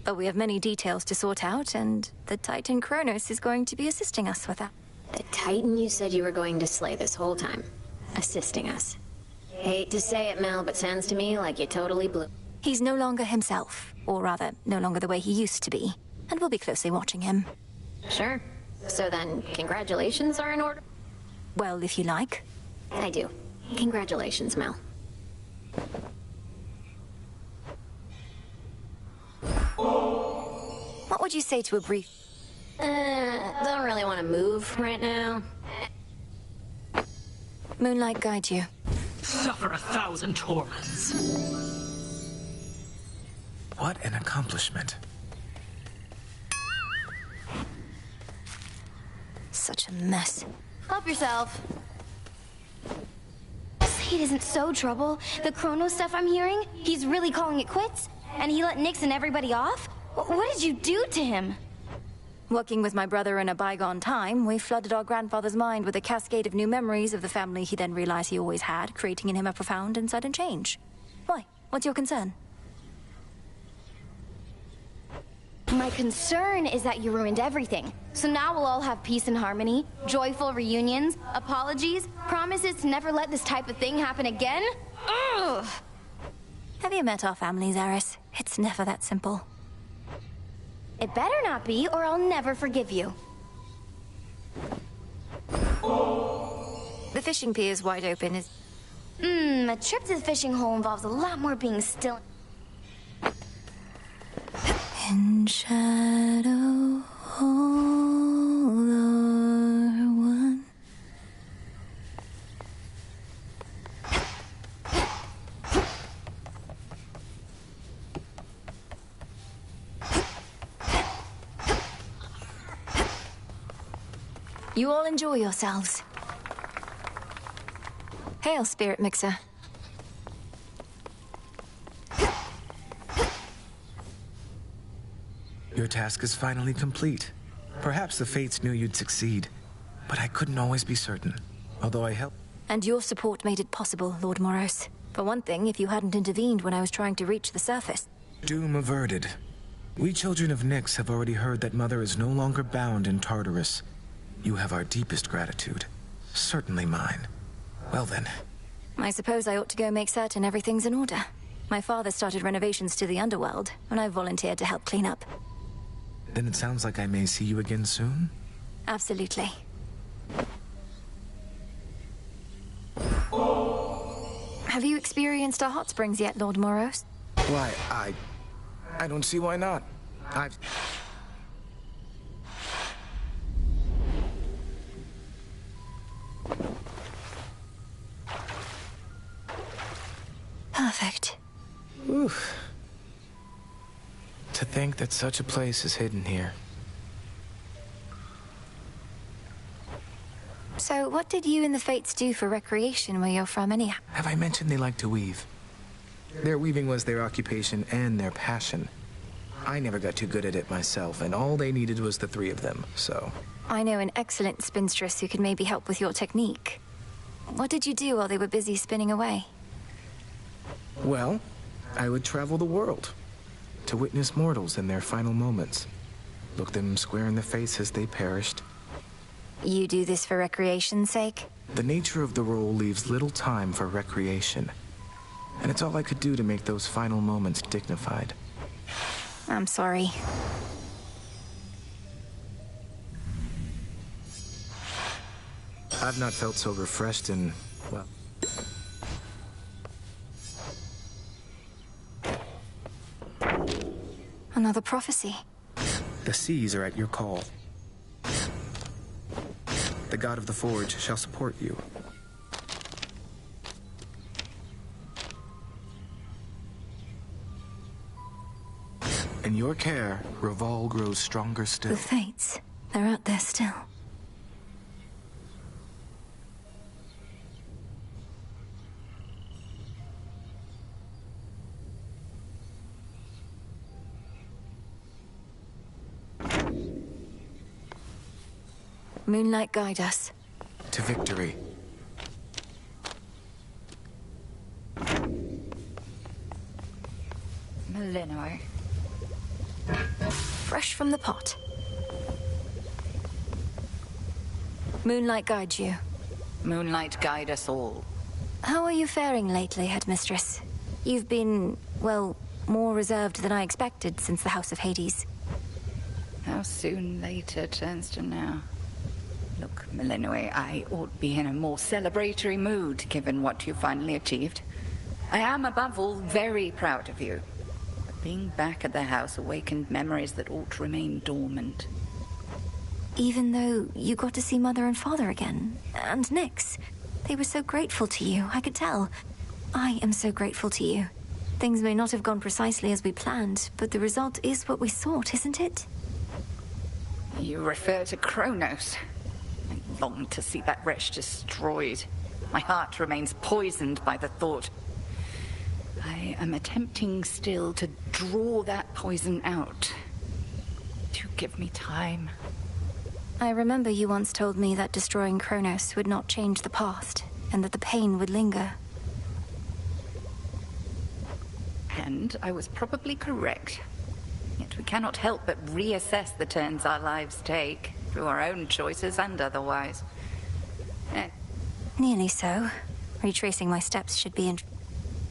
S2: But we have many details to sort out, and the Titan Kronos is going to be assisting us with that.
S13: The Titan you said you were going to slay this whole time. Assisting us. Hate to say it, Mel, but sounds to me like you totally blew.
S2: He's no longer himself, or rather, no longer the way he used to be, and we'll be closely watching him.
S13: Sure. So then, congratulations are in order?
S2: Well, if you like.
S13: I do. Congratulations, Mel.
S2: What would you say to a brief...
S13: Don't really want to move right now.
S2: Moonlight guide you.
S22: Suffer 1,000 torments.
S4: What an accomplishment.
S2: Such a mess.
S23: Help yourself. Say it isn't so trouble. The Chrono stuff I'm hearing, he's really calling it quits? And he let Nyx and everybody off? What did you do to him?
S2: Working with my brother in a bygone time, we flooded our grandfather's mind with a cascade of new memories of the family he then realized he always had, creating in him a profound and sudden change. Why? What's your concern?
S23: My concern is that you ruined everything. So now we'll all have peace and harmony, joyful reunions, apologies, promises to never let this type of thing happen again? Ugh!
S2: Have you met our families, Eris? It's never that simple.
S23: It better not be, or I'll never forgive you.
S2: The fishing pier is wide open, is...
S23: A trip to the fishing hole involves a lot more being still.
S2: In shadow, all are one. You all enjoy yourselves. Hail, Spirit Mixer.
S4: Your task is finally complete. Perhaps the Fates knew you'd succeed, but I couldn't always be certain, although I helped.
S2: And your support made it possible, Lord Moros. For one thing, if you hadn't intervened when I was trying to reach the surface...
S4: Doom averted. We children of Nyx have already heard that Mother is no longer bound in Tartarus. You have our deepest gratitude. Certainly mine. Well then.
S2: I suppose I ought to go make certain everything's in order. My father started renovations to the underworld, and I volunteered to help clean up.
S4: Then it sounds like I may see you again soon?
S2: Absolutely. Have you experienced our hot springs yet, Lord Moros?
S4: Why, I don't see why not. I've...
S2: Perfect.
S4: Oof. To think that such a place is hidden here.
S2: So, what did you and the Fates do for recreation where you're from, anyhow?
S4: Have I mentioned they like to weave? Their weaving was their occupation and their passion. I never got too good at it myself, and all they needed was the three of them, so...
S2: I know an excellent spinstress who could maybe help with your technique. What did you do while they were busy spinning away?
S4: Well, I would travel the world to witness mortals in their final moments. Look them square in the face as they perished.
S2: You do this for recreation's sake?
S4: The nature of the role leaves little time for recreation. And it's all I could do to make those final moments dignified.
S2: I'm sorry.
S4: I've not felt so refreshed in, well...
S2: Another prophecy.
S4: The seas are at your call. The god of the forge shall support you. In your care, Raval grows stronger still.
S2: The fates, they're out there still. Moonlight, guide us.
S4: To victory.
S12: Malinois.
S2: Fresh from the pot. Moonlight guide you.
S12: Moonlight guide us all.
S2: How are you faring lately, Headmistress? You've been, well, more reserved than I expected since the House of Hades.
S12: How soon later turns to now. Look, Malinois, I ought be in a more celebratory mood, given what you finally achieved. I am, above all, very proud of you. But being back at the house awakened memories that ought to remain dormant.
S2: Even though you got to see Mother and Father again, and Nyx. They were so grateful to you, I could tell. I am so grateful to you. Things may not have gone precisely as we planned, but the result is what we sought, isn't it?
S12: You refer to Kronos. I long to see that wretch destroyed. My heart remains poisoned by the thought. I am attempting still to draw that poison out. Do give me time.
S2: I remember you once told me that destroying Kronos would not change the past, and that the pain would linger.
S12: And I was probably correct. Yet we cannot help but reassess the turns our lives take, through our own choices and otherwise.
S2: Nearly so. Retracing my steps should be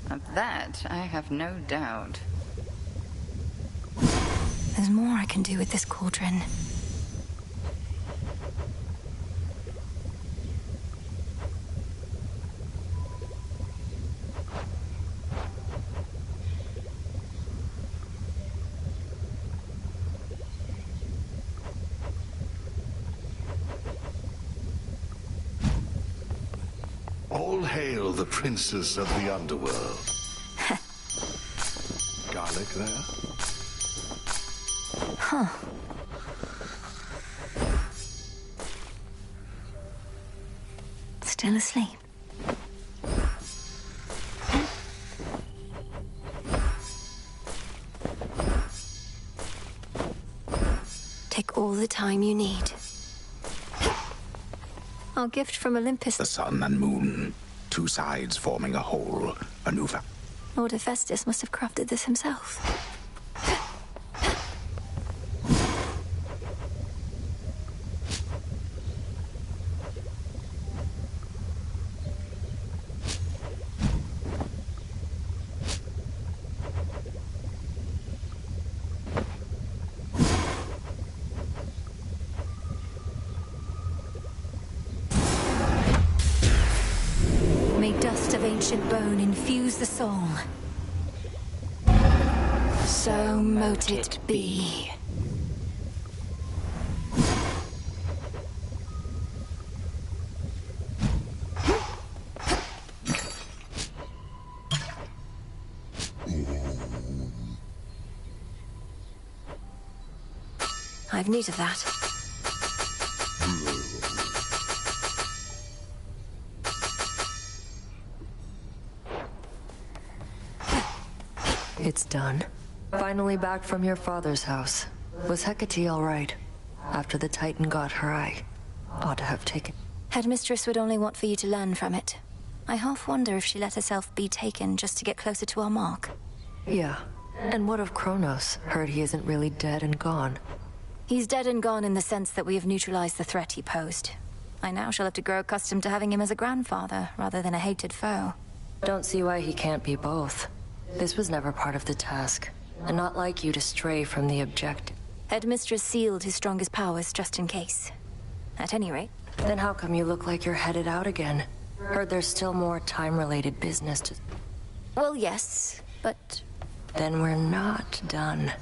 S12: Of that, I have no doubt.
S2: There's more I can do with this cauldron.
S7: All hail the princess of the underworld. Garlic there?
S2: Huh. Still asleep. Take all the time you need. Our gift from Olympus.
S11: The sun and moon, two sides forming a whole, maneuver.
S2: Lord Hephaestus must have crafted this himself. May dust of ancient bone infuse the soul. So mote it be. I've need of that.
S14: It's done. Finally back from your father's house. Was Hecate all right? After the Titan got her eye. Ought to have taken...
S2: Headmistress would only want for you to learn from it. I half wonder if she let herself be taken just to get closer to our mark.
S14: Yeah. And what of Kronos? Heard he isn't really dead and gone.
S2: He's dead and gone in the sense that we have neutralized the threat he posed. I now shall have to grow accustomed to having him as a grandfather, rather than a hated foe.
S14: Don't see why he can't be both. This was never part of the task, and not like you to stray from the objective.
S2: Headmistress sealed his strongest powers just in case. At any rate.
S14: Then how come you look like you're headed out again? Heard there's still more time-related business to...
S2: Well, yes, but...
S14: Then we're not done.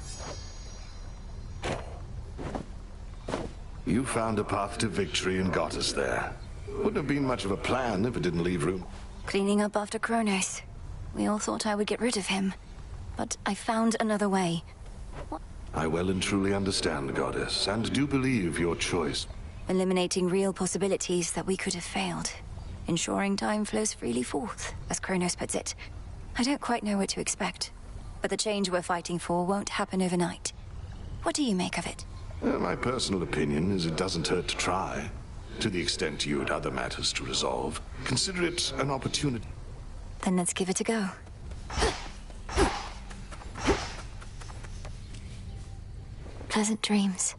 S7: You found a path to victory and got us there. Wouldn't have been much of a plan if it didn't leave room.
S2: Cleaning up after Kronos. We all thought I would get rid of him. But I found another way.
S7: I well and truly understand, Goddess, and do believe your choice.
S2: Eliminating real possibilities that we could have failed. Ensuring time flows freely forth, as Kronos puts it. I don't quite know what to expect. But the change we're fighting for won't happen overnight. What do you make of it?
S7: My personal opinion is it doesn't hurt to try. To the extent you had other matters to resolve, consider it an opportunity.
S2: Then let's give it a go. Pleasant dreams.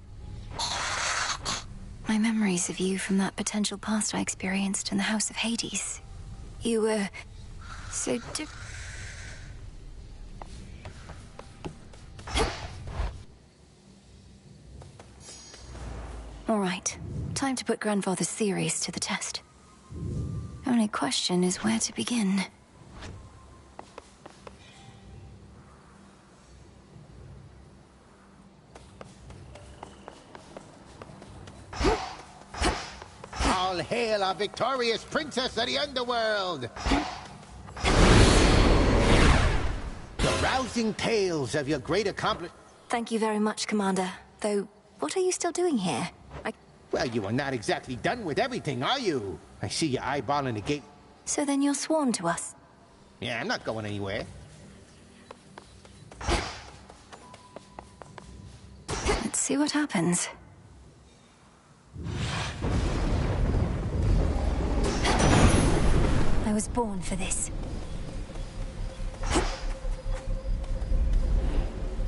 S2: My memories of you from that potential past I experienced in the House of Hades. You were so All right, time to put Grandfather's theories to the test. Only question is where to begin.
S3: All hail our victorious princess of the underworld! The rousing tales of your great accomplishment.
S2: Thank you very much, Commander. Though, what are you still doing here?
S3: Well, you are not exactly done with everything, are you? I see you eyeballing the gate.
S2: So then you're sworn to us?
S3: Yeah, I'm not going anywhere.
S2: Let's see what happens. I was born for this.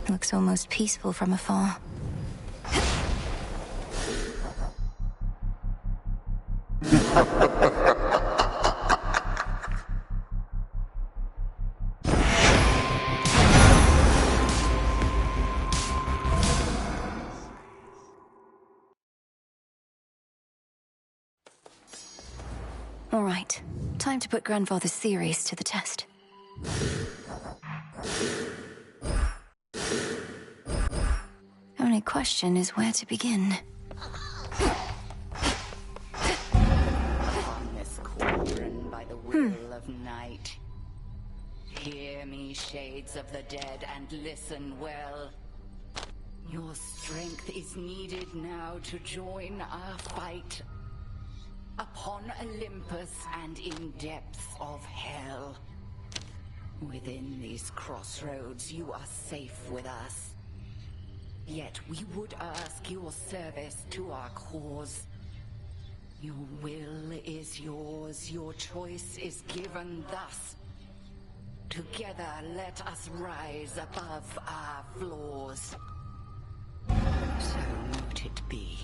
S2: Looks almost peaceful from afar. All right, time to put Grandfather's theories to the test. Only question is where to begin.
S12: On this cauldron by the will of night. Hear me, shades of the dead, and listen well. Your strength is needed now to join our fight. Upon Olympus and in depths of hell. Within these crossroads, you are safe with us. Yet we would ask your service to our cause. Your will is yours, your choice is given thus. Together, let us rise above our flaws. So mote it be.